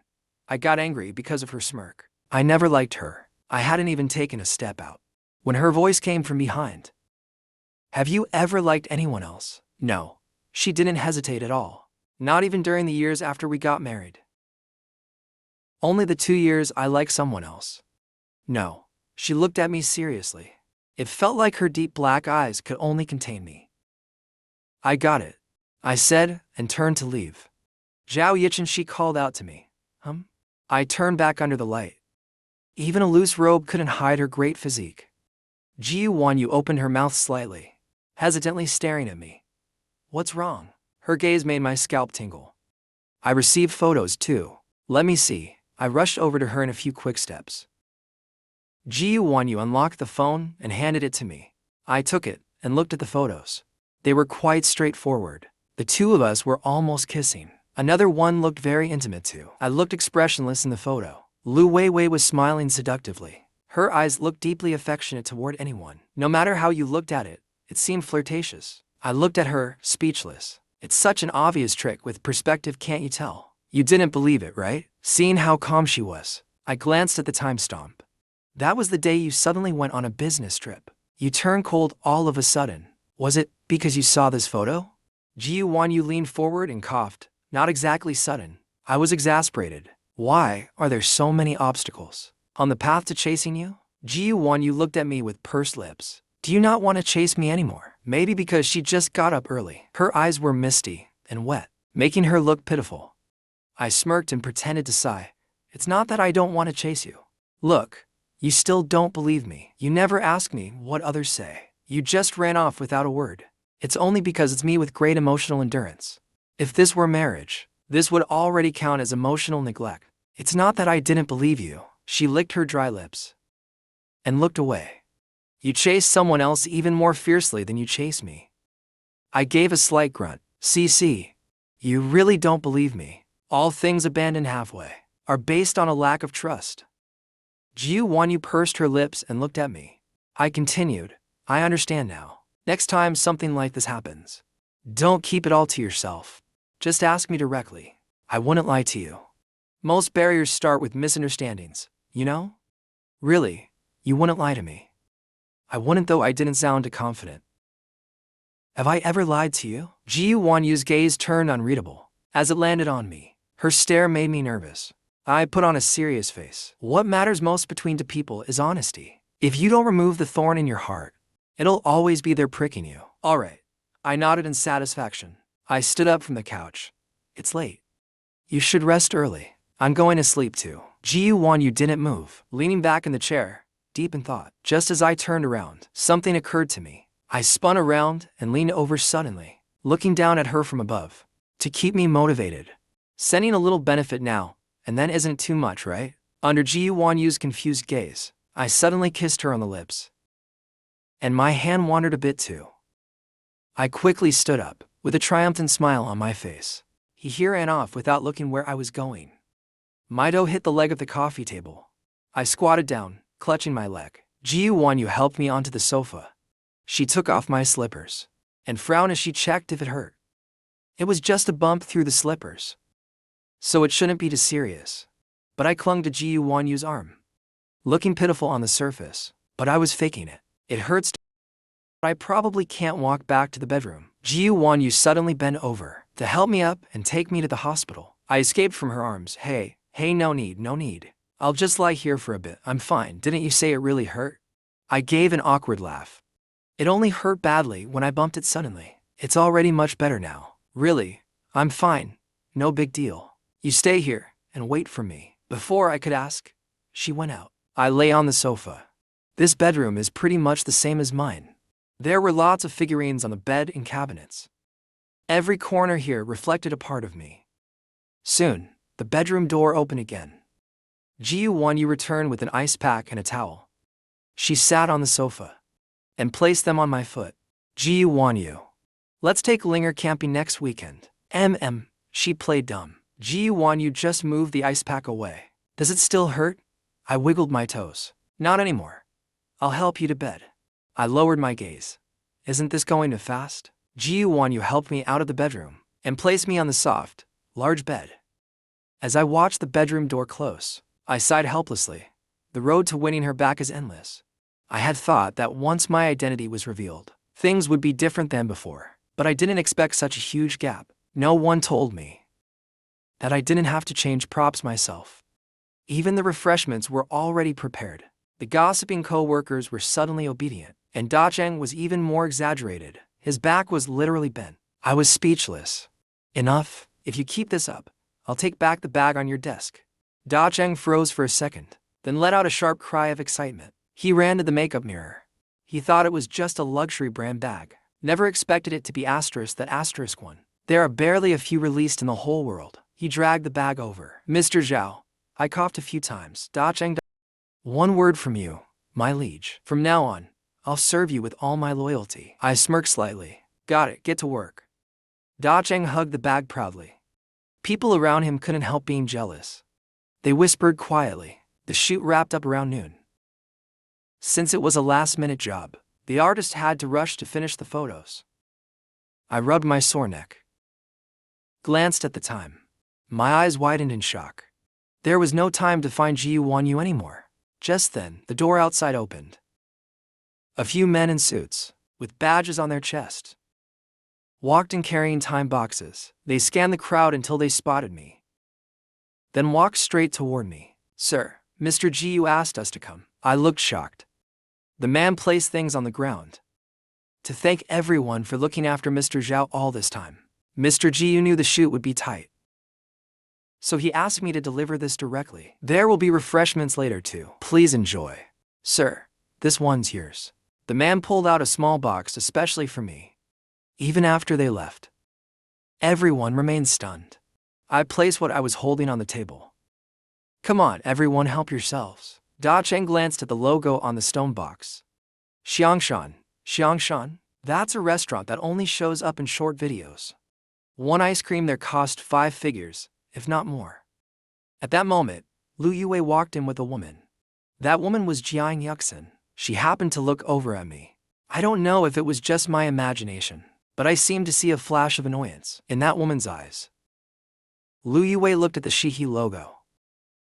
I got angry because of her smirk. I never liked her. I hadn't even taken a step out when her voice came from behind. Have you ever liked anyone else? No. She didn't hesitate at all. Not even during the years after we got married. Only the 2 years I liked someone else. No. She looked at me seriously. It felt like her deep black eyes could only contain me. I got it, I said, and turned to leave. Zhao Yichin, she called out to me. I turned back under the light. Even a loose robe couldn't hide her great physique. Gu Wanyu opened her mouth slightly, hesitantly staring at me. What's wrong? Her gaze made my scalp tingle. I received photos too. Let me see. I rushed over to her in a few quick steps. Gu Wanyu unlocked the phone and handed it to me. I took it and looked at the photos. They were quite straightforward. The two of us were almost kissing. Another one looked very intimate too. I looked expressionless in the photo. Lu Yuwei was smiling seductively. Her eyes looked deeply affectionate toward anyone. No matter how you looked at it, it seemed flirtatious. I looked at her, speechless. It's such an obvious trick with perspective, can't you tell? You didn't believe it, right? Seeing how calm she was, I glanced at the timestamp. That was the day you suddenly went on a business trip. You turned cold all of a sudden. Was it because you saw this photo? Gu Wanyu leaned forward and coughed. Not exactly sudden. I was exasperated. Why are there so many obstacles on the path to chasing you? Gu Wanyu looked at me with pursed lips. Do you not want to chase me anymore? Maybe because she just got up early. Her eyes were misty and wet, making her look pitiful. I smirked and pretended to sigh. It's not that I don't want to chase you. Look, you still don't believe me. You never ask me what others say. You just ran off without a word. It's only because it's me with great emotional endurance. If this were marriage, this would already count as emotional neglect. It's not that I didn't believe you. She licked her dry lips and looked away. You chase someone else even more fiercely than you chase me. I gave a slight grunt. CC, you really don't believe me. All things abandoned halfway are based on a lack of trust. Gu Wanyu pursed her lips and looked at me. I continued. I understand now. Next time something like this happens, don't keep it all to yourself. Just ask me directly. I wouldn't lie to you. Most barriers start with misunderstandings, you know? Really, you wouldn't lie to me. I wouldn't, though I didn't sound confident. Have I ever lied to you? Gu Wanyu's gaze turned unreadable. As it landed on me, her stare made me nervous. I put on a serious face. What matters most between two people is honesty. If you don't remove the thorn in your heart, it'll always be there pricking you. All right. I nodded in satisfaction. I stood up from the couch. It's late. You should rest early. I'm going to sleep too. Gu Wanyu didn't move, leaning back in the chair, deep in thought. Just as I turned around, something occurred to me. I spun around and leaned over suddenly, looking down at her from above. To keep me motivated. Sending a little benefit now, and then isn't too much, right? Under Gu Wanyu's confused gaze, I suddenly kissed her on the lips. And my hand wandered a bit too. I quickly stood up, with a triumphant smile on my face. He ran off without looking where I was going. Mido hit the leg of the coffee table. I squatted down, clutching my leg. Gu Wanyu helped me onto the sofa. She took off my slippers, and frowned as she checked if it hurt. It was just a bump through the slippers, so it shouldn't be too serious. But I clung to Gu Wanyu's arm, looking pitiful on the surface, but I was faking it. It hurts. I probably can't walk back to the bedroom. Gu Wanyu suddenly bent over to help me up and take me to the hospital. I escaped from her arms. Hey, no need. I'll just lie here for a bit. I'm fine. Didn't you say it really hurt? I gave an awkward laugh. It only hurt badly when I bumped it suddenly. It's already much better now. Really, I'm fine. No big deal. You stay here and wait for me. Before I could ask, she went out. I lay on the sofa. This bedroom is pretty much the same as mine. There were lots of figurines on the bed and cabinets. Every corner here reflected a part of me. Soon, the bedroom door opened again. Gu Wanyu returned with an ice pack and a towel. She sat on the sofa and placed them on my foot. Gu Wanyu, let's take Ling'er camping next weekend. She played dumb. Gu Wanyu just moved the ice pack away. Does it still hurt? I wiggled my toes. Not anymore. I'll help you to bed. I lowered my gaze. Isn't this going too fast? Gu Wanyu helped me out of the bedroom and placed me on the soft, large bed. As I watched the bedroom door close, I sighed helplessly. The road to winning her back is endless. I had thought that once my identity was revealed, things would be different than before, but I didn't expect such a huge gap. No one told me that I didn't have to change props myself. Even the refreshments were already prepared. The gossiping co-workers were suddenly obedient. And Da Cheng was even more exaggerated. His back was literally bent. I was speechless. Enough. If you keep this up, I'll take back the bag on your desk. Da Cheng froze for a second, then let out a sharp cry of excitement. He ran to the makeup mirror. He thought it was just a luxury brand bag. Never expected it to be that one. There are barely a few released in the whole world. He dragged the bag over. Mr. Zhao. I coughed a few times. Da Cheng. One word from you, my liege. From now on, I'll serve you with all my loyalty. I smirked slightly. Got it, get to work. Da Cheng hugged the bag proudly. People around him couldn't help being jealous. They whispered quietly. The shoot wrapped up around noon. Since it was a last-minute job, the artist had to rush to finish the photos. I rubbed my sore neck. Glanced at the time. My eyes widened in shock. There was no time to find Gu Wanyu anymore. Just then, the door outside opened. A few men in suits, with badges on their chest, walked in carrying time boxes. They scanned the crowd until they spotted me, then walked straight toward me. Sir, Mr. Gu asked us to come. I looked shocked. The man placed things on the ground to thank everyone for looking after Mr. Zhao all this time. Mr. Gu knew the shoot would be tight, so he asked me to deliver this directly. There will be refreshments later too. Please enjoy. Sir, this one's yours. The man pulled out a small box especially for me. Even after they left, everyone remained stunned. I placed what I was holding on the table. Come on, everyone, help yourselves. Da Cheng glanced at the logo on the stone box. Xiangshan. Xiangshan? That's a restaurant that only shows up in short videos. One ice cream there cost 5 figures, if not more. At that moment, Lu Yuwei walked in with a woman. That woman was Jiang Yuxin. She happened to look over at me. I don't know if it was just my imagination, but I seemed to see a flash of annoyance in that woman's eyes. Lu Yuwei looked at the Shihi logo.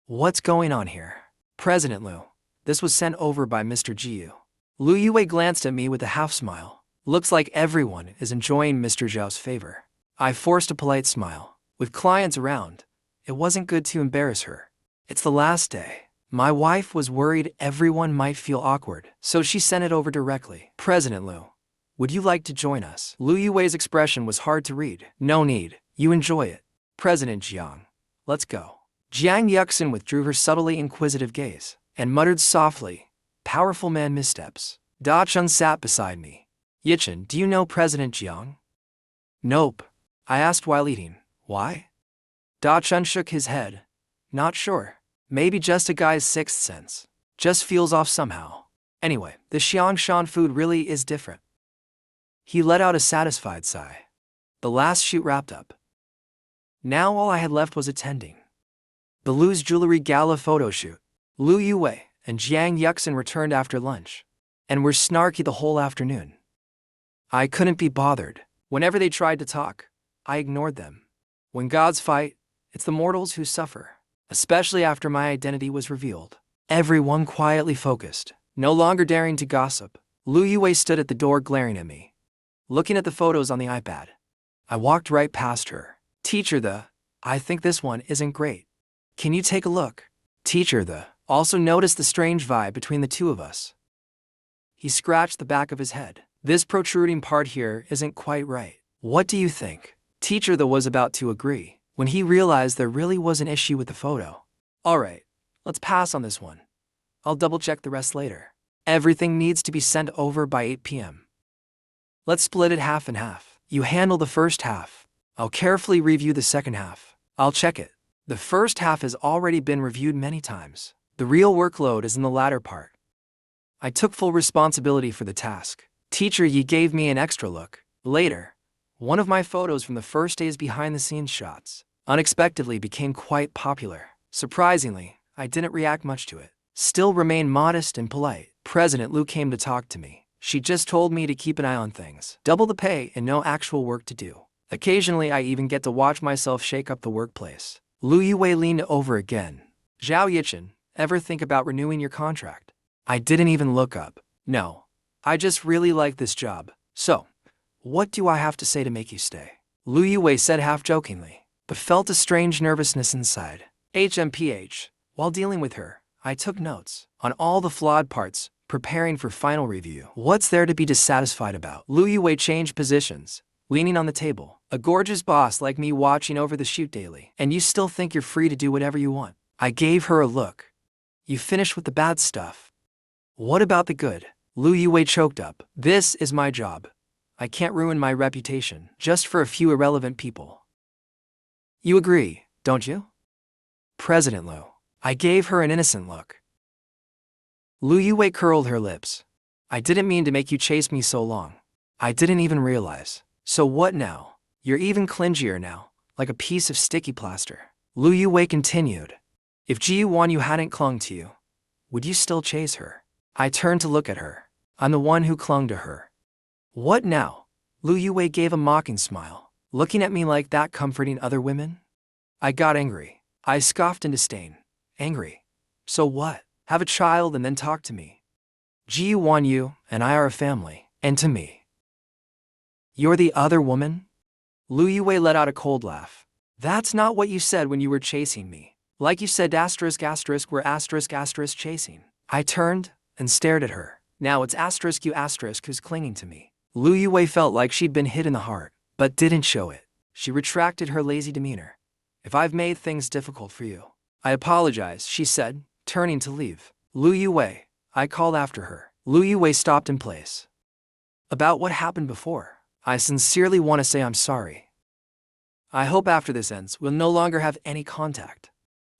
What's going on here? President Lu. This was sent over by Mr. Gu. Lu Yuwei glanced at me with a half smile. Looks like everyone is enjoying Mr. Zhao's favor. I forced a polite smile. With clients around, it wasn't good to embarrass her. It's the last day. My wife was worried everyone might feel awkward, so she sent it over directly. President Lu, would you like to join us? Lu Yuwei's expression was hard to read. No need. You enjoy it. President Jiang, let's go. Jiang Yuxin withdrew her subtly inquisitive gaze and muttered softly, powerful man missteps. Da Cheng sat beside me. Yichen, do you know President Jiang? Nope. I asked while eating. Why? Da Cheng shook his head. Not sure. Maybe just a guy's sixth sense. Just feels off somehow. Anyway, the Xiangshan food really is different. He let out a satisfied sigh. The last shoot wrapped up. Now all I had left was attending the Lu's Jewelry Gala photo shoot. Lu Yuwei and Jiang Yuxin returned after lunch, and were snarky the whole afternoon. I couldn't be bothered. Whenever they tried to talk, I ignored them. When gods fight, it's the mortals who suffer, especially after my identity was revealed. Everyone quietly focused, no longer daring to gossip. Lu Yuwei stood at the door glaring at me, looking at the photos on the iPad. I walked right past her. Teacher, I think this one isn't great. Can you take a look? Teacher, also noticed the strange vibe between the two of us. He scratched the back of his head. This protruding part here isn't quite right. What do you think? Teacher was about to agree when he realized there really was an issue with the photo. Alright, let's pass on this one. I'll double-check the rest later. Everything needs to be sent over by 8 p.m. Let's split it half and half. You handle the first half. I'll carefully review the second half. I'll check it. The first half has already been reviewed many times. The real workload is in the latter part. I took full responsibility for the task. Teacher Yi gave me an extra look. Later, one of my photos from the first day's behind-the-scenes shots unexpectedly became quite popular. Surprisingly, I didn't react much to it. Still remained modest and polite. President Lu came to talk to me. She just told me to keep an eye on things. Double the pay and no actual work to do. Occasionally, I even get to watch myself shake up the workplace. Lu Yuwei leaned over again. Zhao Yichen, ever think about renewing your contract? I didn't even look up. No. I just really like this job. So, what do I have to say to make you stay? Lu Yuwei said half-jokingly, but felt a strange nervousness inside. HMPH. While dealing with her, I took notes on all the flawed parts, preparing for final review. What's there to be dissatisfied about? Lu Yuwei changed positions, leaning on the table. A gorgeous boss like me watching over the shoot daily. And you still think you're free to do whatever you want. I gave her a look. You finished with the bad stuff. What about the good? Lu Yuwei choked up. This is my job. I can't ruin my reputation just for a few irrelevant people. You agree, don't you? President Lu. I gave her an innocent look. Lu Yuwei curled her lips. I didn't mean to make you chase me so long. I didn't even realize. So what now? You're even clingier now, like a piece of sticky plaster. Lu Yuwei continued. If Gu Wanyu hadn't clung to you, would you still chase her? I turned to look at her. I'm the one who clung to her. What now? Lu Yuwei gave a mocking smile, looking at me like that comforting other women. I got angry. I scoffed in disdain. Angry? So what? Have a child and then talk to me. Gu Wanyu and I are a family, and to me. You're the other woman? Lu Yuwei let out a cold laugh. That's not what you said when you were chasing me. Like you said we're chasing. I turned and stared at her. Now it's you who's clinging to me. Lu Yuwei felt like she'd been hit in the heart, but didn't show it. She retracted her lazy demeanor. If I've made things difficult for you, I apologize, she said, turning to leave. Lu Yuwei, I called after her. Lu Yuwei stopped in place. About what happened before, I sincerely want to say I'm sorry. I hope after this ends, we'll no longer have any contact.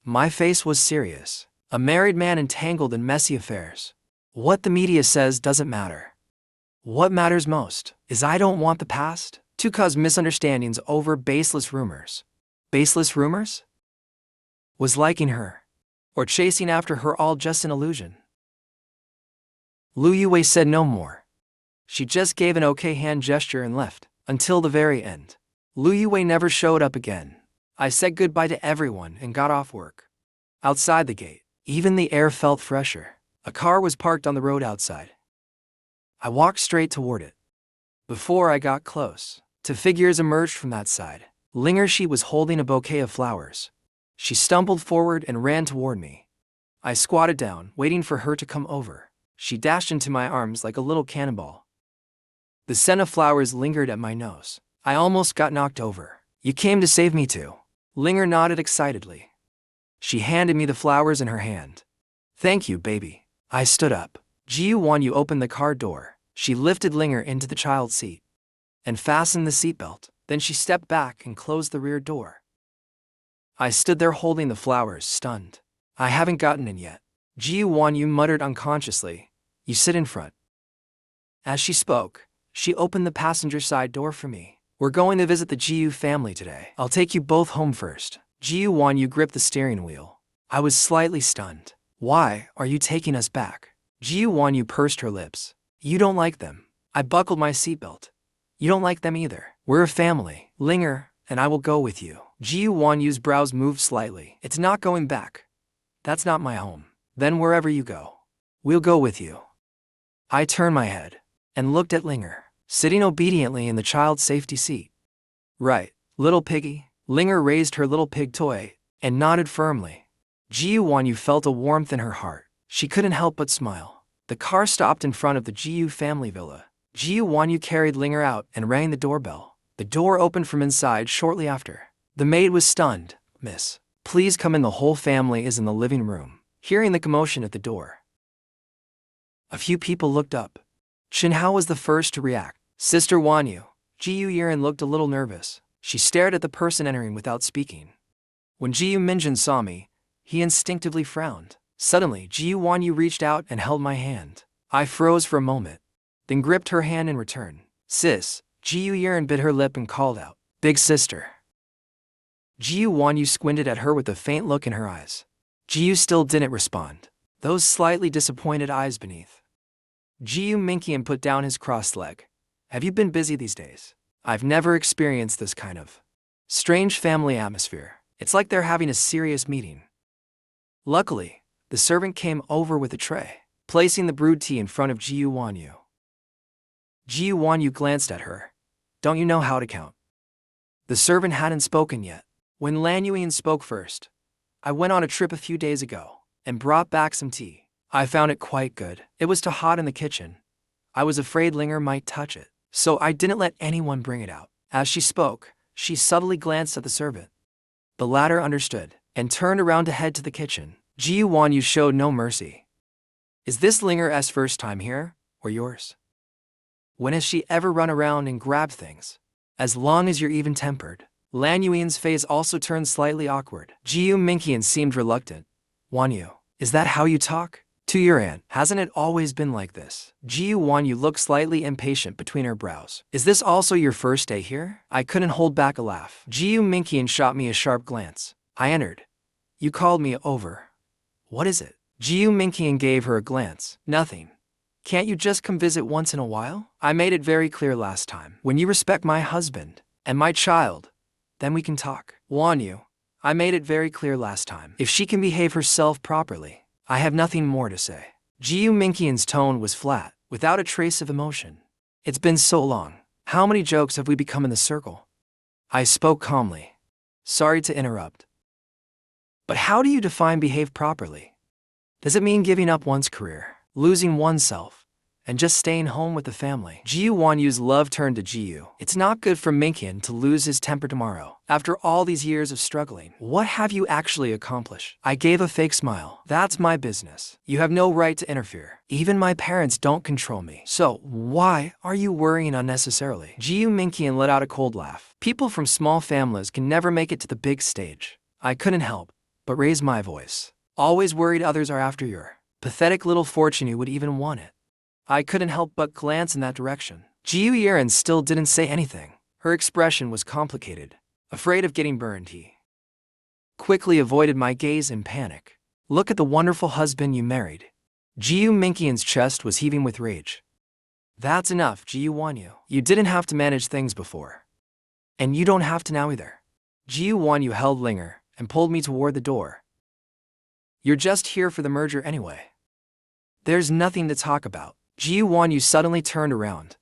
My face was serious. A married man entangled in messy affairs. What the media says doesn't matter. What matters most is I don't want the past to cause misunderstandings over baseless rumors. Baseless rumors? Was liking her or chasing after her all just an illusion? Lu Yuwei said no more. She just gave an okay hand gesture and left, until the very end. Lu Yuwei never showed up again. I said goodbye to everyone and got off work. Outside the gate, even the air felt fresher. A car was parked on the road outside. I walked straight toward it. Before I got close, two figures emerged from that side. Ling'er, she was holding a bouquet of flowers. She stumbled forward and ran toward me. I squatted down, waiting for her to come over. She dashed into my arms like a little cannonball. The scent of flowers lingered at my nose. I almost got knocked over. You came to save me too. Ling'er nodded excitedly. She handed me the flowers in her hand. Thank you, baby. I stood up. Gu Wanyu opened the car door. She lifted Ling'er into the child seat and fastened the seatbelt. Then she stepped back and closed the rear door. I stood there holding the flowers, stunned. I haven't gotten in yet. Gu Wanyu muttered unconsciously. You sit in front. As she spoke, she opened the passenger side door for me. We're going to visit the Gu family today. I'll take you both home first. Gu Wanyu gripped the steering wheel. I was slightly stunned. Why are you taking us back? Gu Wanyu pursed her lips. You don't like them. I buckled my seatbelt. You don't like them either. We're a family. Ling'er, and I will go with you. Gu Wanyu's brows moved slightly. It's not going back. That's not my home. Then wherever you go, we'll go with you. I turned my head and looked at Ling'er, sitting obediently in the child's safety seat. Right, little piggy. Ling'er raised her little pig toy and nodded firmly. Gu Wanyu felt a warmth in her heart. She couldn't help but smile. The car stopped in front of the Gu family villa. Gu Wanyu carried Ling'er out and rang the doorbell. The door opened from inside shortly after. The maid was stunned. Miss, please come in. The whole family is in the living room. Hearing the commotion at the door, a few people looked up. Chinhao was the first to react. Sister Wanyu. Gu Yiren looked a little nervous. She stared at the person entering without speaking. When Gu Minjin saw me, he instinctively frowned. Suddenly, Gu Wanyu reached out and held my hand. I froze for a moment, then gripped her hand in return. Sis, Gu Yiren bit her lip and called out, Big sister. Gu Wanyu squinted at her with a faint look in her eyes. Gu still didn't respond, those slightly disappointed eyes beneath. Gu Minkian put down his crossed leg. Have you been busy these days? I've never experienced this kind of strange family atmosphere. It's like they're having a serious meeting. Luckily, the servant came over with a tray, placing the brewed tea in front of Gu Wanyu. Gu Wanyu glanced at her. Don't you know how to count? The servant hadn't spoken yet. When Lan Yuan spoke first, I went on a trip a few days ago and brought back some tea. I found it quite good. It was too hot in the kitchen. I was afraid Ling'er might touch it, so I didn't let anyone bring it out. As she spoke, she subtly glanced at the servant. The latter understood and turned around to head to the kitchen. Gu Wanyu showed no mercy. Is this Ling'er's first time here, or yours? When has she ever run around and grabbed things? As long as you're even-tempered. Lan Yuan's face also turned slightly awkward. Gu Minqian seemed reluctant. Wanyu, is that how you talk? To your aunt, hasn't it always been like this? Gu Wanyu looked slightly impatient between her brows. Is this also your first day here? I couldn't hold back a laugh. Gu Minqian shot me a sharp glance. I entered. You called me over. What is it? Gu Minqian gave her a glance. Nothing. Can't you just come visit once in a while? I made it very clear last time. When you respect my husband and my child, then we can talk. Wanyu, I made it very clear last time. If she can behave herself properly, I have nothing more to say. Gu Minqian's tone was flat, without a trace of emotion. It's been so long. How many jokes have we become in the circle? I spoke calmly. Sorry to interrupt. But how do you define behave properly? Does it mean giving up one's career, losing oneself, and just staying home with the family? Gu Wanyu's love turned to Gu. It's not good for Minqian to lose his temper tomorrow. After all these years of struggling, what have you actually accomplished? I gave a fake smile. That's my business. You have no right to interfere. Even my parents don't control me. So why are you worrying unnecessarily? Gu Minqian let out a cold laugh. People from small families can never make it to the big stage. I couldn't help but raise my voice. Always worried others are after your pathetic little fortune you would even want it. I couldn't help but glance in that direction. Gu Yiren still didn't say anything. Her expression was complicated. Afraid of getting burned, he quickly avoided my gaze in panic. Look at the wonderful husband you married. Gu Minqian's chest was heaving with rage. That's enough, Gu Wanyu. You didn't have to manage things before. And you don't have to now either. Gu Wanyu held Ling'er and pulled me toward the door. You're just here for the merger anyway. There's nothing to talk about. Gu Wanyu suddenly turned around.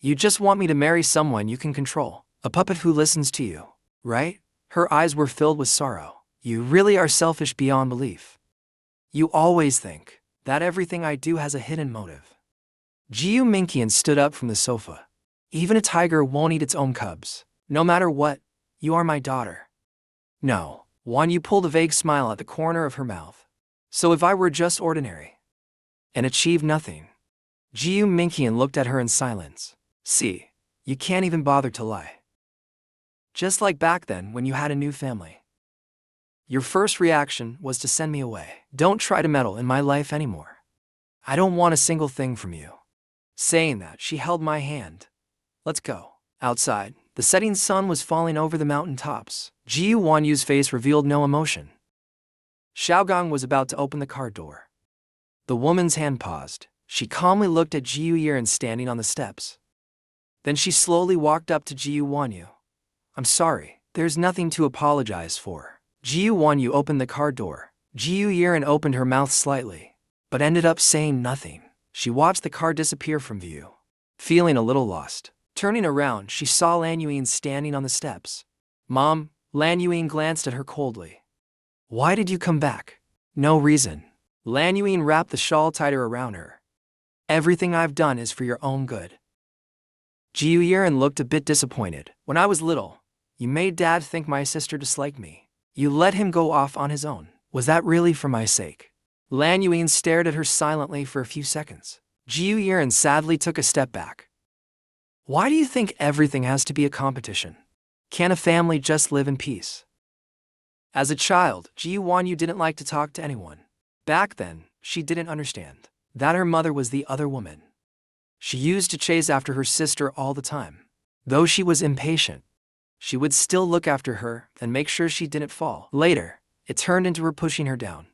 You just want me to marry someone you can control, a puppet who listens to you, right? Her eyes were filled with sorrow. You really are selfish beyond belief. You always think that everything I do has a hidden motive. Gu Minqian stood up from the sofa. Even a tiger won't eat its own cubs. No matter what, you are my daughter. No. Wanyu pulled a vague smile at the corner of her mouth. So if I were just ordinary and achieved nothing? Gu Minqian looked at her in silence. See, you can't even bother to lie. Just like back then when you had a new family. Your first reaction was to send me away. Don't try to meddle in my life anymore. I don't want a single thing from you. Saying that, she held my hand. Let's go. Outside, the setting sun was falling over the mountain tops. Gu Wanyu's face revealed no emotion. Xiaogang was about to open the car door. The woman's hand paused. She calmly looked at Gu Yiren standing on the steps. Then she slowly walked up to Gu Wanyu. I'm sorry, there's nothing to apologize for. Gu Wanyu opened the car door. Gu Yiren opened her mouth slightly, but ended up saying nothing. She watched the car disappear from view. Feeling a little lost, turning around, she saw Lan Yuan standing on the steps. Mom, Lan Yuan glanced at her coldly. Why did you come back? No reason. Lan Yuan wrapped the shawl tighter around her. Everything I've done is for your own good. Gu Yiren looked a bit disappointed. When I was little, you made Dad think my sister disliked me. You let him go off on his own. Was that really for my sake? Lan Yuan stared at her silently for a few seconds. Gu Yiren sadly took a step back. Why do you think everything has to be a competition? Can't a family just live in peace? As a child, Gu Wanyu didn't like to talk to anyone. Back then, she didn't understand that her mother was the other woman. She used to chase after her sister all the time. Though she was impatient, she would still look after her and make sure she didn't fall. Later, it turned into her pushing her down.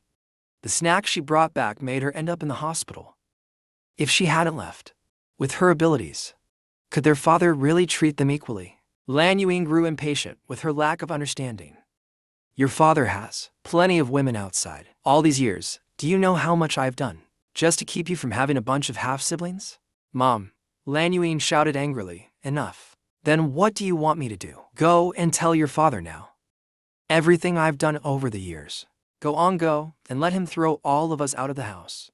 The snack she brought back made her end up in the hospital. If she hadn't left, with her abilities, could their father really treat them equally? Lan Yuan grew impatient with her lack of understanding. Your father has plenty of women outside. All these years, do you know how much I've done just to keep you from having a bunch of half-siblings? Mom, Lan Yuan shouted angrily, enough. Then what do you want me to do? Go and tell your father now. Everything I've done over the years. Go on, go, and let him throw all of us out of the house.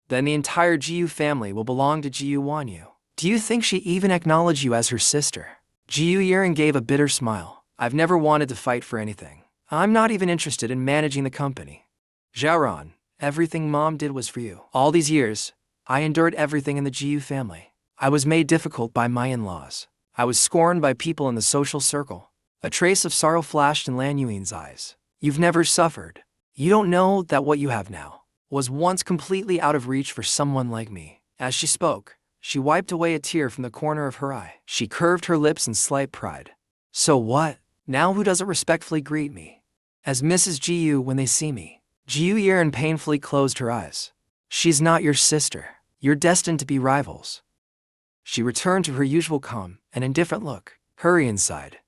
Then the entire Gu family will belong to Gu Wanyu. Do you think she even acknowledged you as her sister? Gu Yiren gave a bitter smile. I've never wanted to fight for anything. I'm not even interested in managing the company. Xiaoran, everything Mom did was for you. All these years, I endured everything in the Gu family. I was made difficult by my in-laws. I was scorned by people in the social circle. A trace of sorrow flashed in Lan Yuan's eyes. You've never suffered. You don't know that what you have now was once completely out of reach for someone like me. As she spoke, she wiped away a tear from the corner of her eye. She curved her lips in slight pride. So what? Now who doesn't respectfully greet me as Mrs. Gu when they see me? Gu Yiren painfully closed her eyes. She's not your sister. You're destined to be rivals. She returned to her usual calm and indifferent look. Hurry inside.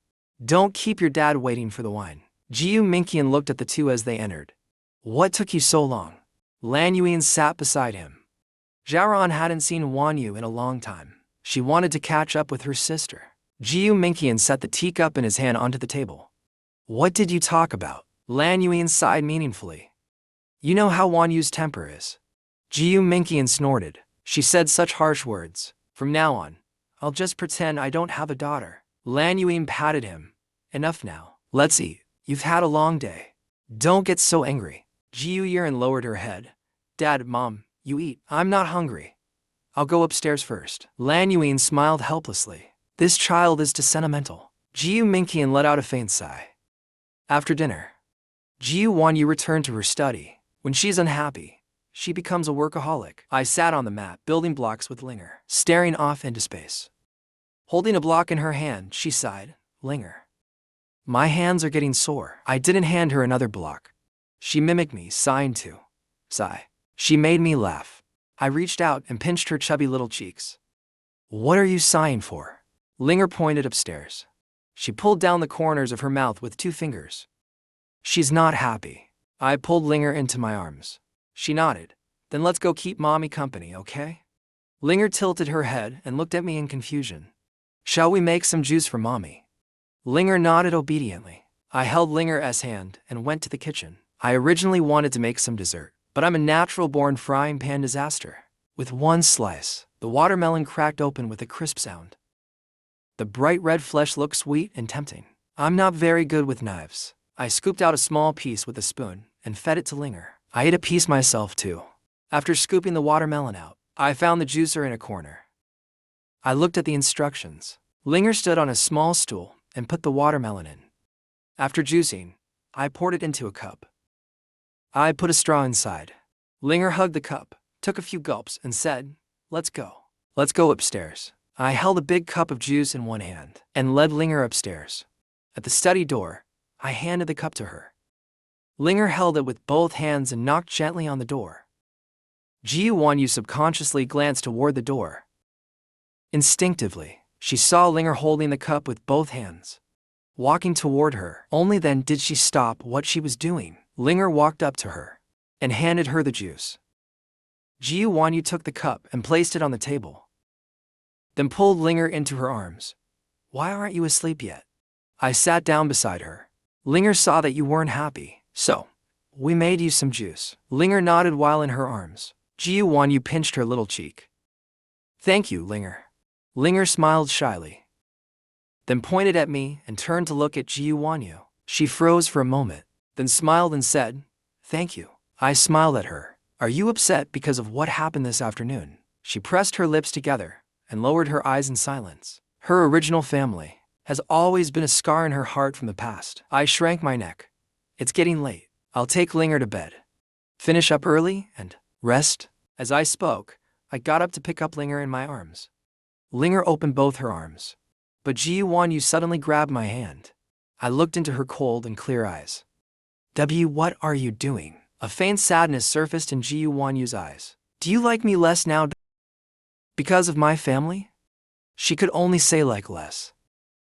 Don't keep your dad waiting for the wine. Gu Minqian looked at the two as they entered. What took you so long? Lan Yuan sat beside him. Xiaoran hadn't seen Wanyu in a long time. She wanted to catch up with her sister. Gu Minqian set the teacup in his hand onto the table. What did you talk about? Lan Yuan sighed meaningfully. You know how Wanyu's temper is. Gu Minqian snorted. She said such harsh words. From now on, I'll just pretend I don't have a daughter. Lan Yuan patted him. Enough now. Let's eat. You've had a long day. Don't get so angry. Gu Yiren lowered her head. Dad, Mom, you eat. I'm not hungry. I'll go upstairs first. Lan Yuan smiled helplessly. This child is too sentimental. Gu Minqian let out a faint sigh. After dinner, Gu Wanyu returned to her study. When she's unhappy, she becomes a workaholic. I sat on the mat, building blocks with Ling'er, staring off into space. Holding a block in her hand, she sighed. Ling'er. My hands are getting sore. I didn't hand her another block. She mimicked me, sighing too. Sigh. She made me laugh. I reached out and pinched her chubby little cheeks. What are you sighing for? Ling'er pointed upstairs. She pulled down the corners of her mouth with 2 fingers. She's not happy. I pulled Ling'er into my arms. She nodded. Then let's go keep Mommy company, okay? Ling'er tilted her head and looked at me in confusion. Shall we make some juice for Mommy? Ling'er nodded obediently. I held Ling'er's hand and went to the kitchen. I originally wanted to make some dessert, but I'm a natural-born frying pan disaster. With one slice, the watermelon cracked open with a crisp sound. The bright red flesh looked sweet and tempting. I'm not very good with knives. I scooped out a small piece with a spoon and fed it to Ling'er. I ate a piece myself too. After scooping the watermelon out, I found the juicer in a corner. I looked at the instructions. Ling'er stood on a small stool and put the watermelon in. After juicing, I poured it into a cup. I put a straw inside. Ling'er hugged the cup, took a few gulps, and said, Let's go. Let's go upstairs. I held a big cup of juice in one hand and led Ling'er upstairs. At the study door, I handed the cup to her. Ling'er held it with both hands and knocked gently on the door. Gu Wanyu subconsciously glanced toward the door. Instinctively, she saw Ling'er holding the cup with both hands, walking toward her. Only then did she stop what she was doing. Ling'er walked up to her and handed her the juice. Gu Wanyu took the cup and placed it on the table, then pulled Ling'er into her arms. Why aren't you asleep yet? I sat down beside her. Ling'er saw that you weren't happy, so we made you some juice. Ling'er nodded while in her arms. Gu Wanyu pinched her little cheek. Thank you, Ling'er. Ling'er smiled shyly, then pointed at me and turned to look at Gu Wanyu. She froze for a moment, then smiled and said, Thank you. I smiled at her. Are you upset because of what happened this afternoon? She pressed her lips together and lowered her eyes in silence. Her original family has always been a scar in her heart from the past. I shrank my neck. It's getting late. I'll take Ling'er to bed. Finish up early and rest. As I spoke, I got up to pick up Ling'er in my arms. Ling'er opened both her arms, but Gu Wanyu suddenly grabbed my hand. I looked into her cold and clear eyes. What are you doing? A faint sadness surfaced in Gu Wanyu's eyes. Do you like me less now because of my family? She could only say like less.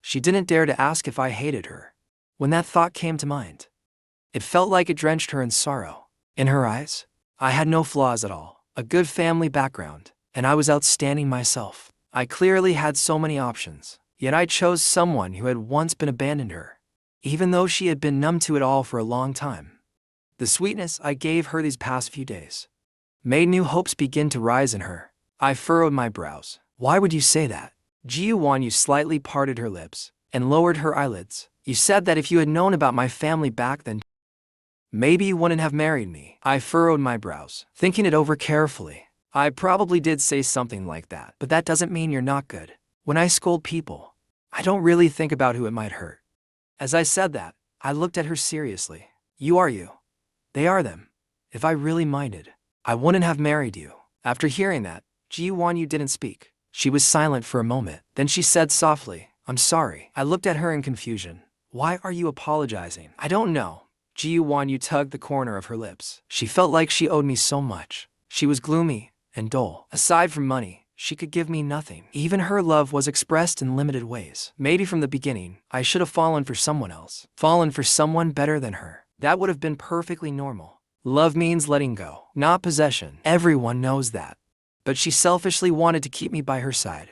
She didn't dare to ask if I hated her. When that thought came to mind, it felt like it drenched her in sorrow. In her eyes, I had no flaws at all, a good family background, and I was outstanding myself. I clearly had so many options, yet I chose someone who had once been abandoned her, even though she had been numb to it all for a long time. The sweetness I gave her these past few days made new hopes begin to rise in her. I furrowed my brows. Why would you say that? Gu Wanyu slightly parted her lips and lowered her eyelids. You said that if you had known about my family back then, maybe you wouldn't have married me. I furrowed my brows, thinking it over carefully. I probably did say something like that, but that doesn't mean you're not good. When I scold people, I don't really think about who it might hurt. As I said that, I looked at her seriously. You are you. They are them. If I really minded, I wouldn't have married you. After hearing that, Gu Wanyu didn't speak. She was silent for a moment. Then she said softly, I'm sorry. I looked at her in confusion. Why are you apologizing? I don't know. Gu Wanyu tugged the corner of her lips. She felt like she owed me so much. She was gloomy and dull. Aside from money, she could give me nothing. Even her love was expressed in limited ways. Maybe from the beginning, I should have fallen for someone else. Fallen for someone better than her. That would have been perfectly normal. Love means letting go, not possession. Everyone knows that. But she selfishly wanted to keep me by her side.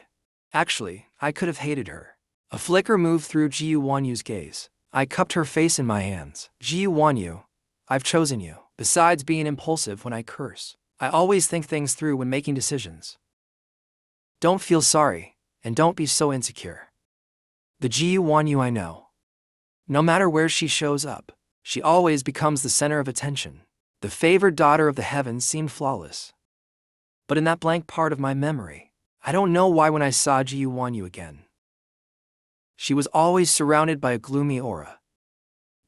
Actually, I could have hated her. A flicker moved through Gu Wanyu's gaze. I cupped her face in my hands. Gu Wanyu, I've chosen you. Besides being impulsive when I curse, I always think things through when making decisions. Don't feel sorry, and don't be so insecure. The Gu Wanyu I know. No matter where she shows up, she always becomes the center of attention. The favored daughter of the heavens seemed flawless. But in that blank part of my memory, I don't know why when I saw Gu Wanyu again, she was always surrounded by a gloomy aura,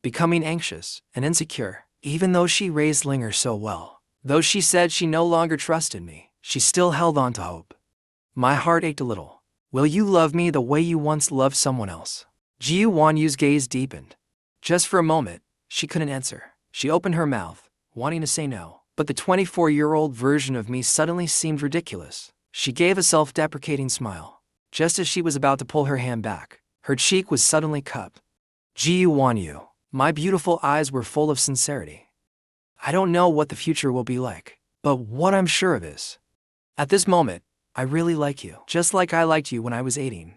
becoming anxious and insecure. Even though she raised Ling'er so well, though she said she no longer trusted me, she still held on to hope. My heart ached a little. Will you love me the way you once loved someone else? Gu Wanyu's gaze deepened. Just for a moment, she couldn't answer. She opened her mouth, wanting to say no, but the 24-year-old version of me suddenly seemed ridiculous. She gave a self-deprecating smile. Just as she was about to pull her hand back, her cheek was suddenly cupped. Gu Wanyu, my beautiful eyes were full of sincerity. I don't know what the future will be like, but what I'm sure of is, at this moment, I really like you, just like I liked you when I was 18.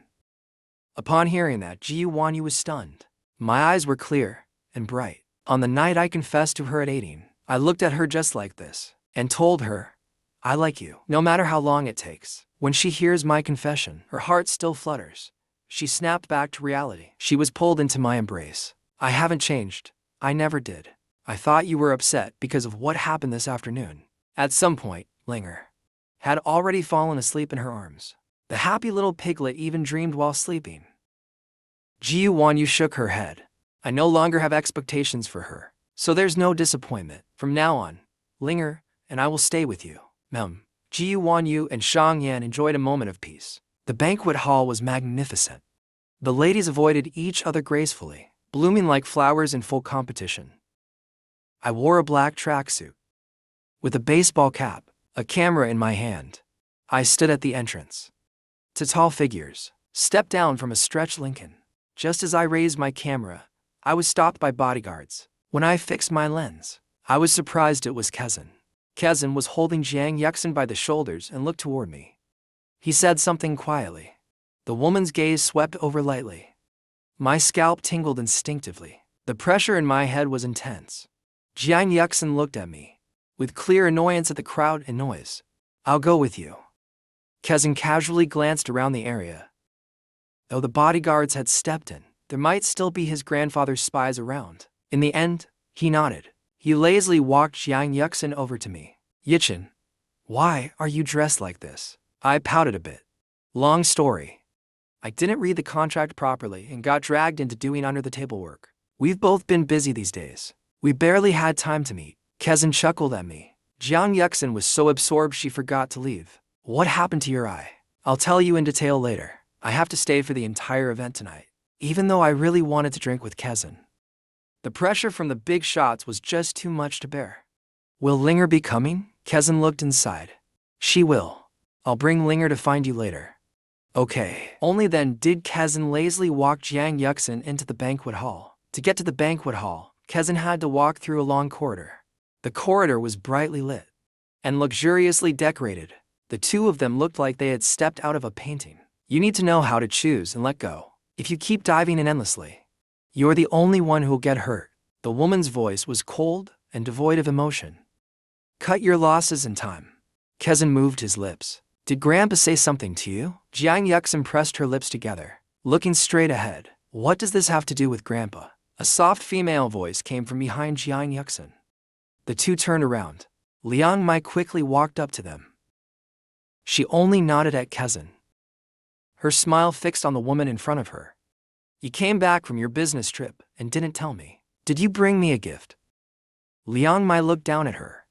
Upon hearing that, Gu Wanyu was stunned. My eyes were clear and bright. On the night I confessed to her at 18, I looked at her just like this and told her, I like you, no matter how long it takes. When she hears my confession, her heart still flutters. She snapped back to reality. She was pulled into my embrace. I haven't changed. I never did. I thought you were upset because of what happened this afternoon. At some point, Ling'er had already fallen asleep in her arms. The happy little piglet even dreamed while sleeping. Gu Wanyu shook her head. I no longer have expectations for her, so there's no disappointment. From now on, Ling'er and I will stay with you. Gu Wanyu and Shang Yan enjoyed a moment of peace. The banquet hall was magnificent. The ladies avoided each other gracefully, blooming like flowers in full competition. I wore a black tracksuit with a baseball cap, a camera in my hand. I stood at the entrance. Two tall figures stepped down from a stretched Lincoln. Just as I raised my camera, I was stopped by bodyguards. When I fixed my lens, I was surprised it was Kezin. Kezin was holding Jiang Yuxin by the shoulders and looked toward me. He said something quietly. The woman's gaze swept over lightly. My scalp tingled instinctively. The pressure in my head was intense. Jiang Yuxin looked at me, with clear annoyance at the crowd and noise. I'll go with you. Kezin casually glanced around the area. Though the bodyguards had stepped in, there might still be his grandfather's spies around. In the end, he nodded. He lazily walked Jiang Yuxin over to me. Yichin, why are you dressed like this? I pouted a bit. Long story. I didn't read the contract properly and got dragged into doing under-the-table work. We've both been busy these days. We barely had time to meet. Kezin chuckled at me. Jiang Yuxin was so absorbed she forgot to leave. What happened to your eye? I'll tell you in detail later. I have to stay for the entire event tonight, even though I really wanted to drink with Kezin. The pressure from the big shots was just too much to bear. Will Ling'er be coming? Kezin looked inside. She will. I'll bring Ling'er to find you later. Okay. Only then did Kezin lazily walk Jiang Yuxin into the banquet hall. To get to the banquet hall, Kezin had to walk through a long corridor. The corridor was brightly lit and luxuriously decorated. The two of them looked like they had stepped out of a painting. You need to know how to choose and let go. If you keep diving in endlessly, you're the only one who'll get hurt. The woman's voice was cold and devoid of emotion. Cut your losses in time. Kezin moved his lips. Did Grandpa say something to you? Jiang Yuxin pressed her lips together, looking straight ahead. What does this have to do with Grandpa? A soft female voice came from behind Jiang Yuxin. The two turned around. Liang Mai quickly walked up to them. She only nodded at Kezin, her smile fixed on the woman in front of her. You came back from your business trip and didn't tell me. Did you bring me a gift? Liang Mai looked down at her.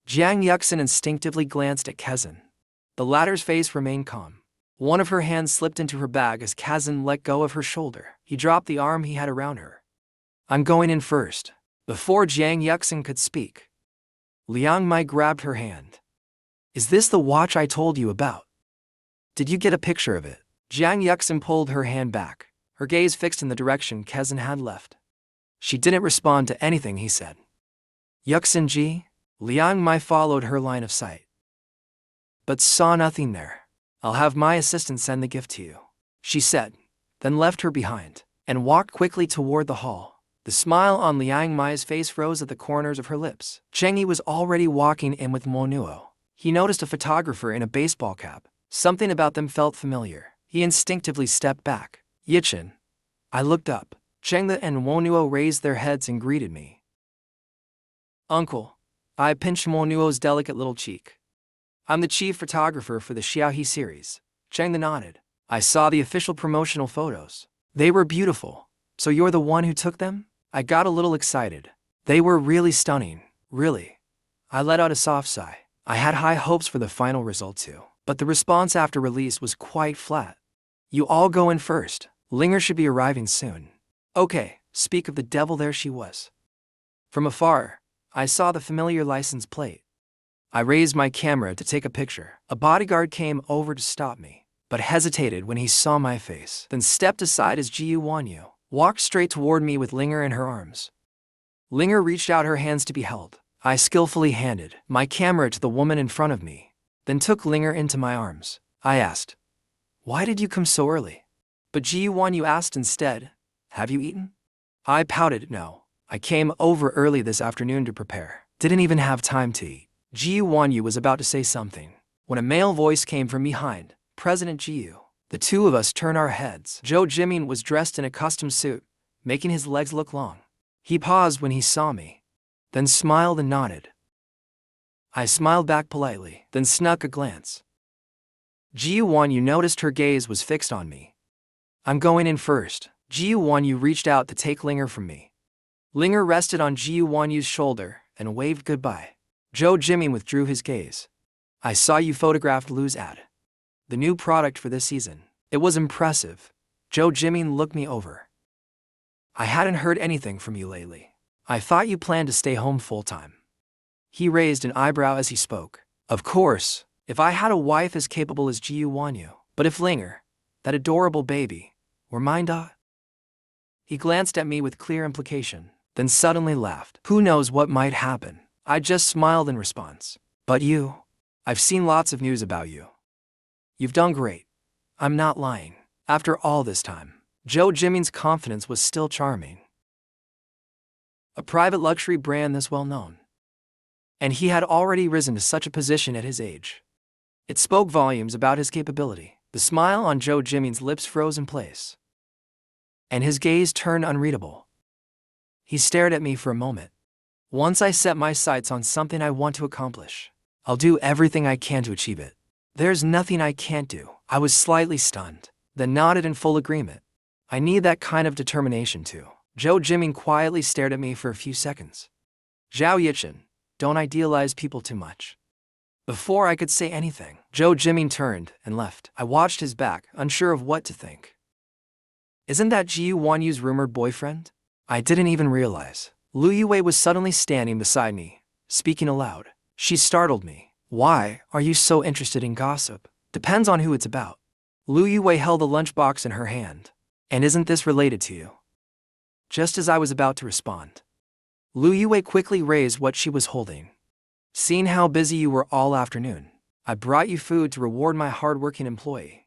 Jiang Yuxin instinctively glanced at Kezin. The latter's face remained calm. One of her hands slipped into her bag as Kezin let go of her shoulder. He dropped the arm he had around her. I'm going in first. Before Jiang Yuxin could speak, Liang Mai grabbed her hand. Is this the watch I told you about? Did you get a picture of it? Jiang Yuxin pulled her hand back, her gaze fixed in the direction Kezin had left. She didn't respond to anything he said. Yuxin ji? Liang Mai followed her line of sight, but saw nothing there. I'll have my assistant send the gift to you, she said, then left her behind, and walked quickly toward the hall. The smile on Liang Mai's face rose at the corners of her lips. Cheng Yi was already walking in with Mo Nuo. He noticed a photographer in a baseball cap. Something about them felt familiar. He instinctively stepped back. Yichin. I looked up. Cheng Yi and Mo Nuo raised their heads and greeted me. Uncle. I pinched Mo Nuo's delicate little cheek. I'm the chief photographer for the Xiaohe series. Cheng Yi nodded. I saw the official promotional photos. They were beautiful. So you're the one who took them? I got a little excited. They were really stunning, really. I let out a soft sigh. I had high hopes for the final result too, but the response after release was quite flat. You all go in first. Ling'er should be arriving soon. Okay, speak of the devil, there she was. From afar, I saw the familiar license plate. I raised my camera to take a picture. A bodyguard came over to stop me, but hesitated when he saw my face, then stepped aside as Gu Wanyu walked straight toward me with Ling'er in her arms. Ling'er reached out her hands to be held. I skillfully handed my camera to the woman in front of me, then took Ling'er into my arms. I asked, why did you come so early? But Gu Wanyu asked instead, have you eaten? I pouted, no. I came over early this afternoon to prepare. Didn't even have time to eat. Gu Wanyu was about to say something when a male voice came from behind. President Gu. The two of us turned our heads. Zhou Jimin was dressed in a custom suit, making his legs look long. He paused when he saw me, then smiled and nodded. I smiled back politely, then snuck a glance. Gu Wanyu noticed her gaze was fixed on me. I'm going in first. Gu Wanyu reached out to take Ling'er from me. Ling'er rested on Gu Wanyu's shoulder and waved goodbye. Zhou Jimin withdrew his gaze. I saw you photographed Lu's ad, the new product for this season. It was impressive. Zhou Jimin looked me over. I hadn't heard anything from you lately. I thought you planned to stay home full-time. He raised an eyebrow as he spoke. Of course, if I had a wife as capable as Gu Wanyu, but if Ling'er, that adorable baby, were mine. He glanced at me with clear implication, then suddenly laughed. Who knows what might happen? I just smiled in response. But you? I've seen lots of news about you. You've done great. I'm not lying. After all this time, Zhou Jimin's confidence was still charming. A private luxury brand this well known. And he had already risen to such a position at his age. It spoke volumes about his capability. The smile on Zhou Jimin's lips froze in place, and his gaze turned unreadable. He stared at me for a moment. Once I set my sights on something I want to accomplish, I'll do everything I can to achieve it. There's nothing I can't do. I was slightly stunned, then nodded in full agreement. I need that kind of determination too. Zhou Jimin quietly stared at me for a few seconds. Zhao Yichin, don't idealize people too much. Before I could say anything, Zhou Jimin turned and left. I watched his back, unsure of what to think. Isn't that Gu Wanyu's rumored boyfriend? I didn't even realize. Lu Yuwei was suddenly standing beside me, speaking aloud. She startled me. Why are you so interested in gossip? Depends on who it's about. Lu Yuwei held a lunchbox in her hand. And isn't this related to you? Just as I was about to respond, Lu Yuwei quickly raised what she was holding. Seeing how busy you were all afternoon, I brought you food to reward my hard-working employee.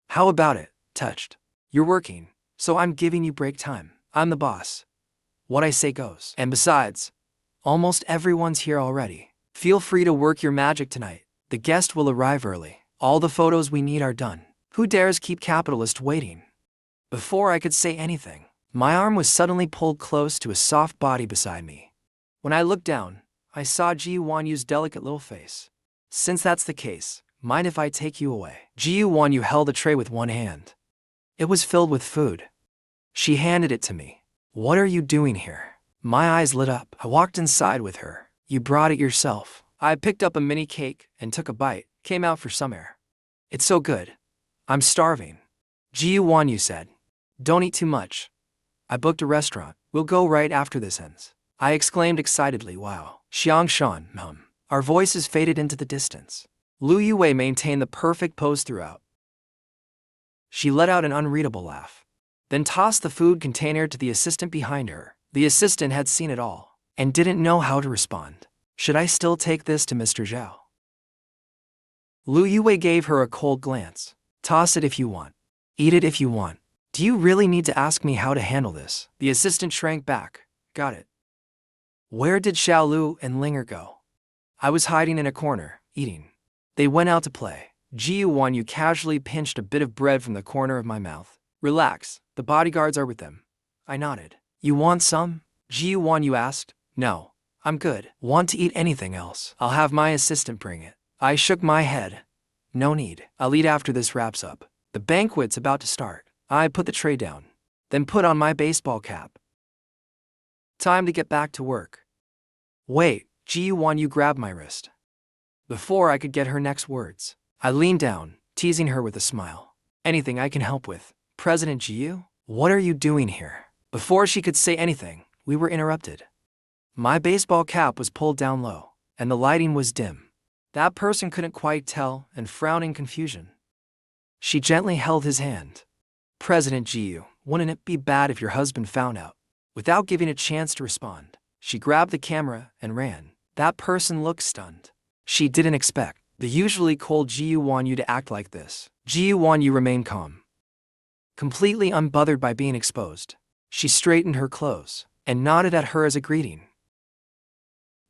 How about it? Touched. You're working, so I'm giving you break time. I'm the boss. What I say goes. And besides, Almost everyone's here already. Feel free to work your magic tonight. The guest will arrive early. All the photos we need are done. Who dares keep capitalist waiting? Before I could say anything, my arm was suddenly pulled close to a soft body beside me. When I looked down, I saw Gu Wanyu's delicate little face. Since that's the case, mind if I take you away? Gu Wanyu held a tray with one hand. It was filled with food. She handed it to me. What are you doing here? My eyes lit up. I walked inside with her. You brought it yourself. I picked up a mini cake and took a bite, came out for some air. It's so good. I'm starving. Gu Wanyu said. Don't eat too much. I booked a restaurant. We'll go right after this ends. I exclaimed excitedly. Wow. Xiang Shan, Our voices faded into the distance. Lu Yuwei maintained the perfect pose throughout. She let out an unreadable laugh, then tossed the food container to the assistant behind her. The assistant had seen it all and didn't know how to respond. Should I still take this to Mr. Zhao? Lu Yuwei gave her a cold glance. Toss it if you want. Eat it if you want. Do you really need to ask me how to handle this? The assistant shrank back. Got it. Where did Xiao Lu and Ling'er go? I was hiding in a corner, eating. They went out to play. Gu Wanyu casually pinched a bit of bread from the corner of my mouth. Relax, the bodyguards are with them. I nodded. You want some? Gu Wanyu asked. No, I'm good. Want to eat anything else? I'll have my assistant bring it. I shook my head. No need. I'll eat after this wraps up. The banquet's about to start. I put the tray down, then put on my baseball cap. Time to get back to work. Wait, Gu Wanyu grabbed my wrist. Before I could get her next words, I leaned down, teasing her with a smile. Anything I can help with? President Gu? What are you doing here? Before she could say anything, we were interrupted. My baseball cap was pulled down low, and the lighting was dim. That person couldn't quite tell and frowned in confusion. She gently held his hand. President Gu, wouldn't it be bad if your husband found out? Without giving a chance to respond, she grabbed the camera and ran. That person looked stunned. She didn't expect the usually cold Gu Wanyu to act like this. Gu Wanyu remained calm, completely unbothered by being exposed. She straightened her clothes and nodded at her as a greeting.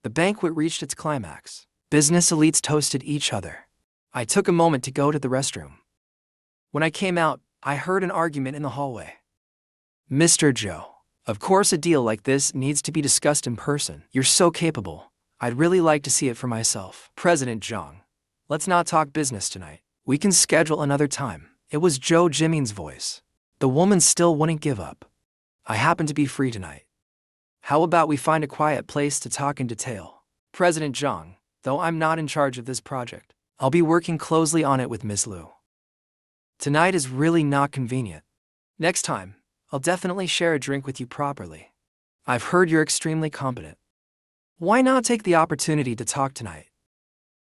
The banquet reached its climax. Business elites toasted each other. I took a moment to go to the restroom. When I came out, I heard an argument in the hallway. Mr. Zhou, of course a deal like this needs to be discussed in person. You're so capable. I'd really like to see it for myself. President Zhang, let's not talk business tonight. We can schedule another time. It was Zhou Jiming's voice. The woman still wouldn't give up. I happen to be free tonight. How about we find a quiet place to talk in detail? President Zhang, though I'm not in charge of this project, I'll be working closely on it with Miss Lu. Tonight is really not convenient. Next time, I'll definitely share a drink with you properly. I've heard you're extremely competent. Why not take the opportunity to talk tonight?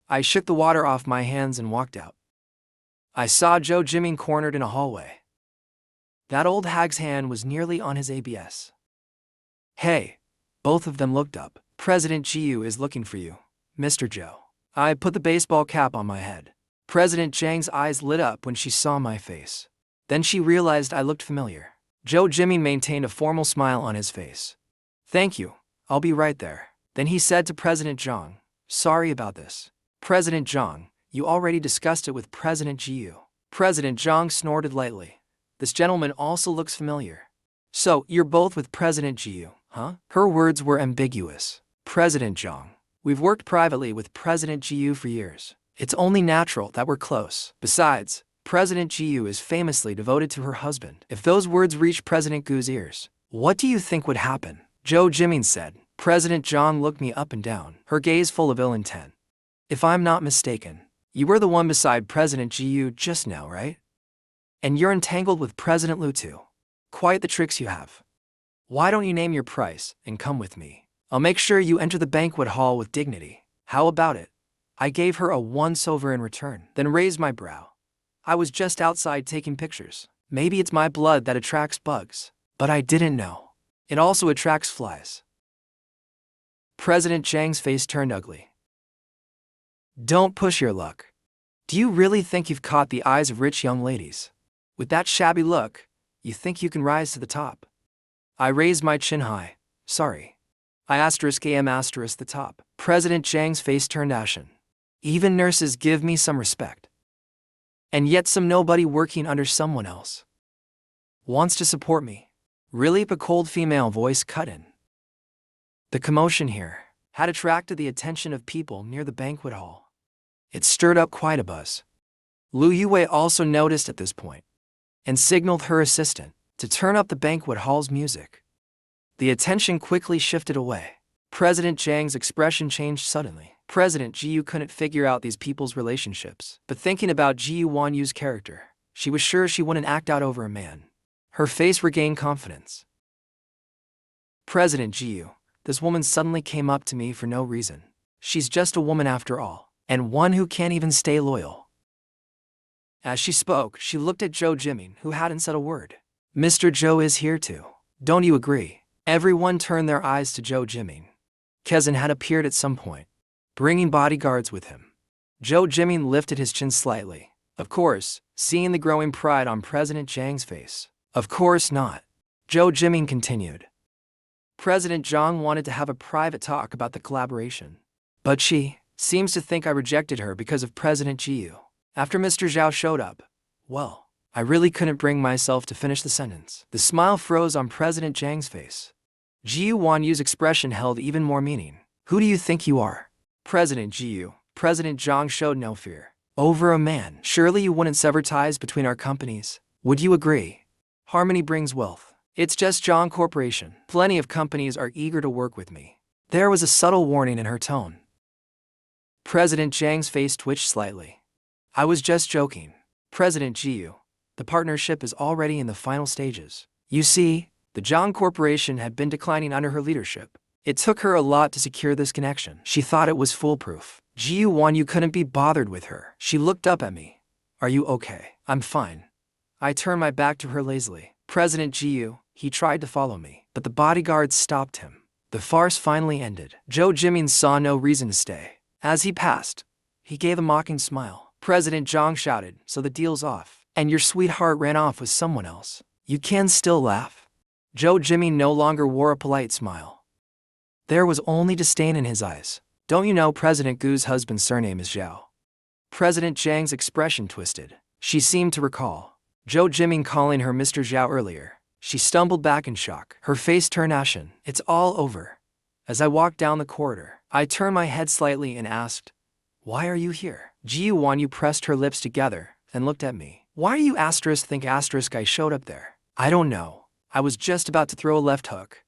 I shook the water off my hands and walked out. I saw Zhou Jiming cornered in a hallway. That old hag's hand was nearly on his ABS. Hey, both of them looked up. President Gu is looking for you, Mr. Zhou. I put the baseball cap on my head. President Zhang's eyes lit up when she saw my face. Then she realized I looked familiar. Zhou Jiming maintained a formal smile on his face. Thank you, I'll be right there. Then he said to President Zhang, sorry about this. President Zhang, you already discussed it with President Gu. President Zhang snorted lightly. This gentleman also looks familiar. So, you're both with President Gu, huh? Her words were ambiguous. President Zhang, we've worked privately with President Gu for years. It's only natural that we're close. Besides, President Gu is famously devoted to her husband. If those words reach President Gu's ears, what do you think would happen? Zhou Jiming said. President Zhang looked me up and down, her gaze full of ill intent. If I'm not mistaken, you were the one beside President Gu just now, right? And you're entangled with President Lu too. Quite the tricks you have. Why don't you name your price and come with me? I'll make sure you enter the banquet hall with dignity. How about it? I gave her a once-over in return, then raised my brow. I was just outside taking pictures. Maybe it's my blood that attracts bugs, but I didn't know. It also attracts flies. President Zhang's face turned ugly. Don't push your luck. Do you really think you've caught the eyes of rich young ladies? With that shabby look, you think you can rise to the top? I raised my chin high. Sorry. I am the top. President Zhang's face turned ashen. Even nurses give me some respect. And yet some nobody working under someone else wants to support me. Really? A cold female voice cut in. The commotion here had attracted the attention of people near the banquet hall. It stirred up quite a buzz. Lu Yuwei also noticed at this point and signaled her assistant to turn up the banquet hall's music. The attention quickly shifted away. President Zhang's expression changed suddenly. President Gu couldn't figure out these people's relationships, but thinking about Gu Wanyu's character, she was sure she wouldn't act out over a man. Her face regained confidence. President Gu, this woman suddenly came up to me for no reason. She's just a woman after all, and one who can't even stay loyal. As she spoke, she looked at Zhou Jiming, who hadn't said a word. Mr. Zhou is here too. Don't you agree? Everyone turned their eyes to Zhou Jiming. Kezan had appeared at some point, bringing bodyguards with him. Zhou Jiming lifted his chin slightly. Of course, seeing the growing pride on President Zhang's face. Of course not. Zhou Jiming continued. President Zhang wanted to have a private talk about the collaboration. But she seems to think I rejected her because of President Jiu. After Mr. Zhao showed up, well, I really couldn't bring myself to finish the sentence. The smile froze on President Zhang's face. Gu Wanyu's expression held even more meaning. Who do you think you are? President Gu. President Zhang showed no fear. Over a man. Surely you wouldn't sever ties between our companies. Would you agree? Harmony brings wealth. It's just Zhang Corporation. Plenty of companies are eager to work with me. There was a subtle warning in her tone. President Zhang's face twitched slightly. I was just joking. President Gu, the partnership is already in the final stages. You see, the Zhang Corporation had been declining under her leadership. It took her a lot to secure this connection. She thought it was foolproof. Gu Wanyu couldn't be bothered with her. She looked up at me. Are you okay? I'm fine. I turned my back to her lazily. President Gu, he tried to follow me, but the bodyguards stopped him. The farce finally ended. Zhou Jiming saw no reason to stay. As he passed, he gave a mocking smile. President Zhang shouted, so the deal's off. And your sweetheart ran off with someone else. You can still laugh. Zhou Jiming no longer wore a polite smile. There was only disdain in his eyes. Don't you know President Gu's husband's surname is Zhao? President Zhang's expression twisted. She seemed to recall Zhou Jiming calling her Mr. Zhao earlier. She stumbled back in shock. Her face turned ashen. It's all over. As I walked down the corridor, I turned my head slightly and asked, why are you here? Gu Wanyu pressed her lips together and looked at me. Why do you think I showed up there? I don't know. I was just about to throw a left hook,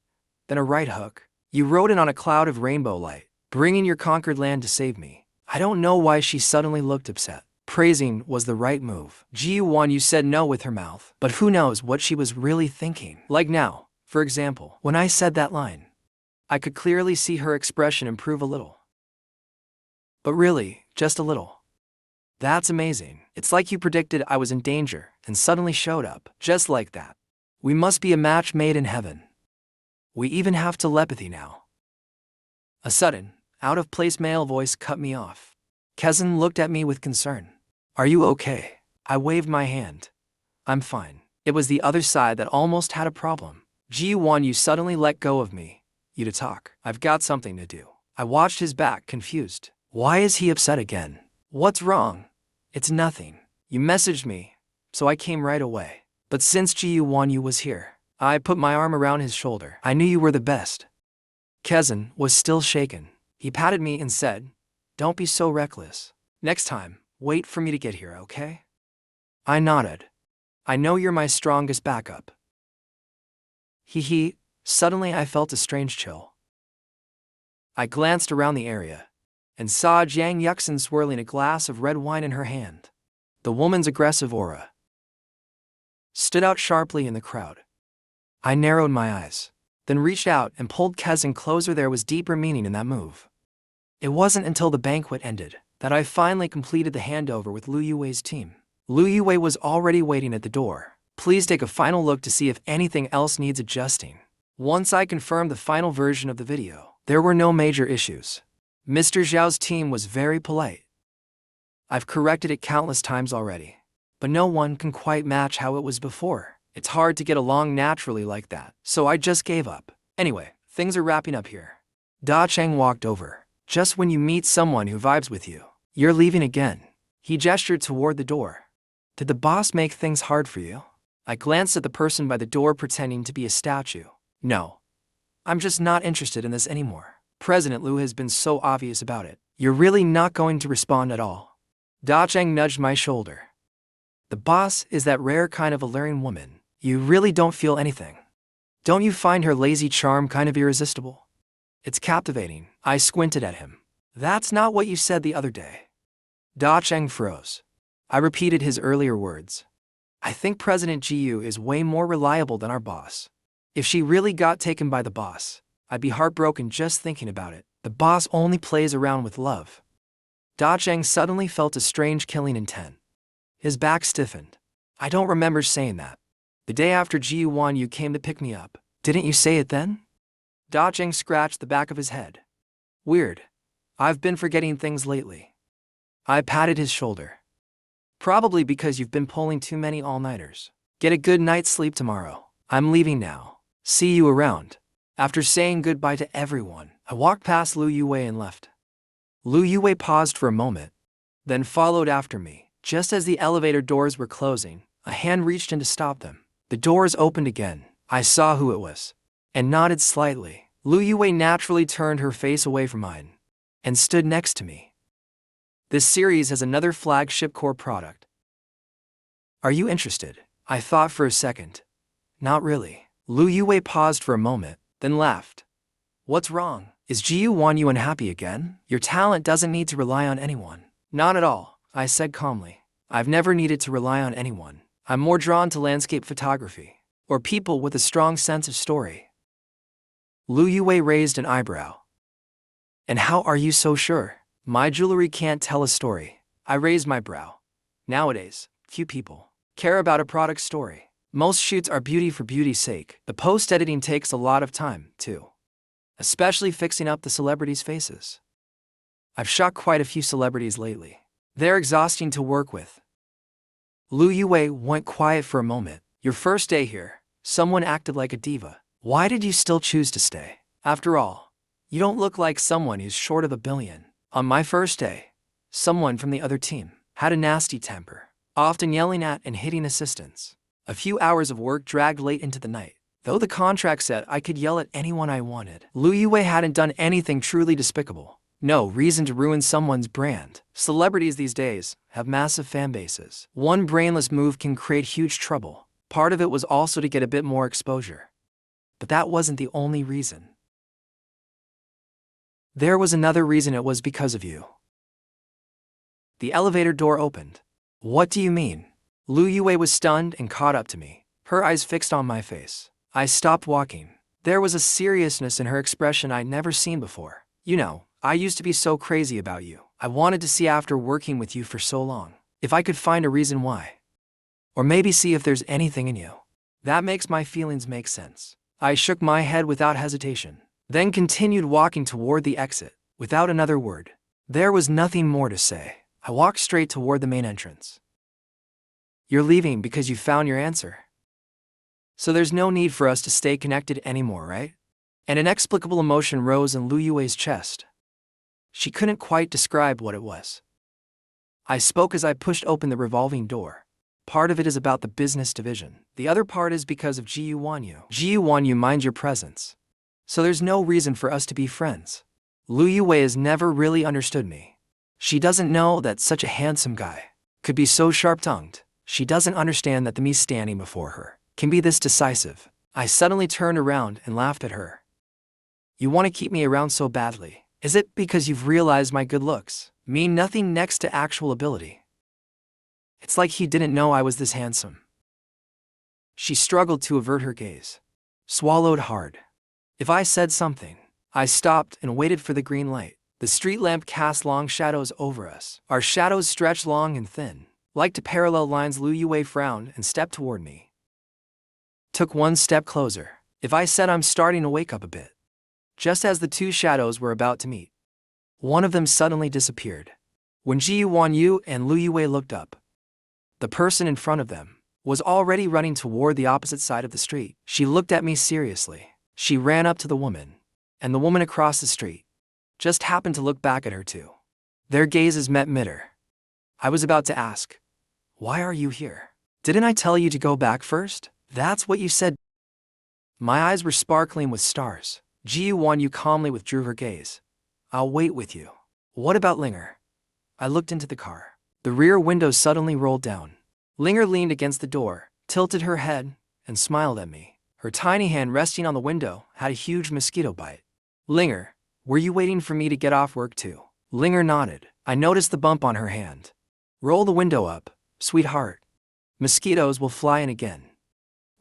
then a right hook. You rode in on a cloud of rainbow light, bringing your conquered land to save me. I don't know why she suddenly looked upset. Praising was the right move. Gu Wanyu said no with her mouth, but who knows what she was really thinking. Like now, for example, when I said that line, I could clearly see her expression improve a little. But really, just a little. That's amazing. It's like you predicted I was in danger and suddenly showed up, just like that. We must be a match made in heaven. We even have telepathy now. A sudden, out-of-place male voice cut me off. Kezan looked at me with concern. Are you okay? I waved my hand. I'm fine. It was the other side that almost had a problem. Gu Wanyu suddenly let go of me. You to talk. I've got something to do. I watched his back, confused. Why is he upset again? What's wrong? It's nothing. You messaged me, so I came right away. But since Gu Wanyu was here, I put my arm around his shoulder. I knew you were the best. Kezan was still shaken. He patted me and said, don't be so reckless. Next time, wait for me to get here, okay? I nodded. I know you're my strongest backup. Suddenly I felt a strange chill. I glanced around the area and saw Jiang Yuxin swirling a glass of red wine in her hand. The woman's aggressive aura stood out sharply in the crowd. I narrowed my eyes, then reached out and pulled Kezan closer. There was deeper meaning in that move. It wasn't until the banquet ended that I finally completed the handover with Lu Yuwei's team. Lu Yuwei was already waiting at the door. Please take a final look to see if anything else needs adjusting. Once I confirmed the final version of the video, there were no major issues. Mr. Zhao's team was very polite. I've corrected it countless times already, but no one can quite match how it was before. It's hard to get along naturally like that, so I just gave up. Anyway, things are wrapping up here. Da Cheng walked over. Just when you meet someone who vibes with you, you're leaving again. He gestured toward the door. Did the boss make things hard for you? I glanced at the person by the door pretending to be a statue. No. I'm just not interested in this anymore. President Lu has been so obvious about it. You're really not going to respond at all. Da Cheng nudged my shoulder. The boss is that rare kind of alluring woman. You really don't feel anything. Don't you find her lazy charm kind of irresistible? It's captivating. I squinted at him. That's not what you said the other day. Da Cheng froze. I repeated his earlier words. I think President Gu is way more reliable than our boss. If she really got taken by the boss, I'd be heartbroken just thinking about it. The boss only plays around with love. Da Cheng suddenly felt a strange killing intent. His back stiffened. I don't remember saying that. The day after Gu Wanyu came to pick me up, didn't you say it then? Da Cheng scratched the back of his head. Weird. I've been forgetting things lately. I patted his shoulder. Probably because you've been pulling too many all-nighters. Get a good night's sleep tomorrow. I'm leaving now. See you around. After saying goodbye to everyone, I walked past Lu Yuwei and left. Lu Yuwei paused for a moment, then followed after me. Just as the elevator doors were closing, a hand reached in to stop them. The doors opened again. I saw who it was, and nodded slightly. Lu Yuwei naturally turned her face away from mine, and stood next to me. This series has another flagship core product. Are you interested? I thought for a second. Not really. Lu Yuwei paused for a moment, then laughed. What's wrong? Is Gu Wanyu unhappy again? Your talent doesn't need to rely on anyone. Not at all, I said calmly. I've never needed to rely on anyone. I'm more drawn to landscape photography, or people with a strong sense of story. Lu Yuwei raised an eyebrow. And how are you so sure? My jewelry can't tell a story. I raised my brow. Nowadays, few people care about a product story. Most shoots are beauty for beauty's sake. The post-editing takes a lot of time, too. Especially fixing up the celebrities' faces. I've shot quite a few celebrities lately. They're exhausting to work with. Lu Yuwei went quiet for a moment. Your first day here, someone acted like a diva. Why did you still choose to stay? After all, you don't look like someone who's short of $1 billion. On my first day, someone from the other team had a nasty temper, often yelling at and hitting assistants. A few hours of work dragged late into the night. Though the contract said I could yell at anyone I wanted, Lu Yuwei hadn't done anything truly despicable. No reason to ruin someone's brand. Celebrities these days have massive fan bases. One brainless move can create huge trouble. Part of it was also to get a bit more exposure. But that wasn't the only reason. There was another reason. It was because of you. The elevator door opened. What do you mean? Lu Yuwei was stunned and caught up to me, her eyes fixed on my face. I stopped walking. There was a seriousness in her expression I'd never seen before. You know, I used to be so crazy about you. I wanted to see after working with you for so long, if I could find a reason why. Or maybe see if there's anything in you. That makes my feelings make sense. I shook my head without hesitation, then continued walking toward the exit, without another word. There was nothing more to say. I walked straight toward the main entrance. You're leaving because you found your answer. So there's no need for us to stay connected anymore, right? An inexplicable emotion rose in Lu Yuwei's chest. She couldn't quite describe what it was. I spoke as I pushed open the revolving door. Part of it is about the business division. The other part is because of Gu Wanyu. Gu Wanyu minds your presence. So there's no reason for us to be friends. Lu Yuwei has never really understood me. She doesn't know that such a handsome guy could be so sharp-tongued. She doesn't understand that the me standing before her can be this decisive. I suddenly turned around and laughed at her. You want to keep me around so badly. Is it because you've realized my good looks mean nothing next to actual ability? It's like you didn't know I was this handsome. She struggled to avert her gaze. Swallowed hard. If I said something, I stopped and waited for the green light. The street lamp cast long shadows over us. Our shadows stretched long and thin, like to parallel lines. Lu Yuwei frowned and stepped toward me. Took one step closer. If I said I'm starting to wake up a bit. Just as the two shadows were about to meet, one of them suddenly disappeared. When Gu Wanyu and Lu Yuwei looked up, the person in front of them was already running toward the opposite side of the street. She looked at me seriously. She ran up to the woman, and the woman across the street just happened to look back at her too. Their gazes met midair. I was about to ask, "Why are you here? Didn't I tell you to go back first? That's what you said." My eyes were sparkling with stars. Gu Wanyu calmly withdrew her gaze. "I'll wait with you." "What about Ling'er?" I looked into the car. The rear window suddenly rolled down. Ling'er leaned against the door, tilted her head, and smiled at me. Her tiny hand resting on the window had a huge mosquito bite. "Ling'er, were you waiting for me to get off work too?" Ling'er nodded. I noticed the bump on her hand. "Roll the window up, sweetheart. Mosquitoes will fly in again."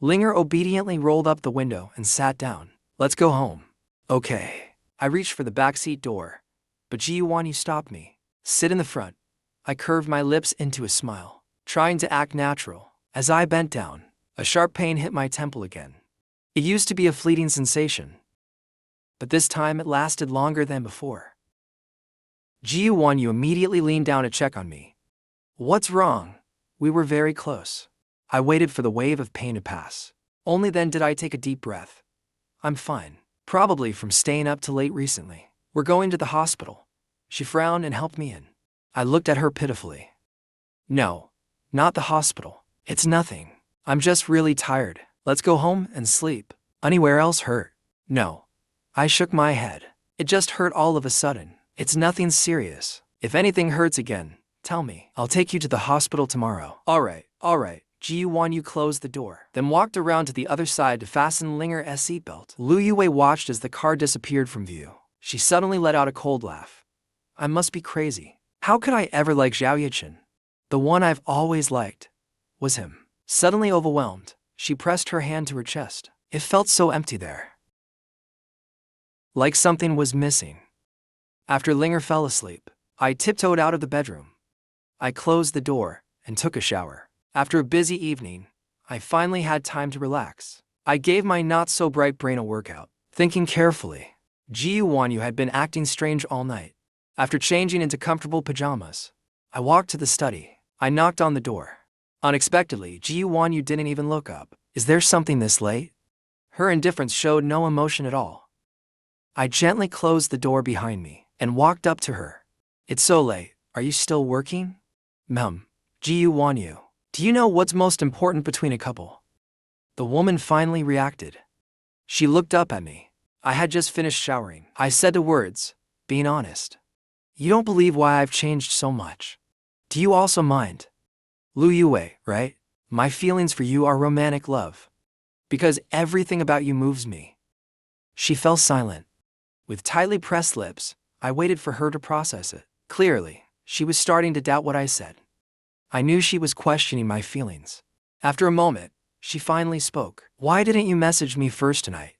Ling'er obediently rolled up the window and sat down. "Let's go home." "Okay." I reached for the backseat door, but Gu Wanyu stopped me. "Sit in the front." I curved my lips into a smile, trying to act natural. As I bent down, a sharp pain hit my temple again. It used to be a fleeting sensation, but this time it lasted longer than before. Gu Wanyu immediately leaned down to check on me. "What's wrong?" We were very close. I waited for the wave of pain to pass. Only then did I take a deep breath. "I'm fine. Probably from staying up too late recently. We're going to the hospital." She frowned and helped me in. I looked at her pitifully. "No, not the hospital. It's nothing. I'm just really tired. Let's go home and sleep." "Anywhere else hurt?" "No." I shook my head. "It just hurt all of a sudden. It's nothing serious. If anything hurts again, tell me. I'll take you to the hospital tomorrow." All right. Gu Wanyu closed the door, then walked around to the other side to fasten Ling'er's seatbelt. Lu Yuwei watched as the car disappeared from view. She suddenly let out a cold laugh. I must be crazy. How could I ever like Zhao Yichen? The one I've always liked was him. Suddenly overwhelmed, she pressed her hand to her chest. It felt so empty there, like something was missing. After Ling'er fell asleep, I tiptoed out of the bedroom. I closed the door and took a shower. After a busy evening, I finally had time to relax. I gave my not-so-bright brain a workout, thinking carefully. Gu Wanyu had been acting strange all night. After changing into comfortable pajamas, I walked to the study. I knocked on the door. Unexpectedly, Gu Wanyu didn't even look up. "Is there something this late?" Her indifference showed no emotion at all. I gently closed the door behind me and walked up to her. "It's so late. Are you still working?" Gu Wanyu. "Do you know what's most important between a couple?" The woman finally reacted. She looked up at me. I had just finished showering. I said the words, being honest. "You don't believe why I've changed so much. Do you also mind?" "Lu Yuwei, right? My feelings for you are romantic love. Because everything about you moves me." She fell silent. With tightly pressed lips, I waited for her to process it. Clearly, she was starting to doubt what I said. I knew she was questioning my feelings. After a moment, she finally spoke. "Why didn't you message me first tonight?"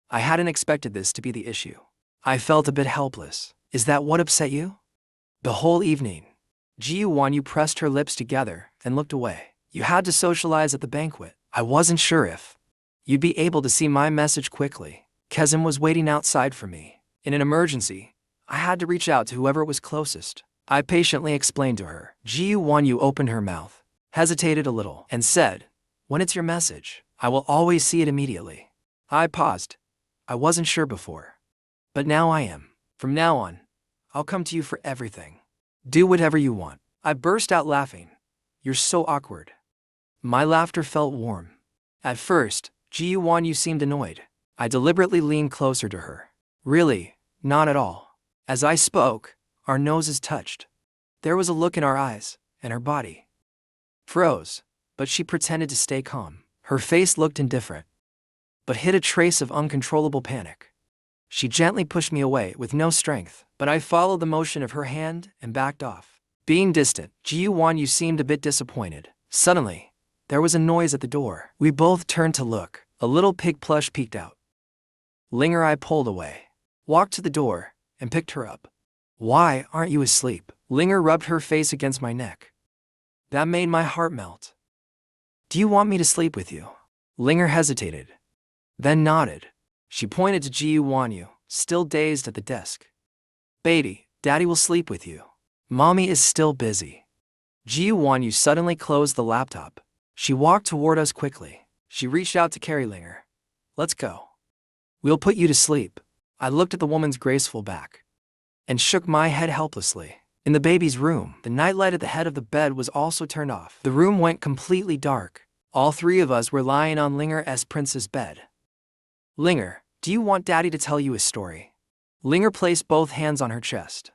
I hadn't expected this to be the issue. I felt a bit helpless. "Is that what upset you?" "The whole evening." Gu Wanyu pressed her lips together and looked away. "You had to socialize at the banquet. I wasn't sure if you'd be able to see my message quickly. Kezim was waiting outside for me. In an emergency, I had to reach out to whoever was closest." I patiently explained to her. Gu Wanyu opened her mouth, hesitated a little, and said, "When it's your message, I will always see it immediately." I paused. I wasn't sure before, but now I am. "From now on, I'll come to you for everything. Do whatever you want." I burst out laughing. "You're so awkward." My laughter felt warm. At first, Gu Wanyu seemed annoyed. I deliberately leaned closer to her. "Really, not at all." As I spoke, our noses touched. There was a look in our eyes, and her body froze, but she pretended to stay calm. Her face looked indifferent, but hid a trace of uncontrollable panic. She gently pushed me away with no strength, but I followed the motion of her hand and backed off. Being distant, Gu Wanyu seemed a bit disappointed. Suddenly, there was a noise at the door. We both turned to look. A little pig plush peeked out. Ling'er I pulled away, walked to the door, and picked her up. "Why aren't you asleep?" Ling'er rubbed her face against my neck. That made my heart melt. "Do you want me to sleep with you?" Ling'er hesitated, then nodded. She pointed to Gu Wanyu, still dazed at the desk. "Baby, Daddy will sleep with you. Mommy is still busy." Gu Wanyu suddenly closed the laptop. She walked toward us quickly. She reached out to carry Ling'er. "Let's go." We'll put you to sleep. I looked at the woman's graceful back and shook my head helplessly. In the baby's room, the nightlight at the head of the bed was also turned off. The room went completely dark. All three of us were lying on Ling'er's princess bed. Ling'er, do you want Daddy to tell you a story? Ling'er placed both hands on her chest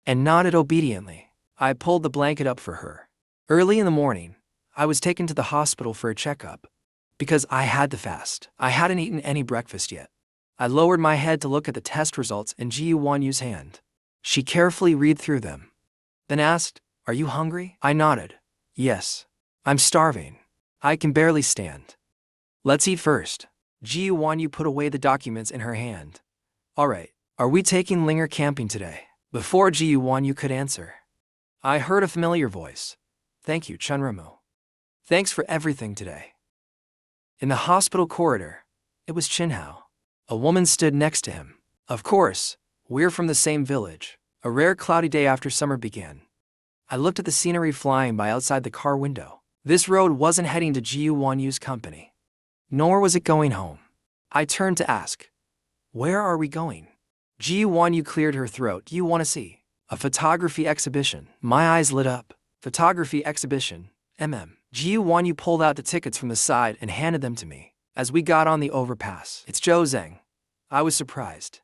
and nodded obediently. I pulled the blanket up for her. Early in the morning, I was taken to the hospital for a checkup because I had to fast. I hadn't eaten any breakfast yet. I lowered my head to look at the test results in Gu Wanyu's hand. She carefully read through them, then asked, "Are you hungry?" I nodded. "Yes. I'm starving. I can barely stand." "Let's eat first." Gu Wanyu put away the documents in her hand. "All right, are we taking Ling'er camping today?" Before Gu Wanyu could answer, I heard a familiar voice. "Thank you, Chunramu. Thanks for everything today." In the hospital corridor, it was Chinhao. A woman stood next to him. "Of course, we're from the same village." A rare cloudy day after summer began. I looked at the scenery flying by outside the car window. This road wasn't heading to Gu Wanyu's company, nor was it going home. I turned to ask, "Where are we going?" Gu Wanyu cleared her throat. "Do you want to see a photography exhibition?" My eyes lit up. "Photography exhibition, Gu Wanyu pulled out the tickets from the side and handed them to me. As we got on the overpass, "It's Zhou Zheng." I was surprised.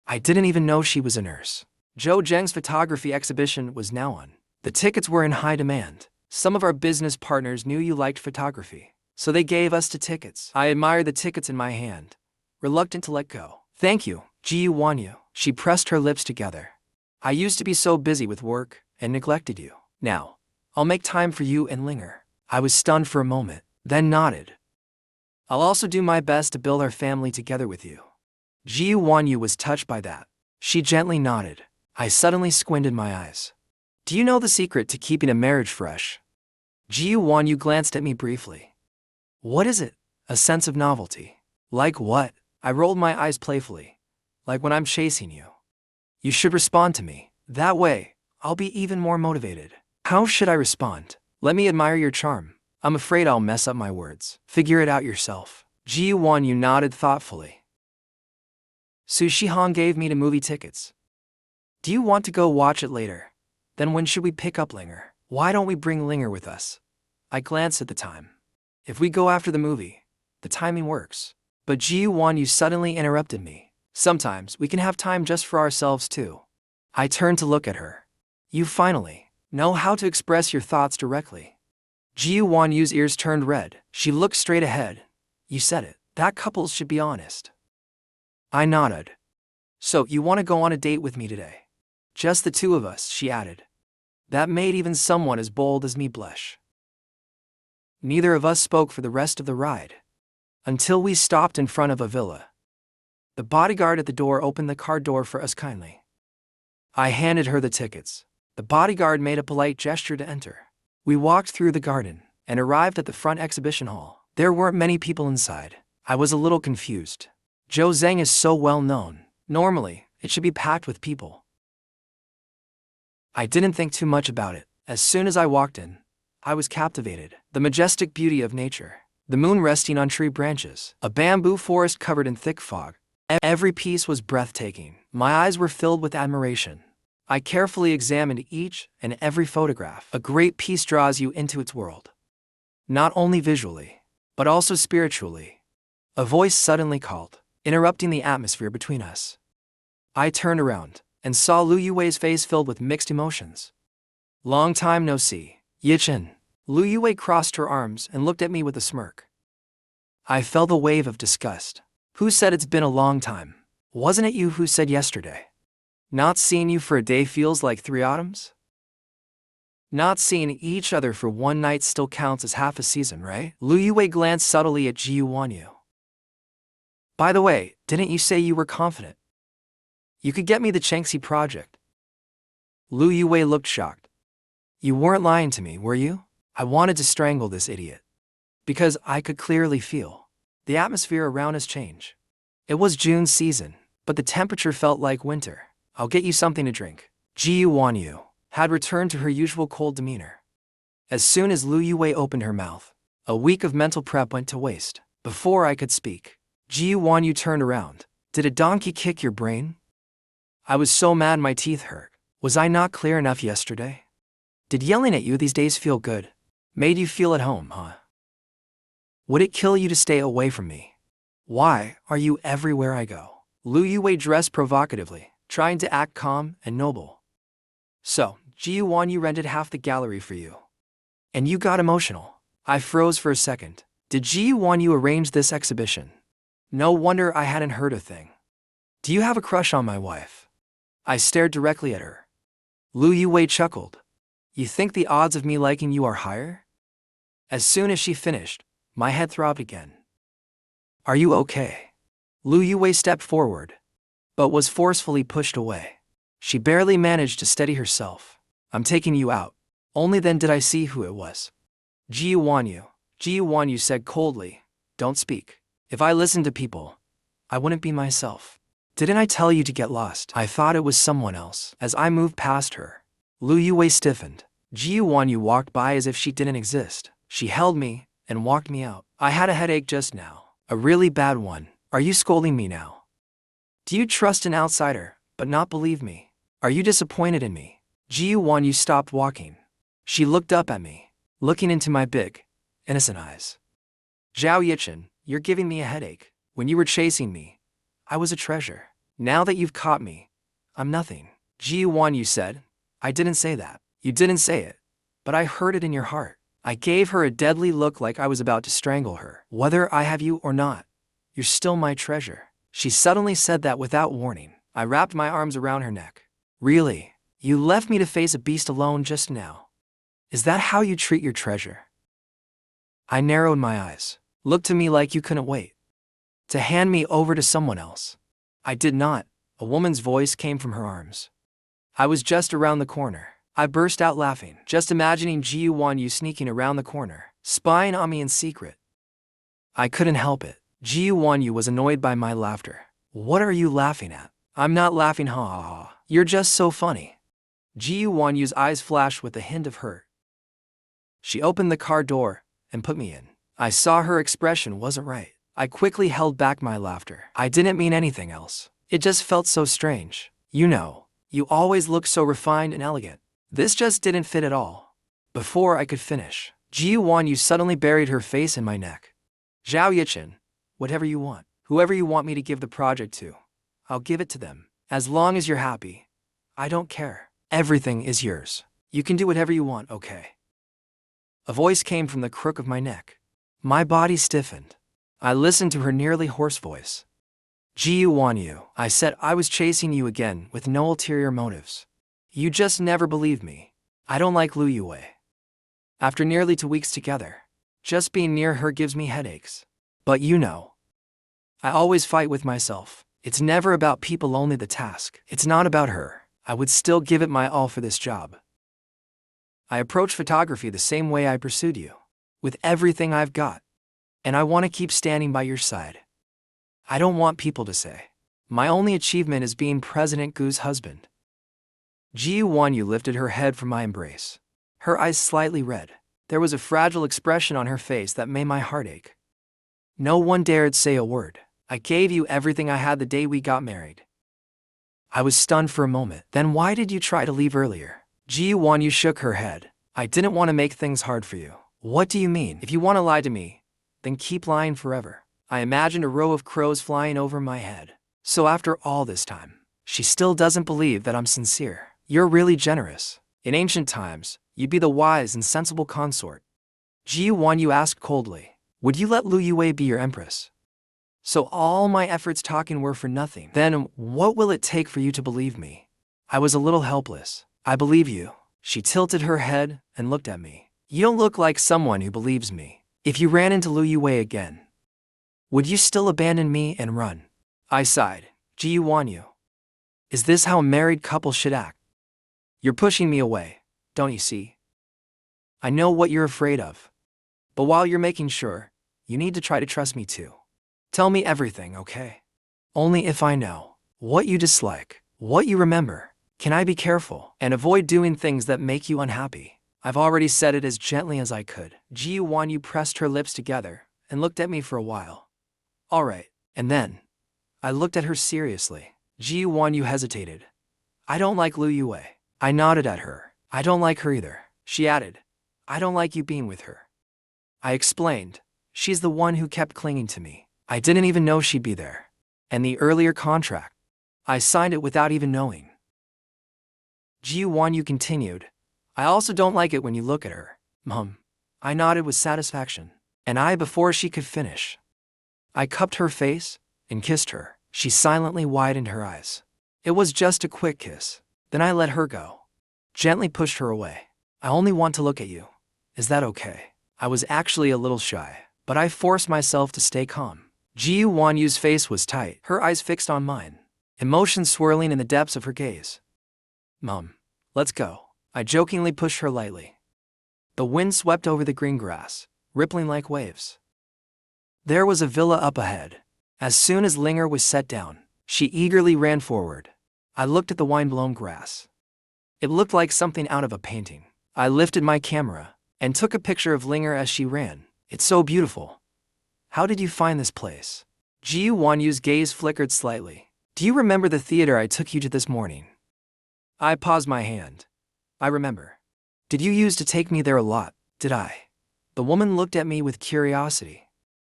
I didn't even know she was a nurse. Zhou Zheng's photography exhibition was now on. The tickets were in high demand. Some of our business partners knew you liked photography, so they gave us the tickets. I admired the tickets in my hand, reluctant to let go. "Thank you, Gu Wanyu." She pressed her lips together. "I used to be so busy with work and neglected you. Now, I'll make time for you and Ling'er." I was stunned for a moment, then nodded. "I'll also do my best to build our family together with you." Gu Wanyu was touched by that. She gently nodded. I suddenly squinted my eyes. "Do you know the secret to keeping a marriage fresh?" Gu Wanyu glanced at me briefly. "What is it?" "A sense of novelty." "Like what?" I rolled my eyes playfully. "Like when I'm chasing you. You should respond to me. That way, I'll be even more motivated." "How should I respond?" "Let me admire your charm." "I'm afraid I'll mess up my words." "Figure it out yourself." Gu Wanyu nodded thoughtfully. Su Shihan gave me the movie tickets. "Do you want to go watch it later? Then when should we pick up Ling'er?" "Why don't we bring Ling'er with us?" I glanced at the time. "If we go after the movie, the timing works." But Gu Wanyu suddenly interrupted me. "Sometimes we can have time just for ourselves too." I turned to look at her. "You finally know how to express your thoughts directly." Gu Wanyu's ears turned red. She looked straight ahead. "You said it. That couples should be honest." I nodded. "So, you want to go on a date with me today?" "Just the two of us," she added. That made even someone as bold as me blush. Neither of us spoke for the rest of the ride, until we stopped in front of a villa. The bodyguard at the door opened the car door for us kindly. I handed her the tickets. The bodyguard made a polite gesture to enter. We walked through the garden and arrived at the front exhibition hall. There weren't many people inside. I was a little confused. Zhou Zheng is so well known. Normally, it should be packed with people. I didn't think too much about it. As soon as I walked in, I was captivated. The majestic beauty of nature, the moon resting on tree branches, a bamboo forest covered in thick fog. Every piece was breathtaking. My eyes were filled with admiration. I carefully examined each and every photograph. A great piece draws you into its world, not only visually, but also spiritually. A voice suddenly called, interrupting the atmosphere between us. I turned around and saw Lu Yuwei's face filled with mixed emotions. "Long time no see, Yichen." Lu Yuwei crossed her arms and looked at me with a smirk. I felt a wave of disgust. "Who said it's been a long time? Wasn't it you who said yesterday? Not seeing you for a day feels like 3 autumns? Not seeing each other for one night still counts as half a season, right?" Lu Yuwei glanced subtly at Gu Wanyu. "By the way, didn't you say you were confident you could get me the Chengxi project?" Lu Yuwei looked shocked. "You weren't lying to me, were you?" I wanted to strangle this idiot, because I could clearly feel the atmosphere around us change. It was June season, but the temperature felt like winter. "I'll get you something to drink." Gu Wanyu had returned to her usual cold demeanor. As soon as Lu Yuwei opened her mouth, a week of mental prep went to waste. Before I could speak, Gu Wanyu turned around. Did a donkey kick your brain? I was so mad my teeth hurt. Was I not clear enough yesterday? Did yelling at you these days feel good? Made you feel at home, huh? Would it kill you to stay away from me? Why are you everywhere I go? Lu Yuwei dressed provocatively, trying to act calm and noble. So, Gu Wanyu rented half the gallery for you. And you got emotional. I froze for a second. Did Gu Wanyu arrange this exhibition? No wonder I hadn't heard a thing. Do you have a crush on my wife? I stared directly at her. Lu Yuwei chuckled. You think the odds of me liking you are higher? As soon as she finished, my head throbbed again. Are you okay? Lu Yuwei stepped forward, but was forcefully pushed away. She barely managed to steady herself. I'm taking you out. Only then did I see who it was. Gu Wanyu said coldly, don't speak. If I listened to people, I wouldn't be myself. Didn't I tell you to get lost? I thought it was someone else. As I moved past her, Lu Yuwei stiffened. Gu Wanyu walked by as if she didn't exist. She held me and walked me out. I had a headache just now. A really bad one. Are you scolding me now? Do you trust an outsider, but not believe me? Are you disappointed in me? Gu Wanyu stopped walking. She looked up at me, looking into my big, innocent eyes. Zhao Yichin, you're giving me a headache. When you were chasing me, I was a treasure. Now that you've caught me, I'm nothing. Gu Wanyu said, I didn't say that. You didn't say it, but I heard it in your heart. I gave her a deadly look like I was about to strangle her. Whether I have you or not, you're still my treasure. She suddenly said that without warning. I wrapped my arms around her neck. Really? You left me to face a beast alone just now. Is that how you treat your treasure? I narrowed my eyes. Looked to me like you couldn't wait to hand me over to someone else. I did not. A woman's voice came from her arms. I was just around the corner. I burst out laughing, just imagining Gu Wanyu sneaking around the corner, spying on me in secret. I couldn't help it. Gu Wanyu was annoyed by my laughter. What are you laughing at? I'm not laughing, ha ha ha. You're just so funny. Gu Wanyu's eyes flashed with a hint of hurt. She opened the car door and put me in. I saw her expression wasn't right. I quickly held back my laughter. I didn't mean anything else. It just felt so strange. You know, you always look so refined and elegant. This just didn't fit at all. Before I could finish, Gu Wanyu suddenly buried her face in my neck. Zhao Yichin, whatever you want, whoever you want me to give the project to, I'll give it to them. As long as you're happy, I don't care. Everything is yours. You can do whatever you want, okay? A voice came from the crook of my neck. My body stiffened. I listened to her nearly hoarse voice. Gu Wanyu, I said I was chasing you again with no ulterior motives. You just never believed me. I don't like Lu Yuwei. After nearly 2 weeks together, just being near her gives me headaches. But you know, I always fight with myself. It's never about people, only the task. It's not about her. I would still give it my all for this job. I approach photography the same way I pursued you, with everything I've got. And I want to keep standing by your side. I don't want people to say, my only achievement is being President Gu's husband. Gu Wanyu lifted her head from my embrace. Her eyes slightly red. There was a fragile expression on her face that made my heart ache. No one dared say a word. I gave you everything I had the day we got married. I was stunned for a moment. Then why did you try to leave earlier? Gu Wanyu shook her head. I didn't want to make things hard for you. What do you mean? If you want to lie to me, then keep lying forever. I imagined a row of crows flying over my head. So after all this time, she still doesn't believe that I'm sincere. You're really generous. In ancient times, you'd be the wise and sensible consort. Gu Wanyu asked coldly, would you let Lu Yuwei be your empress? So all my efforts talking were for nothing. Then what will it take for you to believe me? I was a little helpless. I believe you. She tilted her head and looked at me. You don't look like someone who believes me. If you ran into Lu Yuwei again, would you still abandon me and run? I sighed. Gu Wanyu, is this how a married couple should act? You're pushing me away, don't you see? I know what you're afraid of. But while you're making sure, you need to try to trust me too. Tell me everything, okay? Only if I know what you dislike, what you remember, can I be careful and avoid doing things that make you unhappy. I've already said it as gently as I could. Gu Wanyu pressed her lips together and looked at me for a while. All right, And then, I looked at her seriously. Gu Wanyu hesitated. I don't like Lu Yuwei. I nodded at her. I don't like her either. She added, I don't like you being with her. I explained, she's the one who kept clinging to me. I didn't even know she'd be there. And the earlier contract, I signed it without even knowing. Gu Wanyu continued, I also don't like it when you look at her, Mom. I nodded with satisfaction. And before she could finish, I cupped her face and kissed her. She silently widened her eyes. It was just a quick kiss. Then I let her go. Gently pushed her away. I only want to look at you. Is that okay? I was actually a little shy, but I forced myself to stay calm. Gu Wanyu's face was tight, her eyes fixed on mine, emotions swirling in the depths of her gaze. Mom, let's go. I jokingly pushed her lightly. The wind swept over the green grass, rippling like waves. There was a villa up ahead. As soon as Ling'er was set down, she eagerly ran forward. I looked at the wind-blown grass. It looked like something out of a painting. I lifted my camera and took a picture of Ling'er as she ran. It's so beautiful. How did you find this place? Gu Wanyu's gaze flickered slightly. Do you remember the theater I took you to this morning? I paused my hand. I remember. Did you used to take me there a lot, did I? The woman looked at me with curiosity.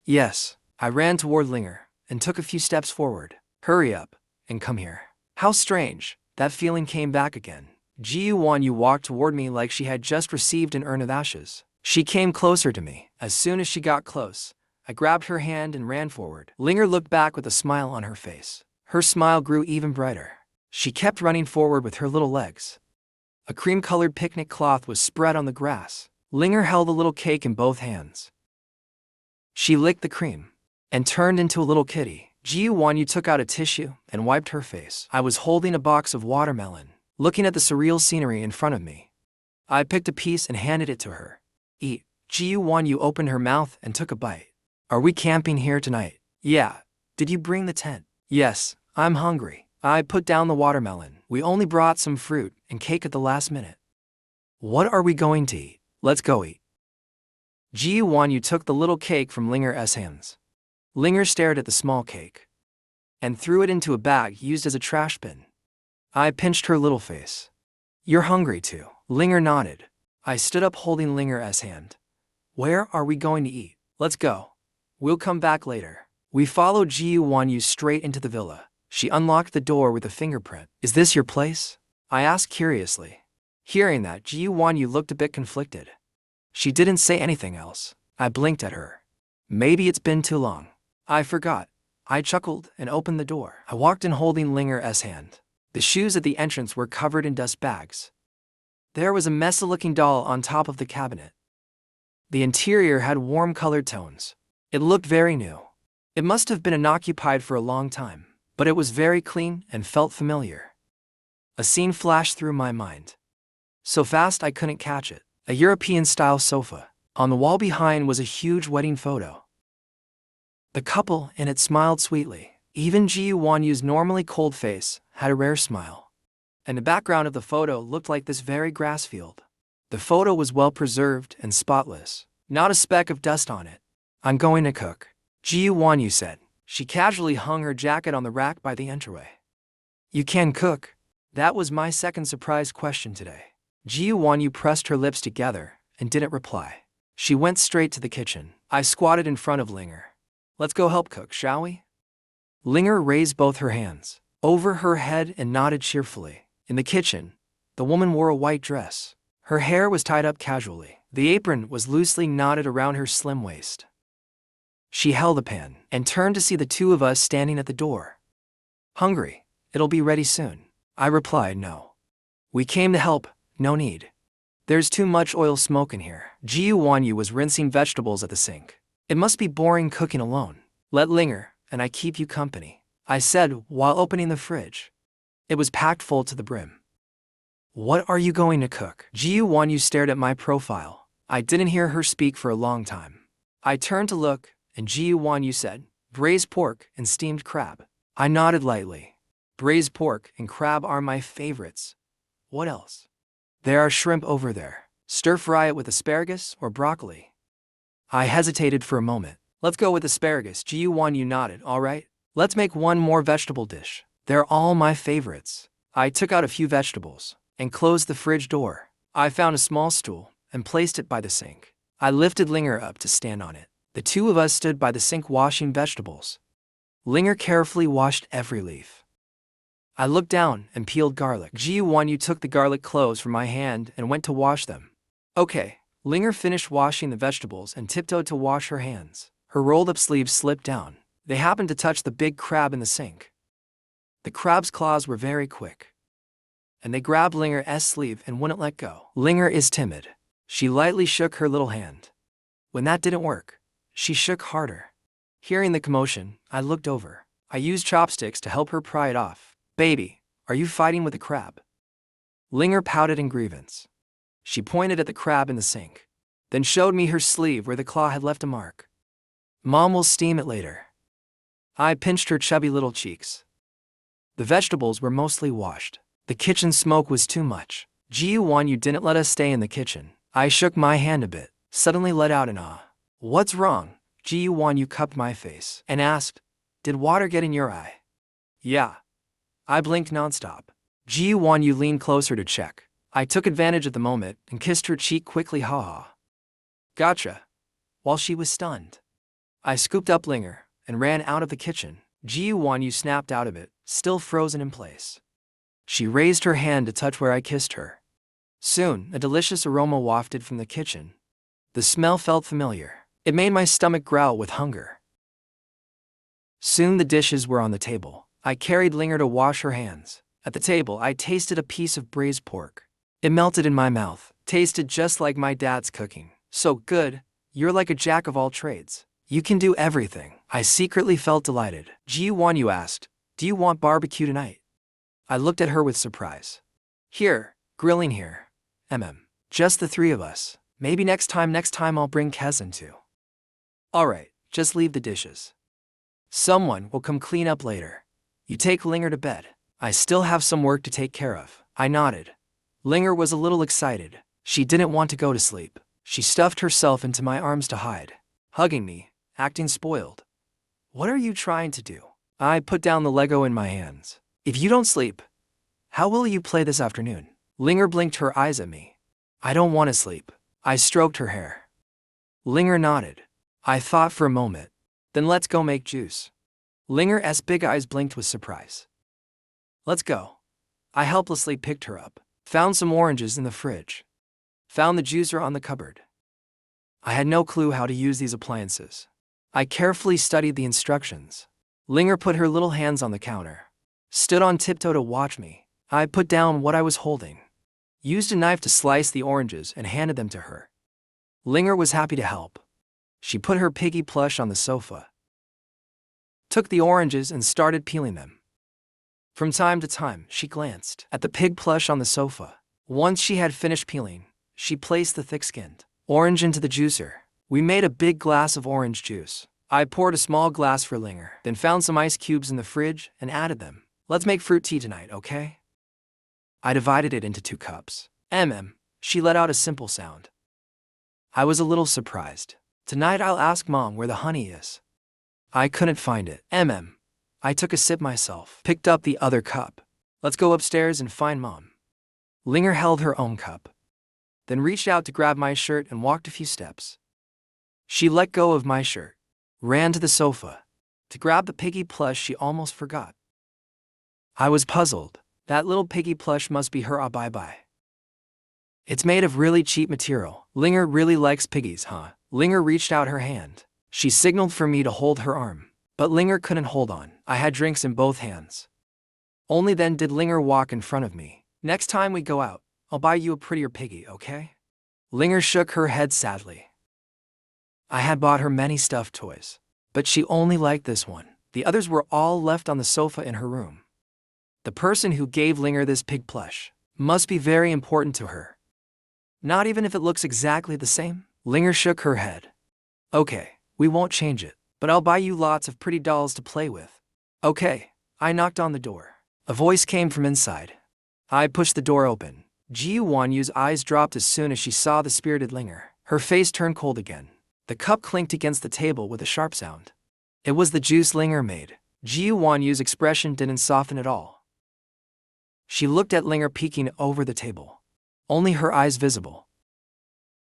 Yes, I ran toward Ling'er and took a few steps forward. Hurry up and come here. How strange, that feeling came back again. Gu Wanyu walked toward me like she had just received an urn of ashes. She came closer to me. As soon as she got close, I grabbed her hand and ran forward. Ling'er looked back with a smile on her face. Her smile grew even brighter. She kept running forward with her little legs. A cream-colored picnic cloth was spread on the grass. Ling'er held a little cake in both hands. She licked the cream and turned into a little kitty. Gu Wanyu took out a tissue and wiped her face. I was holding a box of watermelon, looking at the surreal scenery in front of me. I picked a piece and handed it to her. Eat. Gu Wanyu opened her mouth and took a bite. Are we camping here tonight? Yeah. Did you bring the tent? Yes, I'm hungry. I put down the watermelon. We only brought some fruit and cake at the last minute. What are we going to eat? Let's go eat. Gu Wanyu took the little cake from Ling'er's hands. Ling'er stared at the small cake and threw it into a bag used as a trash bin. I pinched her little face. You're hungry too. Ling'er nodded. I stood up holding Ling'er's hand. Where are we going to eat? Let's go. We'll come back later. We followed Gu Wanyu straight into the villa. She unlocked the door with a fingerprint. Is this your place? I asked curiously. Hearing that, Gu Wanyu looked a bit conflicted. She didn't say anything else. I blinked at her. Maybe it's been too long. I forgot. I chuckled and opened the door. I walked in holding Ling'er's hand. The shoes at the entrance were covered in dust bags. There was a messy-looking doll on top of the cabinet. The interior had warm-colored tones. It looked very new. It must have been unoccupied for a long time, but it was very clean and felt familiar. A scene flashed through my mind. So fast I couldn't catch it. A European-style sofa. On the wall behind was a huge wedding photo. The couple in it smiled sweetly. Even Gu Wanyu's normally cold face had a rare smile. And the background of the photo looked like this very grass field. The photo was well preserved and spotless. Not a speck of dust on it. I'm going to cook, Gu Wanyu said. She casually hung her jacket on the rack by the entryway. You can cook? That was my second surprise question today. Gu Wanyu pressed her lips together and didn't reply. She went straight to the kitchen. I squatted in front of Ling'er. Let's go help cook, shall we? Ling'er raised both her hands over her head and nodded cheerfully. In the kitchen, the woman wore a white dress. Her hair was tied up casually. The apron was loosely knotted around her slim waist. She held a pan and turned to see the two of us standing at the door. Hungry? It'll be ready soon. I replied, no. We came to help, no need. There's too much oil smoke in here. Gu Wanyu was rinsing vegetables at the sink. It must be boring cooking alone. Let Ling'er and I keep you company, I said while opening the fridge. It was packed full to the brim. What are you going to cook? Gu Wanyu stared at my profile. I didn't hear her speak for a long time. I turned to look, and Gu Wanyu said, braised pork and steamed crab. I nodded lightly. Braised pork and crab are my favorites. What else? There are shrimp over there. Stir fry it with asparagus or broccoli. I hesitated for a moment. Let's go with asparagus. Gu Wanyu nodded. All right. Let's make one more vegetable dish. They're all my favorites. I took out a few vegetables and closed the fridge door. I found a small stool and placed it by the sink. I lifted Ling'er up to stand on it. The two of us stood by the sink washing vegetables. Ling'er carefully washed every leaf. I looked down and peeled garlic. Gu Wanyu took the garlic cloves from my hand and went to wash them. Okay. Ling'er finished washing the vegetables and tiptoed to wash her hands. Her rolled-up sleeves slipped down. They happened to touch the big crab in the sink. The crab's claws were very quick, and they grabbed Ling'er's sleeve and wouldn't let go. Ling'er is timid. She lightly shook her little hand. When that didn't work, she shook harder. Hearing the commotion, I looked over. I used chopsticks to help her pry it off. Baby, are you fighting with a crab? Ling'er pouted in grievance. She pointed at the crab in the sink, then showed me her sleeve where the claw had left a mark. Mom will steam it later. I pinched her chubby little cheeks. The vegetables were mostly washed. The kitchen smoke was too much. Gu Wanyu didn't let us stay in the kitchen. I shook my hand a bit, suddenly let out an ah. What's wrong? Gu Wanyu cupped my face and asked, did water get in your eye? Yeah. I blinked nonstop. Gu Wanyu leaned closer to check. I took advantage of the moment and kissed her cheek quickly. Ha. Gotcha. While she was stunned, I scooped up Ling'er and ran out of the kitchen. Gu Wanyu snapped out of it, still frozen in place. She raised her hand to touch where I kissed her. Soon, a delicious aroma wafted from the kitchen. The smell felt familiar. It made my stomach growl with hunger. Soon the dishes were on the table. I carried Ling'er to wash her hands. At the table, I tasted a piece of braised pork. It melted in my mouth, tasted just like my dad's cooking. So good, you're like a jack of all trades. You can do everything. I secretly felt delighted. Gu Wanyu asked, do you want barbecue tonight? I looked at her with surprise. Here, grilling here. Just the three of us. Maybe next time I'll bring Kezan too. Alright, just leave the dishes. Someone will come clean up later. You take Ling'er to bed. I still have some work to take care of. I nodded. Ling'er was a little excited. She didn't want to go to sleep. She stuffed herself into my arms to hide, hugging me, acting spoiled. What are you trying to do? I put down the Lego in my hands. If you don't sleep, how will you play this afternoon? Ling'er blinked her eyes at me. I don't want to sleep. I stroked her hair. Ling'er nodded. I thought for a moment. Then let's go make juice. Ling'er's big eyes blinked with surprise. Let's go. I helplessly picked her up, found some oranges in the fridge, found the juicer on the cupboard. I had no clue how to use these appliances. I carefully studied the instructions. Ling'er put her little hands on the counter, stood on tiptoe to watch me. I put down what I was holding, used a knife to slice the oranges and handed them to her. Ling'er was happy to help. She put her piggy plush on the sofa, took the oranges and started peeling them. From time to time, she glanced at the pig plush on the sofa. Once she had finished peeling, she placed the thick-skinned orange into the juicer. We made a big glass of orange juice. I poured a small glass for Ling'er, then found some ice cubes in the fridge and added them. Let's make fruit tea tonight, okay? I divided it into 2 cups. She let out a simple sound. I was a little surprised. Tonight I'll ask Mom where the honey is. I couldn't find it. I took a sip myself, picked up the other cup. Let's go upstairs and find Mom. Ling'er held her own cup, then reached out to grab my shirt and walked a few steps. She let go of my shirt, ran to the sofa. To grab the piggy plush she almost forgot. I was puzzled. That little piggy plush must be her bye-bye. It's made of really cheap material. Ling'er really likes piggies, huh? Ling'er reached out her hand. She signaled for me to hold her arm, but Ling'er couldn't hold on. I had drinks in both hands. Only then did Ling'er walk in front of me. Next time we go out, I'll buy you a prettier piggy, okay? Ling'er shook her head sadly. I had bought her many stuffed toys, but she only liked this one. The others were all left on the sofa in her room. The person who gave Ling'er this pig plush must be very important to her. Not even if it looks exactly the same? Ling'er shook her head. Okay, we won't change it, but I'll buy you lots of pretty dolls to play with. Okay. I knocked on the door. A voice came from inside. I pushed the door open. Gu Wanyu's eyes dropped as soon as she saw the spirited Ling'er. Her face turned cold again. The cup clinked against the table with a sharp sound. It was the juice Ling'er made. Gu Wanyu's expression didn't soften at all. She looked at Ling'er peeking over the table. Only her eyes visible.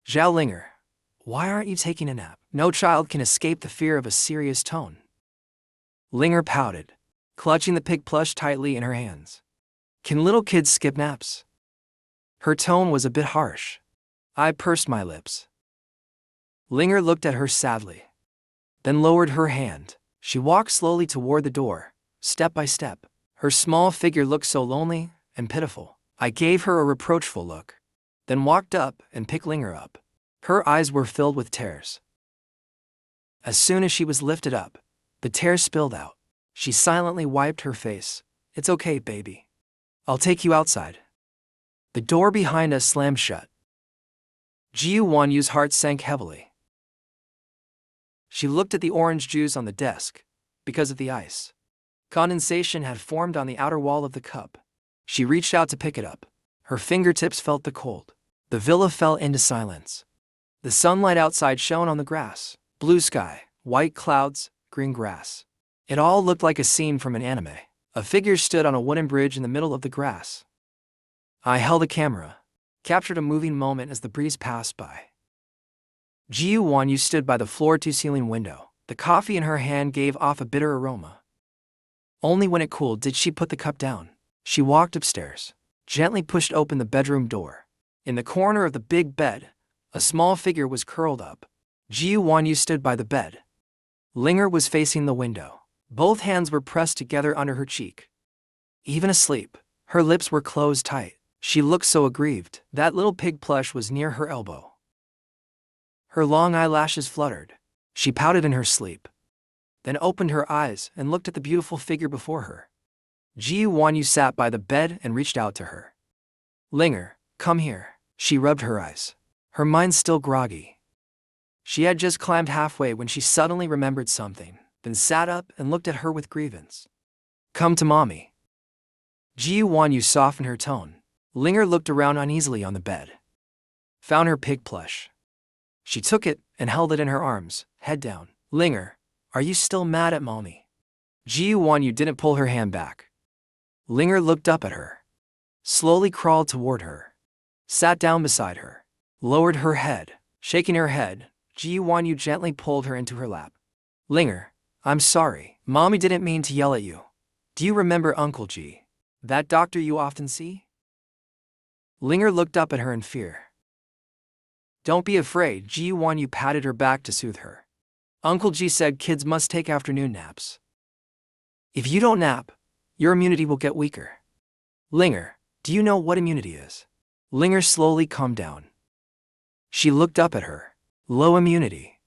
Zhao Ling'er, why aren't you taking a nap? No child can escape the fear of a serious tone. Ling'er pouted, clutching the pig plush tightly in her hands. Can little kids skip naps? Her tone was a bit harsh. I pursed my lips. Ling'er looked at her sadly, then lowered her hand. She walked slowly toward the door, step by step. Her small figure looked so lonely and pitiful. I gave her a reproachful look, then walked up and picked Ling'er up. Her eyes were filled with tears. As soon as she was lifted up, the tears spilled out. She silently wiped her face. It's okay, baby. I'll take you outside. The door behind us slammed shut. Gu Wanyu's heart sank heavily. She looked at the orange juice on the desk. Because of the ice, condensation had formed on the outer wall of the cup. She reached out to pick it up. Her fingertips felt the cold. The villa fell into silence. The sunlight outside shone on the grass. Blue sky, white clouds, green grass. It all looked like a scene from an anime. A figure stood on a wooden bridge in the middle of the grass. I held a camera, captured a moving moment as the breeze passed by. Gu Wanyu stood by the floor-to-ceiling window. The coffee in her hand gave off a bitter aroma. Only when it cooled did she put the cup down. She walked upstairs, gently pushed open the bedroom door. In the corner of the big bed, a small figure was curled up. Gu Wanyu stood by the bed. Ling'er was facing the window. Both hands were pressed together under her cheek. Even asleep, her lips were closed tight. She looked so aggrieved. That little pig plush was near her elbow. Her long eyelashes fluttered. She pouted in her sleep, then opened her eyes and looked at the beautiful figure before her. Gu Wanyu sat by the bed and reached out to her. Ling'er, come here. She rubbed her eyes, her mind still groggy. She had just climbed halfway when she suddenly remembered something, then sat up and looked at her with grievance. Come to mommy. Gu Wanyu softened her tone. Ling'er looked around uneasily on the bed. Found her pig plush. She took it and held it in her arms, head down. Ling'er, are you still mad at mommy? Gu Wanyu didn't pull her hand back. Ling'er looked up at her, slowly crawled toward her, sat down beside her, lowered her head. Shaking her head, Gu Wanyu gently pulled her into her lap. Ling'er, I'm sorry. Mommy didn't mean to yell at you. Do you remember Uncle G, that doctor you often see? Ling'er looked up at her in fear. Don't be afraid, Gu Wanyu patted her back to soothe her. Uncle G said kids must take afternoon naps. If you don't nap, your immunity will get weaker. Ling'er, do you know what immunity is? Ling'er slowly calmed down. She looked up at her. Low immunity.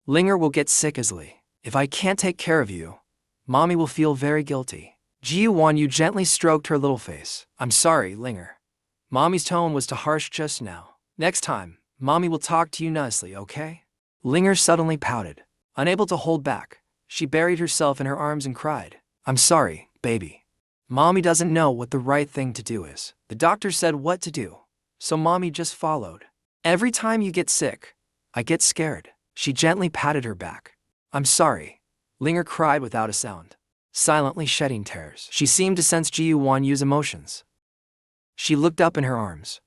Ling'er will get sick easily. If I can't take care of you, mommy will feel very guilty. Gu Wanyu gently stroked her little face. I'm sorry, Ling'er. Mommy's tone was too harsh just now. Next time, mommy will talk to you nicely, okay? Ling'er suddenly pouted. Unable to hold back, she buried herself in her arms and cried. I'm sorry, baby. Mommy doesn't know what the right thing to do is. The doctor said what to do, so mommy just followed. Every time you get sick, I get scared. She gently patted her back. I'm sorry. Ling'er cried without a sound, silently shedding tears. She seemed to sense Gu Wanyu's emotions. She looked up in her arms.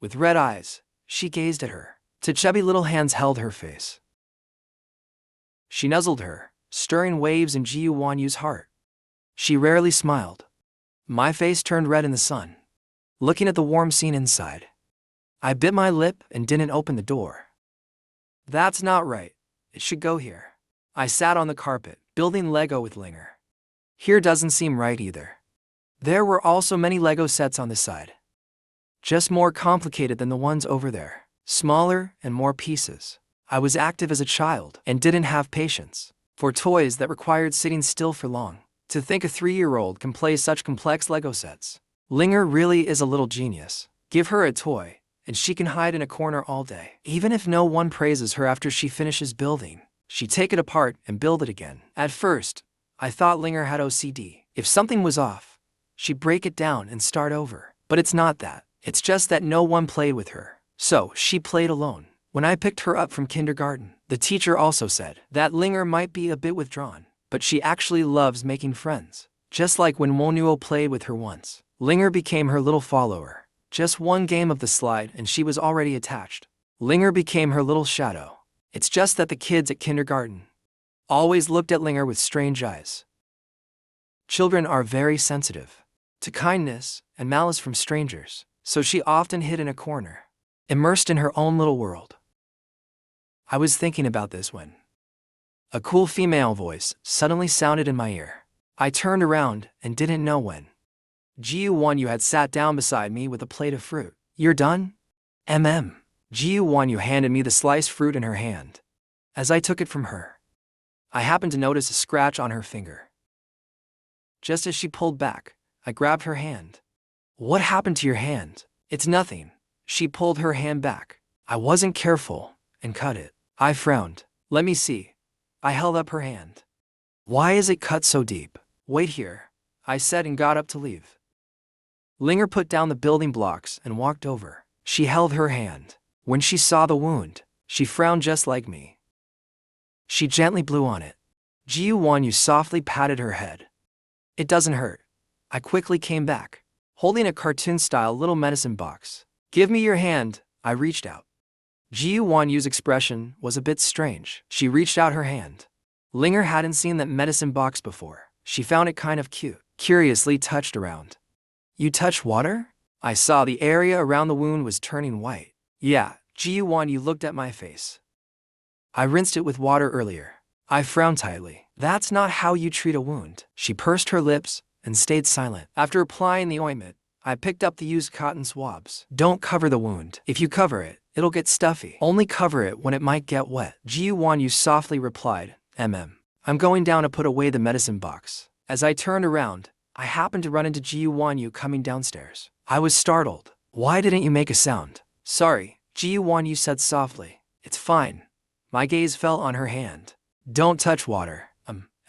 With red eyes, she gazed at her. Two chubby little hands held her face. She nuzzled her, stirring waves in Gu Wanyu's heart. She rarely smiled. My face turned red in the sun, looking at the warm scene inside. I bit my lip and didn't open the door. That's not right. It should go here. I sat on the carpet, building Lego with Ling'er. Here doesn't seem right either. There were also many Lego sets on this side. Just more complicated than the ones over there. Smaller and more pieces. I was active as a child and didn't have patience for toys that required sitting still for long. To think a 3-year-old can play such complex Lego sets. Ling'er really is a little genius. Give her a toy, and she can hide in a corner all day. Even if no one praises her after she finishes building, she'd take it apart and build it again. At first, I thought Ling'er had OCD. If something was off, she'd break it down and start over. But it's not that. It's just that no one played with her. So, she played alone. When I picked her up from kindergarten, the teacher also said that Ling'er might be a bit withdrawn. but she actually loves making friends. Just like when Wonwoo played with her once. Ling'er became her little follower. Just one game of the slide and she was already attached. Ling'er became her little shadow. It's just that the kids at kindergarten always looked at Ling'er with strange eyes. Children are very sensitive to kindness and malice from strangers, so she often hid in a corner, immersed in her own little world. I was thinking about this when a cool female voice suddenly sounded in my ear. I turned around and didn't know when. Gu Wanyu had sat down beside me with a plate of fruit. "You're done?" Gu Wanyu handed me the sliced fruit in her hand. As I took it from her, I happened to notice a scratch on her finger. Just as she pulled back, I grabbed her hand. "What happened to your hand?" "It's nothing." She pulled her hand back. "I wasn't careful and cut it." I frowned. "Let me see." I held up her hand. "Why is it cut so deep?" "Wait here," I said and got up to leave. Ling'er put down the building blocks and walked over. She held her hand. When she saw the wound, she frowned just like me. She gently blew on it. Gu Wanyu softly patted her head. "It doesn't hurt." I quickly came back, holding a cartoon-style little medicine box. "Give me your hand." I reached out. Gu Wanyu's expression was a bit strange. She reached out her hand. Ling'er hadn't seen that medicine box before. She found it kind of cute. Curiously touched around. "You touch water?" I saw the area around the wound was turning white. "Yeah." Gu Wanyu looked at my face. "I rinsed it with water earlier." I frowned tightly. "That's not how you treat a wound." She pursed her lips and stayed silent. After applying the ointment, I picked up the used cotton swabs. "Don't cover the wound. If you cover it, it'll get stuffy. Only cover it when it might get wet." Gu Wanyu softly replied, I'm going down to put away the medicine box." As I turned around, I happened to run into Gu Wanyu coming downstairs. I was startled. "Why didn't you make a sound?" "Sorry," Gu Wanyu said softly. "It's fine." My gaze fell on her hand. "Don't touch water."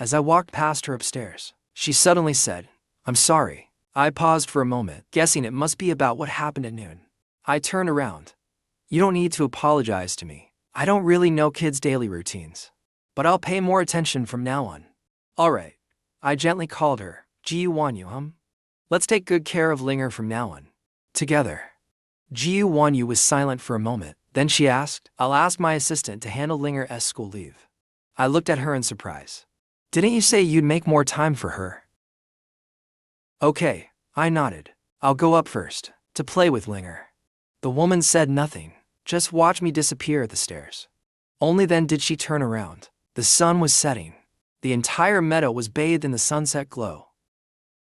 As I walked past her upstairs, she suddenly said, "I'm sorry." I paused for a moment, guessing it must be about what happened at noon. I turned around. "You don't need to apologize to me. I don't really know kids' daily routines. But I'll pay more attention from now on." "All right," I gently called her. "Gu Wanyu, let's take good care of Ling'er from now on. Together." Gu Wanyu was silent for a moment. Then she asked, "I'll ask my assistant to handle Ling'er's school leave." I looked at her in surprise. "Didn't you say you'd make more time for her?" "Okay," I nodded. "I'll go up first to play with Ling'er." The woman said nothing, just watched me disappear at the stairs. Only then did she turn around. The sun was setting. The entire meadow was bathed in the sunset glow.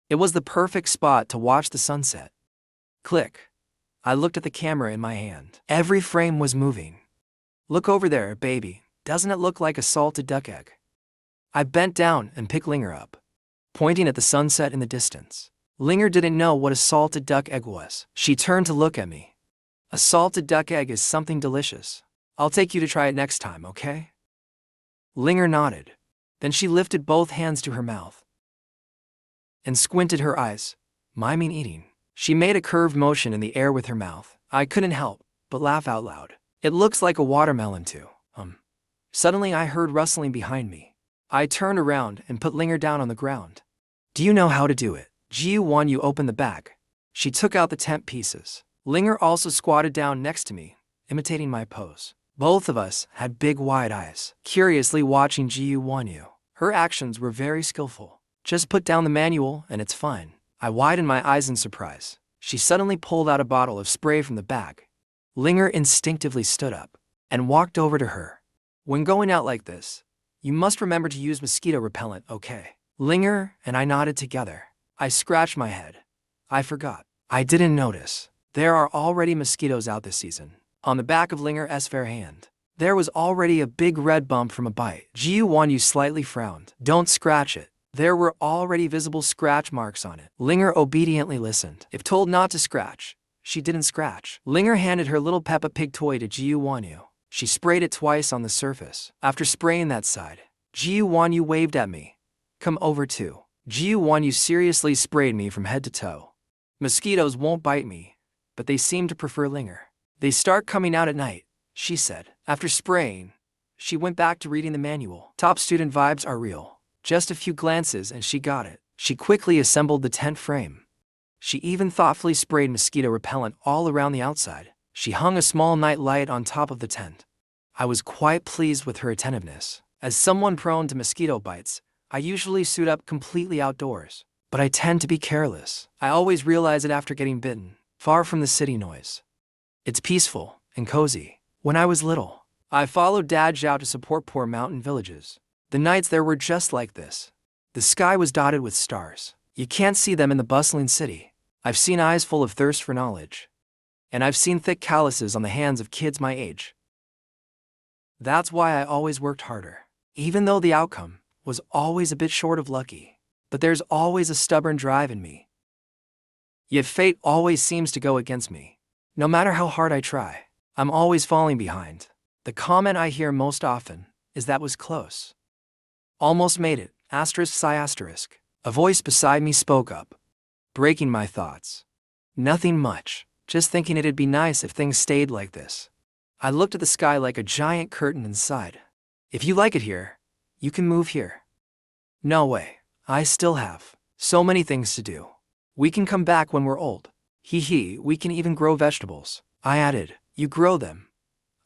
It was the perfect spot to watch the sunset. Click. I looked at the camera in my hand. Every frame was moving. "Look over there, baby. Doesn't it look like a salted duck egg?" I bent down and picked Ling'er up, pointing at the sunset in the distance. Ling'er didn't know what a salted duck egg was. She turned to look at me. "A salted duck egg is something delicious. I'll take you to try it next time, okay?" Ling'er nodded. Then she lifted both hands to her mouth and squinted her eyes, miming eating. She made a curved motion in the air with her mouth. I couldn't help but laugh out loud. "It looks like a watermelon too." Suddenly I heard rustling behind me. I turned around and put Ling'er down on the ground. "Do you know how to do it?" Gu Wanyu opened the bag. She took out the tent pieces. Ling'er also squatted down next to me, imitating my pose. Both of us had big wide eyes, curiously watching Gu Wanyu. Her actions were very skillful. "Just put down the manual and it's fine." I widened my eyes in surprise. She suddenly pulled out a bottle of spray from the bag. Ling'er instinctively stood up and walked over to her. "When going out like this, you must remember to use mosquito repellent, okay?" Ling'er and I nodded together. I scratched my head. I forgot. I didn't notice. There are already mosquitoes out this season. On the back of Ling'er's fair hand, there was already a big red bump from a bite. Gu Wanyu slightly frowned. "Don't scratch it." There were already visible scratch marks on it. Ling'er obediently listened. If told not to scratch, she didn't scratch. Ling'er handed her little Peppa Pig toy to Gu Wanyu. She sprayed it twice on the surface. After spraying that side, Gu Wanyu waved at me. "Come over too." Gu Wanyu seriously sprayed me from head to toe. "Mosquitoes won't bite me, but they seem to prefer Ling'er. They start coming out at night," she said. After spraying, she went back to reading the manual. "Top student vibes are real. Just a few glances and she got it. She quickly assembled the tent frame. She even thoughtfully sprayed mosquito repellent all around the outside. She hung a small night light on top of the tent. I was quite pleased with her attentiveness. As someone prone to mosquito bites, I usually suit up completely outdoors. But I tend to be careless. I always realize it after getting bitten, far from the city noise. It's peaceful and cozy. When I was little, I followed Dad Zhao to support poor mountain villages. The nights there were just like this. The sky was dotted with stars. You can't see them in the bustling city. I've seen eyes full of thirst for knowledge. And I've seen thick calluses on the hands of kids my age. That's why I always worked harder, even though the outcome was always a bit short of lucky. But there's always a stubborn drive in me. Yet fate always seems to go against me. No matter how hard I try, I'm always falling behind. The comment I hear most often is that was close. Almost made it, asterisk psi asterisk. A voice beside me spoke up, breaking my thoughts. Nothing much, just thinking it'd be nice if things stayed like this. I looked at the sky like a giant curtain and sighed. If you like it here, you can move here. No way. I still have so many things to do. We can come back when we're old. We can even grow vegetables. I added, you grow them.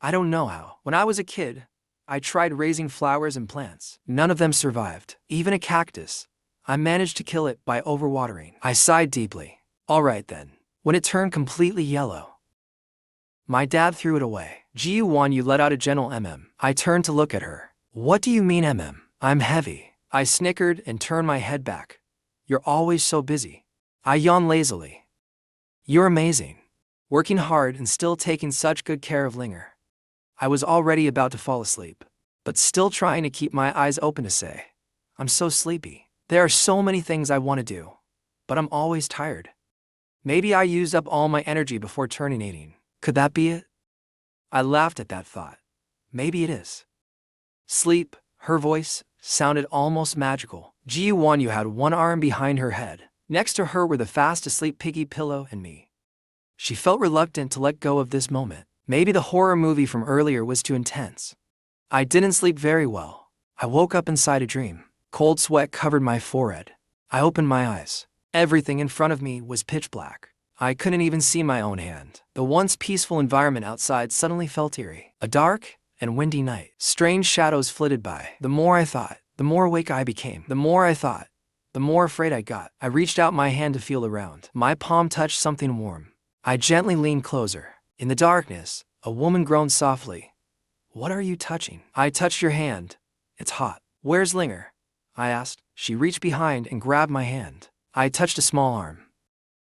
I don't know how. When I was a kid, I tried raising flowers and plants. None of them survived. Even a cactus. I managed to kill it by overwatering. I sighed deeply. All right then. When it turned completely yellow, my dad threw it away. Gu Wanyu let out a gentle I turned to look at her. What do you mean I'm heavy. I snickered and turned my head back. You're always so busy. I yawned lazily. You're amazing. Working hard and still taking such good care of Ling'er. I was already about to fall asleep, but still trying to keep my eyes open to say, I'm so sleepy. There are so many things I want to do, but I'm always tired. Maybe I used up all my energy before turning 18. Could that be it? I laughed at that thought. Maybe it is. Sleep, her voice, sounded almost magical. Gu Wanyu had one arm behind her head. Next to her were the fast-asleep Piggy, Pillow, and me. She felt reluctant to let go of this moment. Maybe the horror movie from earlier was too intense. I didn't sleep very well. I woke up inside a dream. Cold sweat covered my forehead. I opened my eyes. Everything in front of me was pitch black. I couldn't even see my own hand. The once peaceful environment outside suddenly felt eerie. A dark and windy night. Strange shadows flitted by. The more I thought, the more awake I became. The more I thought, the more afraid I got. I reached out my hand to feel around. My palm touched something warm. I gently leaned closer. In the darkness, a woman groaned softly. What are you touching? I touched your hand. It's hot. Where's Ling'er? I asked. She reached behind and grabbed my hand. I touched a small arm.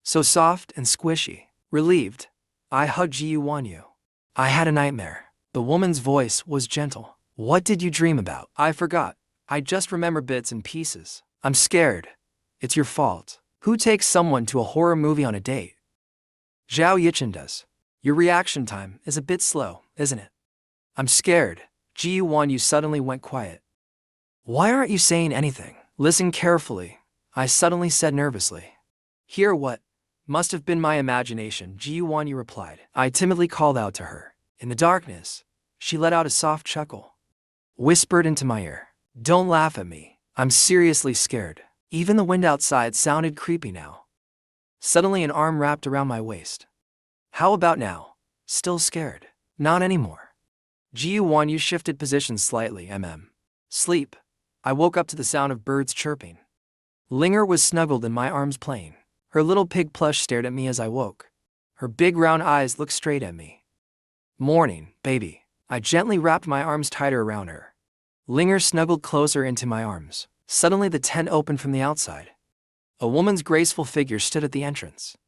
So soft and squishy. Relieved, I hugged Gu Wanyu. I had a nightmare. The woman's voice was gentle. What did you dream about? I forgot. I just remember bits and pieces. I'm scared. It's your fault. Who takes someone to a horror movie on a date? Zhao Yichen does. Your reaction time is a bit slow, isn't it? I'm scared. Gu Wanyu suddenly went quiet. Why aren't you saying anything? Listen carefully, I suddenly said nervously. Hear what? Must have been my imagination, Gu Wanyu replied. I timidly called out to her. In the darkness, she let out a soft chuckle. Whispered into my ear. Don't laugh at me. I'm seriously scared. Even the wind outside sounded creepy now. Suddenly an arm wrapped around my waist. How about now? Still scared? Not anymore. Gu Wanyu shifted positions slightly. Sleep. I woke up to the sound of birds chirping. Ling'er was snuggled in my arms playing. Her little pig plush stared at me as I woke. Her big round eyes looked straight at me. Morning, baby. I gently wrapped my arms tighter around her. Ling'er snuggled closer into my arms. Suddenly the tent opened from the outside. A woman's graceful figure stood at the entrance.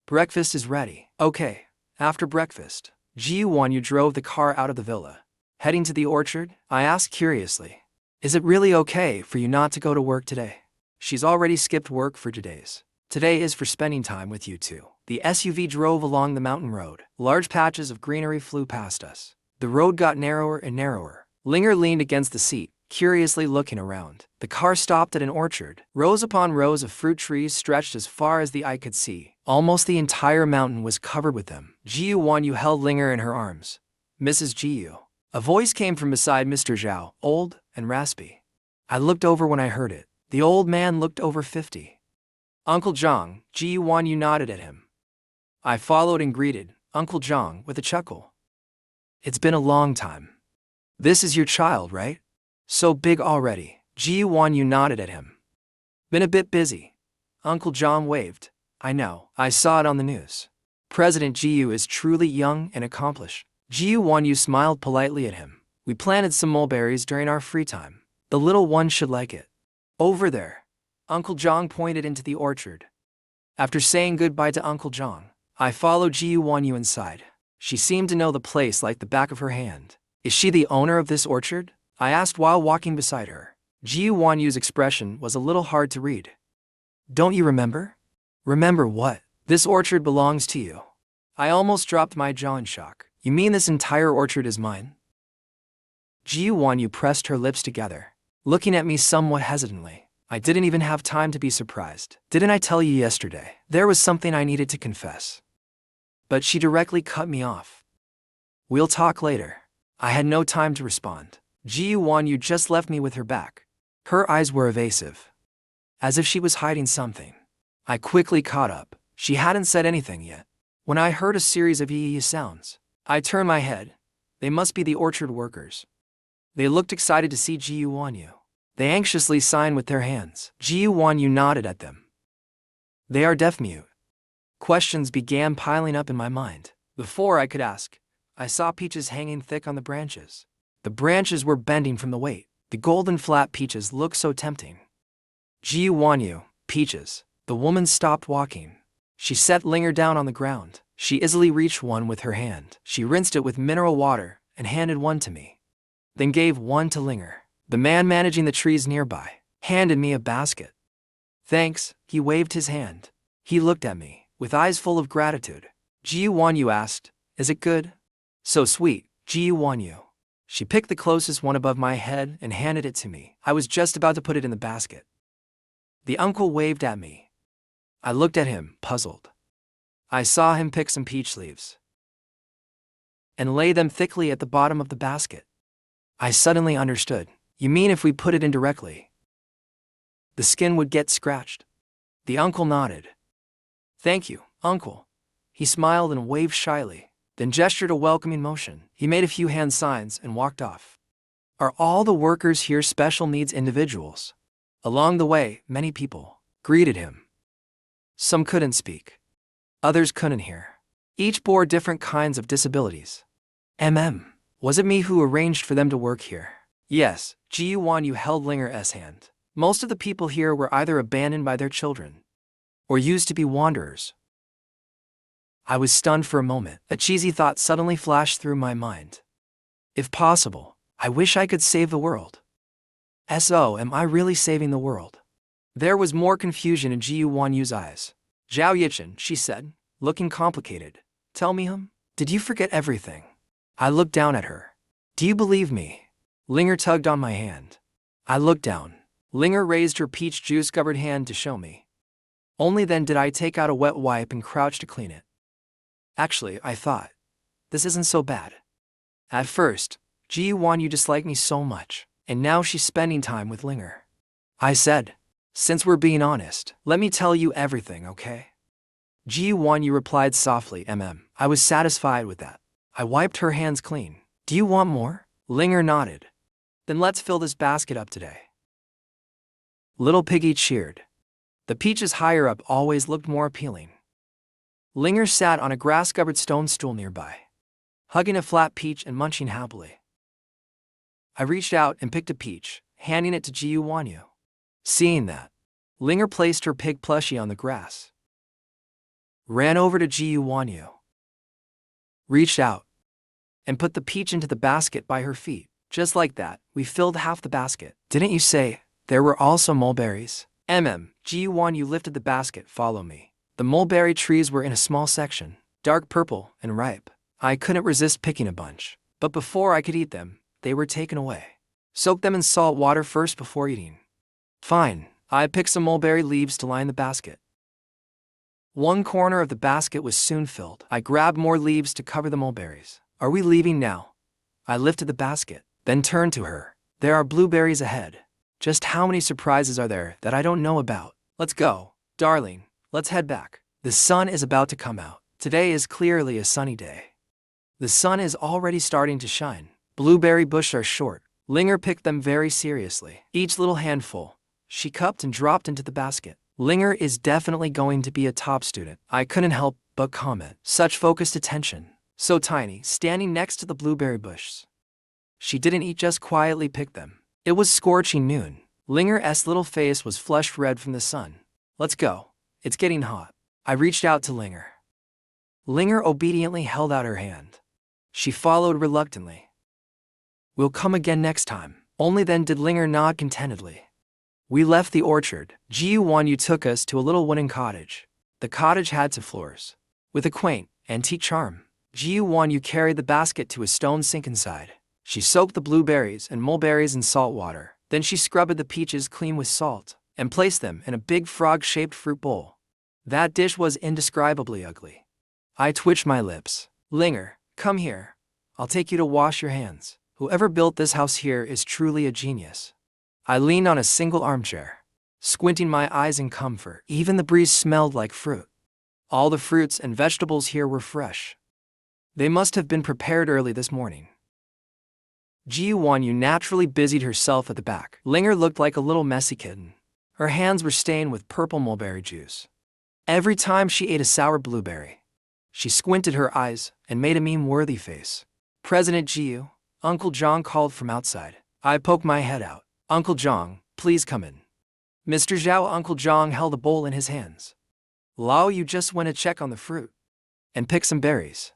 Breakfast is ready. Okay, after breakfast, Gu Wanyu drove the car out of the villa. Heading to the orchard, I asked curiously, is it really okay for you not to go to work today? She's already skipped work for 2 days. Today is for spending time with you two. The SUV drove along the mountain road. Large patches of greenery flew past us. The road got narrower and narrower. Ling'er leaned against the seat, curiously looking around. The car stopped at an orchard. Rows upon rows of fruit trees stretched as far as the eye could see. Almost the entire mountain was covered with them. Gu Wanyu held Ling'er in her arms. Mrs. Gu. A voice came from beside Mr. Zhao, old and raspy. I looked over when I heard it. The old man looked over 50. Uncle Zhang, Gu Wanyu nodded at him. I followed and greeted Uncle Zhang with a chuckle. It's been a long time. This is your child, right? So big already. Gu Wanyu nodded at him. Been a bit busy. Uncle Zhang waved. I know. I saw it on the news. President Gu is truly young and accomplished. Gu Wanyu smiled politely at him. We planted some mulberries during our free time. The little one should like it. Over there. Uncle Zhang pointed into the orchard. After saying goodbye to Uncle Zhang, I followed Gu Wanyu inside. She seemed to know the place like the back of her hand. Is she the owner of this orchard? I asked while walking beside her. Gu Wanyu's expression was a little hard to read. Don't you remember? Remember what? This orchard belongs to you. I almost dropped my jaw in shock. You mean this entire orchard is mine? Gu Wanyu pressed her lips together, looking at me somewhat hesitantly. I didn't even have time to be surprised. Didn't I tell you yesterday? There was something I needed to confess. But she directly cut me off. We'll talk later. I had no time to respond. Gu Wanyu just left me with her back. Her eyes were evasive, as if she was hiding something. I quickly caught up. She hadn't said anything yet. When I heard a series of ee sounds, I turned my head. They must be the orchard workers. They looked excited to see Gu Wanyu. They anxiously signed with their hands. Gu Wanyu nodded at them. They are deaf-mute. Questions began piling up in my mind. Before I could ask, I saw peaches hanging thick on the branches. The branches were bending from the weight. The golden flat peaches looked so tempting. Gu Wanyu, peaches. The woman stopped walking. She set Ling'er down on the ground. She easily reached one with her hand. She rinsed it with mineral water and handed one to me. Then gave one to Ling'er. The man managing the trees nearby handed me a basket. Thanks, he waved his hand. He looked at me with eyes full of gratitude. Gu Wanyu asked, is it good? So sweet, Gu Wanyu. She picked the closest one above my head and handed it to me. I was just about to put it in the basket. The uncle waved at me. I looked at him, puzzled. I saw him pick some peach leaves and lay them thickly at the bottom of the basket. I suddenly understood. You mean if we put it in directly, the skin would get scratched? The uncle nodded. Thank you, uncle. He smiled and waved shyly, then gestured a welcoming motion. He made a few hand signs and walked off. Are all the workers here special needs individuals? Along the way, many people greeted him. Some couldn't speak. Others couldn't hear. Each bore different kinds of disabilities. Was it me who arranged for them to work here? Yes, Gu Wanyu held Ling'er's hand. Most of the people here were either abandoned by their children or used to be wanderers. I was stunned for a moment. A cheesy thought suddenly flashed through my mind. If possible, I wish I could save the world. So, am I really saving the world? There was more confusion in Gu Wanyu's eyes. Zhao Yichen, she said, looking complicated. Tell me, did you forget everything? I looked down at her. Do you believe me? Ling'er tugged on my hand. I looked down. Ling'er raised her peach juice-covered hand to show me. Only then did I take out a wet wipe and crouch to clean it. Actually, I thought, this isn't so bad. At first, Gu Wanyu disliked me so much, and now she's spending time with Ling'er. I said, since we're being honest, let me tell you everything, okay? Gu Wanyu replied softly, I was satisfied with that. I wiped her hands clean. Do you want more? Ling'er nodded. Then let's fill this basket up today. Little Piggy cheered. The peaches higher up always looked more appealing. Ling'er sat on a grass-covered stone stool nearby, hugging a flat peach and munching happily. I reached out and picked a peach, handing it to Gu Wanyu. Seeing that, Ling'er placed her pig plushie on the grass, ran over to Gu Wanyu, reached out, and put the peach into the basket by her feet. Just like that, we filled half the basket. Didn't you say there were also mulberries? Gu Wanyu lifted the basket, follow me. The mulberry trees were in a small section, dark purple and ripe. I couldn't resist picking a bunch, but before I could eat them, they were taken away. Soak them in salt water first before eating. Fine, I picked some mulberry leaves to line the basket. One corner of the basket was soon filled. I grabbed more leaves to cover the mulberries. Are we leaving now? I lifted the basket, then turned to her. There are blueberries ahead. Just how many surprises are there that I don't know about? Let's go, darling, let's head back. The sun is about to come out. Today is clearly a sunny day. The sun is already starting to shine. Blueberry bushes are short. Ling'er picked them very seriously. Each little handful, she cupped and dropped into the basket. Ling'er is definitely going to be a top student. I couldn't help but comment. Such focused attention. So tiny, standing next to the blueberry bushes. She didn't eat, just quietly pick them. It was scorching noon. Ling'er's little face was flushed red from the sun. Let's go. It's getting hot. I reached out to Ling'er. Ling'er obediently held out her hand. She followed reluctantly. We'll come again next time. Only then did Ling'er nod contentedly. We left the orchard. Gu Wanyu took us to a little wooden cottage. The cottage had 2 floors. With a quaint, antique charm. Gu Wanyu carried the basket to a stone sink inside. She soaked the blueberries and mulberries in salt water. Then she scrubbed the peaches clean with salt and placed them in a big frog-shaped fruit bowl. That dish was indescribably ugly. I twitched my lips. Ling'er, come here. I'll take you to wash your hands. Whoever built this house here is truly a genius. I leaned on a single armchair, squinting my eyes in comfort. Even the breeze smelled like fruit. All the fruits and vegetables here were fresh. They must have been prepared early this morning. Gu Wanyu naturally busied herself at the back. Ling'er looked like a little messy kitten. Her hands were stained with purple mulberry juice. Every time she ate a sour blueberry, she squinted her eyes and made a meme-worthy face. President Gu, Uncle Zhang called from outside. I poked my head out. Uncle Zhang, please come in. Mr. Zhao. Uncle Zhang held a bowl in his hands. Lao, you just went to check on the fruit and pick some berries.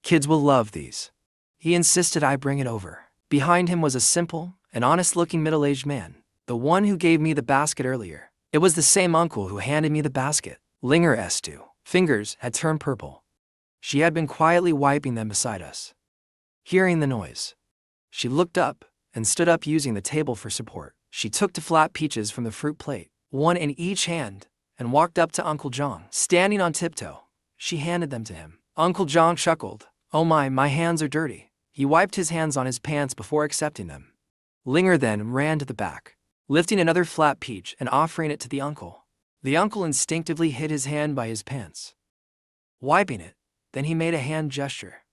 Kids will love these. He insisted I bring it over. Behind him was a simple and honest-looking middle-aged man, the one who gave me the basket earlier. It was the same uncle who handed me the basket. Ling'er's 2 fingers had turned purple. She had been quietly wiping them beside us. Hearing the noise, she looked up and stood up, using the table for support. She took 2 flat peaches from the fruit plate, 1 in each hand, and walked up to Uncle Zhang. Standing on tiptoe, she handed them to him. Uncle Zhang chuckled. Oh my hands are dirty. He wiped his hands on his pants before accepting them. Ling'er then ran to the back, lifting another flat peach and offering it to the uncle. The uncle instinctively hid his hand by his pants, wiping it. Then he made a hand gesture.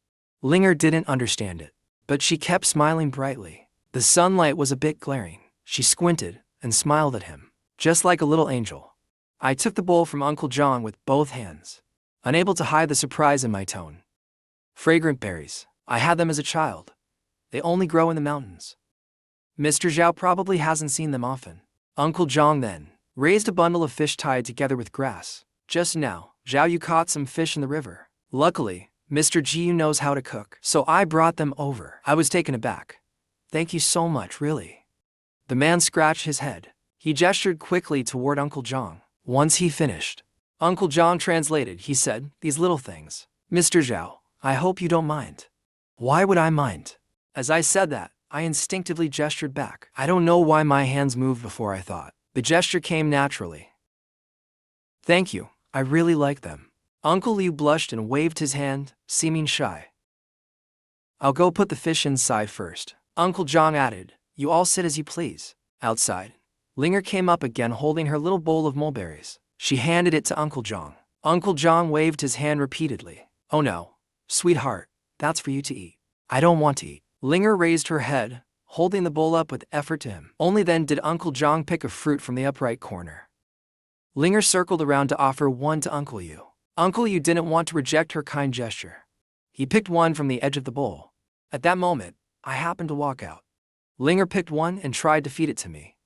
Ling'er didn't understand it, but she kept smiling brightly. The sunlight was a bit glaring. She squinted and smiled at him, just like a little angel. I took the bowl from Uncle Zhang with both hands, unable to hide the surprise in my tone. Fragrant berries. I had them as a child. They only grow in the mountains. Mr. Zhao probably hasn't seen them often. Uncle Zhang then raised a bundle of fish tied together with grass. Just now, Zhao Yu caught some fish in the river. Luckily, Mr. Gu knows how to cook, so I brought them over. I was taken aback. Thank you so much, really. The man scratched his head. He gestured quickly toward Uncle Zhang. Once he finished, Uncle Zhang translated. He said, these little things. Mr. Zhao, I hope you don't mind. Why would I mind? As I said that, I instinctively gestured back. I don't know why my hands moved before I thought. The gesture came naturally. Thank you, I really like them. Uncle Liu blushed and waved his hand, seeming shy. I'll go put the fish inside first. Uncle Zhang added, you all sit as you please. Outside, Ling'er came up again holding her little bowl of mulberries. She handed it to Uncle Zhang. Uncle Zhang waved his hand repeatedly. Oh no, sweetheart, that's for you to eat. I don't want to eat. Ling'er raised her head, holding the bowl up with effort to him. Only then did Uncle Zhang pick a fruit from the upright corner. Ling'er circled around to offer one to Uncle Yu. Uncle Yu didn't want to reject her kind gesture. He picked one from the edge of the bowl. At that moment, I happened to walk out. Ling'er picked one and tried to feed it to me.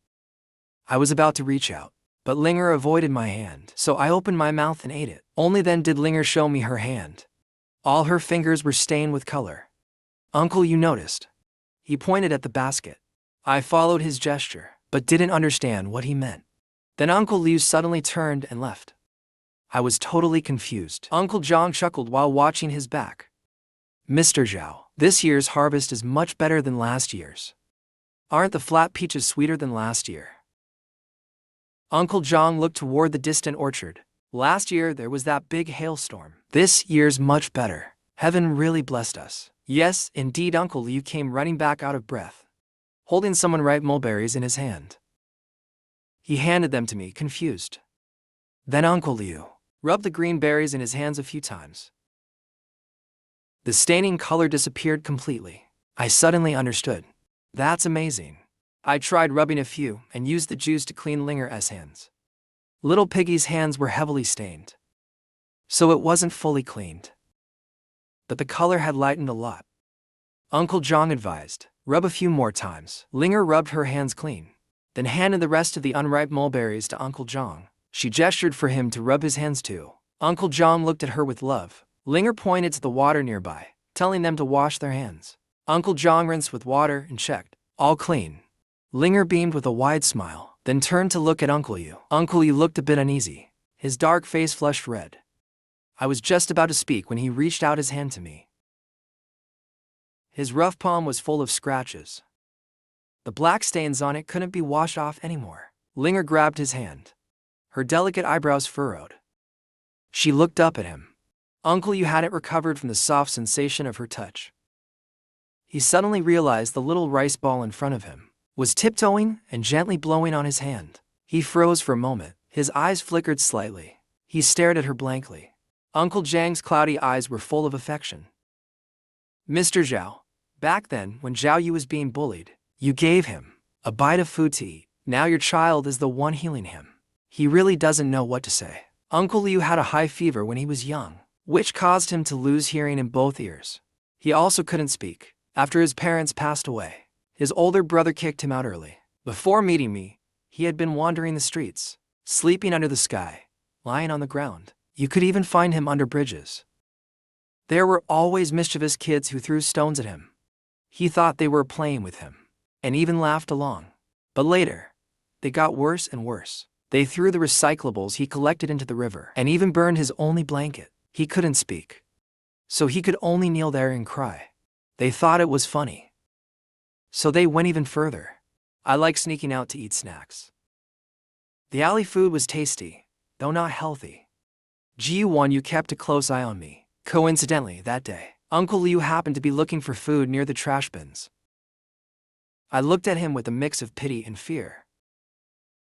I was about to reach out, but Ling'er avoided my hand, so I opened my mouth and ate it. Only then did Ling'er show me her hand. All her fingers were stained with color. Uncle Yu noticed. He pointed at the basket. I followed his gesture, but didn't understand what he meant. Then Uncle Liu suddenly turned and left. I was totally confused. Uncle Zhang chuckled while watching his back. Mr. Zhao, this year's harvest is much better than last year's. Aren't the flat peaches sweeter than last year? Uncle Zhang looked toward the distant orchard. Last year there was that big hailstorm. This year's much better. Heaven really blessed us. Yes, indeed. Uncle Liu came running back out of breath, holding some ripe mulberries in his hand. He handed them to me, confused. Then Uncle Liu rubbed the green berries in his hands a few times. The staining color disappeared completely. I suddenly understood. That's amazing. I tried rubbing a few and used the juice to clean Ling'er's hands. Little Piggy's hands were heavily stained, so it wasn't fully cleaned, but the color had lightened a lot. Uncle Zhang advised, rub a few more times. Ling'er rubbed her hands clean, then handed the rest of the unripe mulberries to Uncle Zhang. She gestured for him to rub his hands too. Uncle Zhang looked at her with love. Ling'er pointed to the water nearby, telling them to wash their hands. Uncle Zhang rinsed with water and checked, all clean. Ling'er beamed with a wide smile, then turned to look at Uncle Yu. Uncle Yu looked a bit uneasy. His dark face flushed red. I was just about to speak when he reached out his hand to me. His rough palm was full of scratches. The black stains on it couldn't be washed off anymore. Ling'er grabbed his hand. Her delicate eyebrows furrowed. She looked up at him. Uncle Yu hadn't recovered from the soft sensation of her touch. He suddenly realized the little rice ball in front of him was tiptoeing and gently blowing on his hand. He froze for a moment. His eyes flickered slightly. He stared at her blankly. Uncle Zhang's cloudy eyes were full of affection. Mr. Zhao, back then when Zhao Yu was being bullied, you gave him a bite of food to eat. Now your child is the one healing him. He really doesn't know what to say. Uncle Liu had a high fever when he was young, which caused him to lose hearing in both ears. He also couldn't speak. After his parents passed away, his older brother kicked him out early. Before meeting me, he had been wandering the streets, sleeping under the sky, lying on the ground. You could even find him under bridges. There were always mischievous kids who threw stones at him. He thought they were playing with him, and even laughed along. But later, they got worse and worse. They threw the recyclables he collected into the river, and even burned his only blanket. He couldn't speak, so he could only kneel there and cry. They thought it was funny, so they went even further. I like sneaking out to eat snacks. The alley food was tasty, though not healthy. Gu Wanyu kept a close eye on me. Coincidentally, that day, Uncle Liu happened to be looking for food near the trash bins. I looked at him with a mix of pity and fear,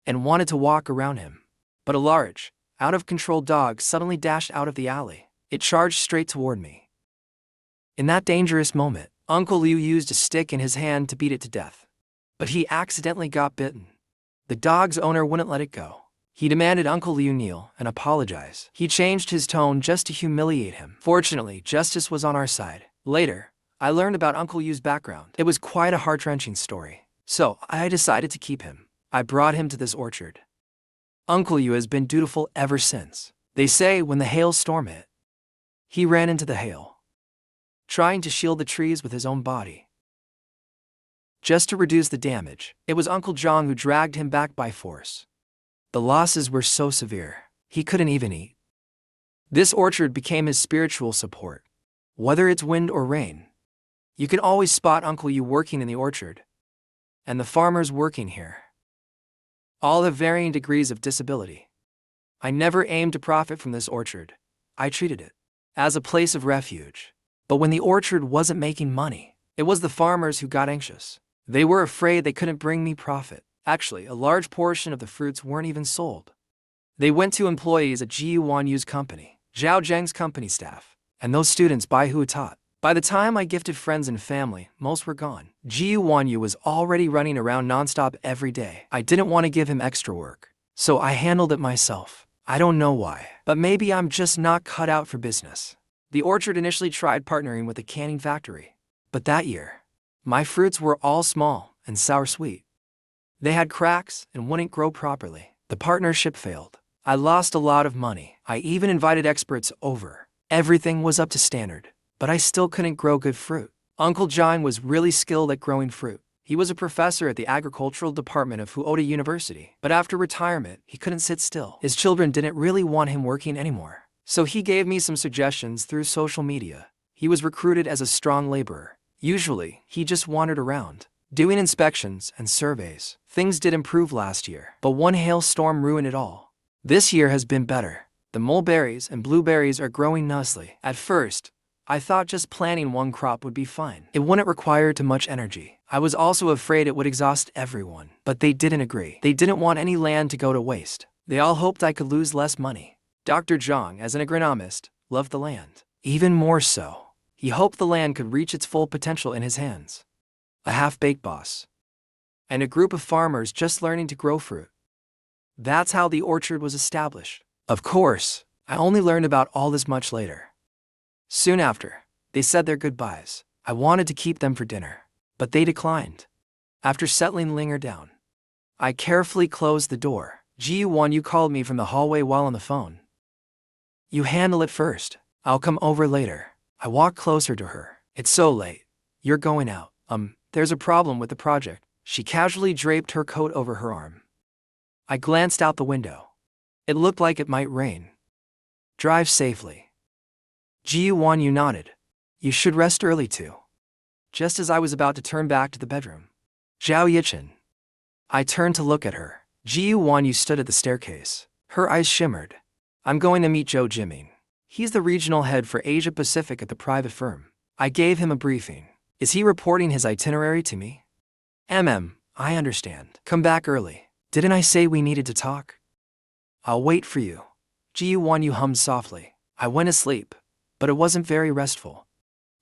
and wanted to walk around him. But a large, out-of-control dog suddenly dashed out of the alley. It charged straight toward me. In that dangerous moment, Uncle Liu used a stick in his hand to beat it to death. But he accidentally got bitten. The dog's owner wouldn't let it go. He demanded Uncle Liu kneel and apologize. He changed his tone just to humiliate him. Fortunately, justice was on our side. Later, I learned about Uncle Liu's background. It was quite a heart-wrenching story. So, I decided to keep him. I brought him to this orchard. Uncle Liu has been dutiful ever since. They say when the hailstorm hit, he ran into the hail, trying to shield the trees with his own body. Just to reduce the damage, it was Uncle Zhang who dragged him back by force. The losses were so severe, he couldn't even eat. This orchard became his spiritual support. Whether it's wind or rain, you can always spot Uncle Liu working in the orchard, and the farmers working here. All have varying degrees of disability. I never aimed to profit from this orchard. I treated it as a place of refuge. But when the orchard wasn't making money, it was the farmers who got anxious. They were afraid they couldn't bring me profit. Actually, a large portion of the fruits weren't even sold. They went to employees at Gu Wanyu's company, Zhao Zheng's company staff, and those students by who taught. By the time I gifted friends and family, most were gone. Gu Wanyu was already running around nonstop every day. I didn't want to give him extra work, so I handled it myself. I don't know why, but maybe I'm just not cut out for business. The orchard initially tried partnering with a canning factory, but that year, my fruits were all small and sour-sweet. They had cracks and wouldn't grow properly. The partnership failed. I lost a lot of money. I even invited experts over. Everything was up to standard, but I still couldn't grow good fruit. Uncle John was really skilled at growing fruit. He was a professor at the agricultural department of Fuoda University, but after retirement, he couldn't sit still. His children didn't really want him working anymore, so he gave me some suggestions through social media. He was recruited as a strong laborer. Usually, he just wandered around, doing inspections and surveys. Things did improve last year, but one hailstorm ruined it all. This year has been better. The mulberries and blueberries are growing nicely. At first, I thought just planting one crop would be fine. It wouldn't require too much energy. I was also afraid it would exhaust everyone. But they didn't agree. They didn't want any land to go to waste. They all hoped I could lose less money. Dr. Zhang, as an agronomist, loved the land. Even more so, he hoped the land could reach its full potential in his hands. A half-baked boss. And a group of farmers just learning to grow fruit. That's how the orchard was established. Of course, I only learned about all this much later. Soon after, they said their goodbyes. I wanted to keep them for dinner, but they declined. After settling Ling'er down, I carefully closed the door. Gu Wanyu called me from the hallway while on the phone. You handle it first. I'll come over later. I walked closer to her. It's so late. You're going out. There's a problem with the project. She casually draped her coat over her arm. I glanced out the window. It looked like it might rain. Drive safely. Gu Wanyu nodded. You should rest early too. Just as I was about to turn back to the bedroom. Zhao Yichin. I turned to look at her. Gu Wanyu stood at the staircase. Her eyes shimmered. I'm going to meet Zhou Jiming. He's the regional head for Asia Pacific at the private firm. I gave him a briefing. Is he reporting his itinerary to me? I understand. Come back early. Didn't I say we needed to talk? I'll wait for you. Gu Wanyu hummed softly. I went asleep, but it wasn't very restful.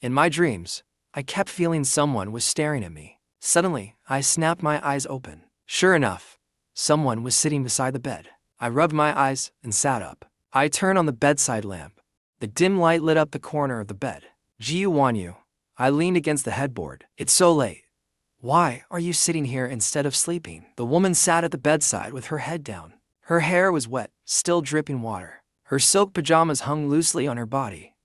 In my dreams, I kept feeling someone was staring at me. Suddenly, I snapped my eyes open. Sure enough, someone was sitting beside the bed. I rubbed my eyes and sat up. I turned on the bedside lamp. The dim light lit up the corner of the bed. Gu Wanyu. I leaned against the headboard. It's so late. Why are you sitting here instead of sleeping? The woman sat at the bedside with her head down. Her hair was wet, still dripping water. Her silk pajamas hung loosely on her body.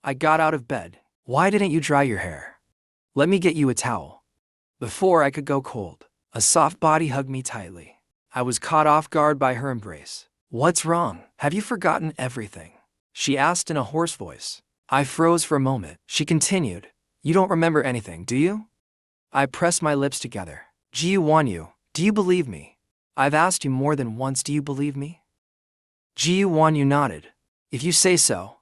I got out of bed. Why didn't you dry your hair? Let me get you a towel. Before I could go cold, a soft body hugged me tightly. I was caught off guard by her embrace. What's wrong? Have you forgotten everything? She asked in a hoarse voice. I froze for a moment. She continued. You don't remember anything, do you? I pressed my lips together. Gu Wanyu, do you believe me? I've asked you more than once, do you believe me? Gu Wanyu nodded. If you say so,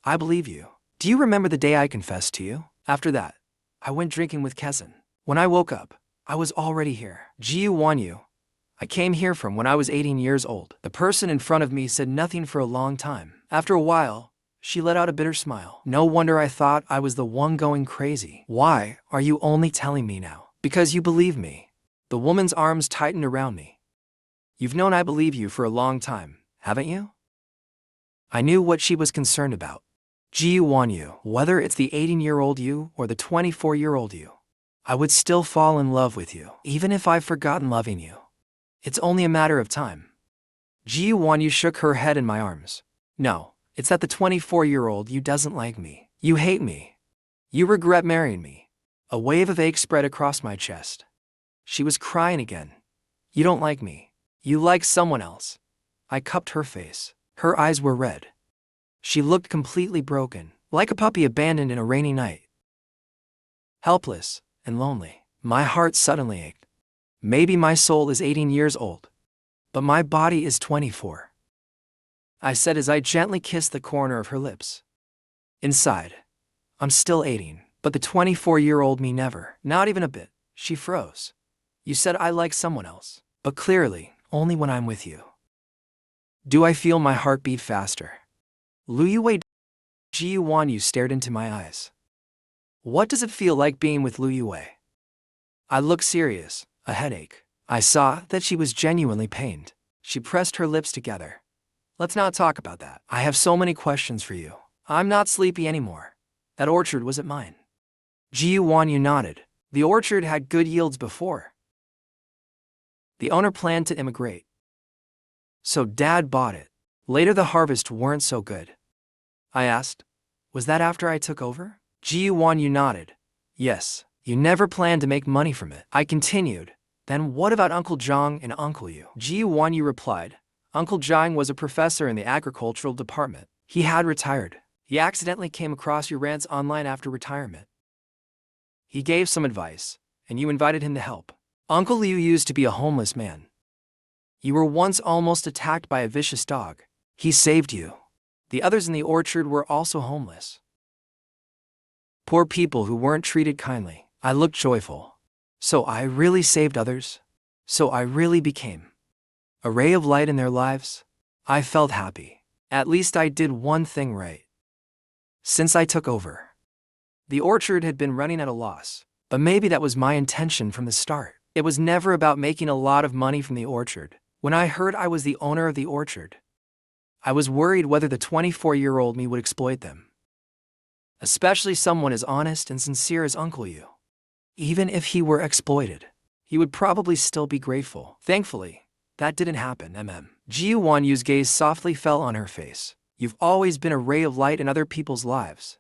I believe you. Do you remember the day I confessed to you? After that, I went drinking with Kezan. When I woke up, I was already here. Gu Wanyu, I came here from when I was 18 years old. The person in front of me said nothing for a long time. After a while, she let out a bitter smile. No wonder I thought I was the one going crazy. Why are you only telling me now? Because you believe me. The woman's arms tightened around me. You've known I believe you for a long time, haven't you? I knew what she was concerned about. Gu Wanyu, whether it's the 18-year-old you or the 24-year-old you, I would still fall in love with you, even if I've forgotten loving you. It's only a matter of time. Gu Wanyu shook her head in my arms. No. It's that the 24-year-old you doesn't like me. You hate me. You regret marrying me. A wave of ache spread across my chest. She was crying again. You don't like me. You like someone else. I cupped her face. Her eyes were red. She looked completely broken, like a puppy abandoned in a rainy night. Helpless and lonely. My heart suddenly ached. Maybe my soul is 18 years old, but my body is 24. I said as I gently kissed the corner of her lips. Inside, I'm still 18, but the 24-year-old me never, not even a bit. She froze. You said I like someone else, but clearly, only when I'm with you. Do I feel my heart beat faster? Lu Yuwei. Gu Wanyu stared into my eyes. What does it feel like being with Lu Yuwei? I looked serious, a headache. I saw that she was genuinely pained. She pressed her lips together. Let's not talk about that. I have so many questions for you. I'm not sleepy anymore. That orchard wasn't mine. Gu Wanyu nodded. The orchard had good yields before. The owner planned to immigrate. So Dad bought it. Later the harvests weren't so good. I asked, was that after I took over? Gu Wanyu nodded. Yes, you never planned to make money from it. I continued. Then what about Uncle Zhang and Uncle Yu? Gu Wanyu replied. Uncle Zhang was a professor in the agricultural department. He had retired. He accidentally came across your rants online after retirement. He gave some advice, and you invited him to help. Uncle Liu used to be a homeless man. You were once almost attacked by a vicious dog. He saved you. The others in the orchard were also homeless. Poor people who weren't treated kindly. I looked joyful. So I really saved others? So I really became a ray of light in their lives? I felt happy. At least I did one thing right. Since I took over, the orchard had been running at a loss, but maybe that was my intention from the start. It was never about making a lot of money from the orchard. When I heard I was the owner of the orchard, I was worried whether the 24-year-old me would exploit them. Especially someone as honest and sincere as Uncle Yu. Even if he were exploited, he would probably still be grateful. Thankfully, that didn't happen. Gu Wanyu's gaze softly fell on her face. You've always been a ray of light in other people's lives.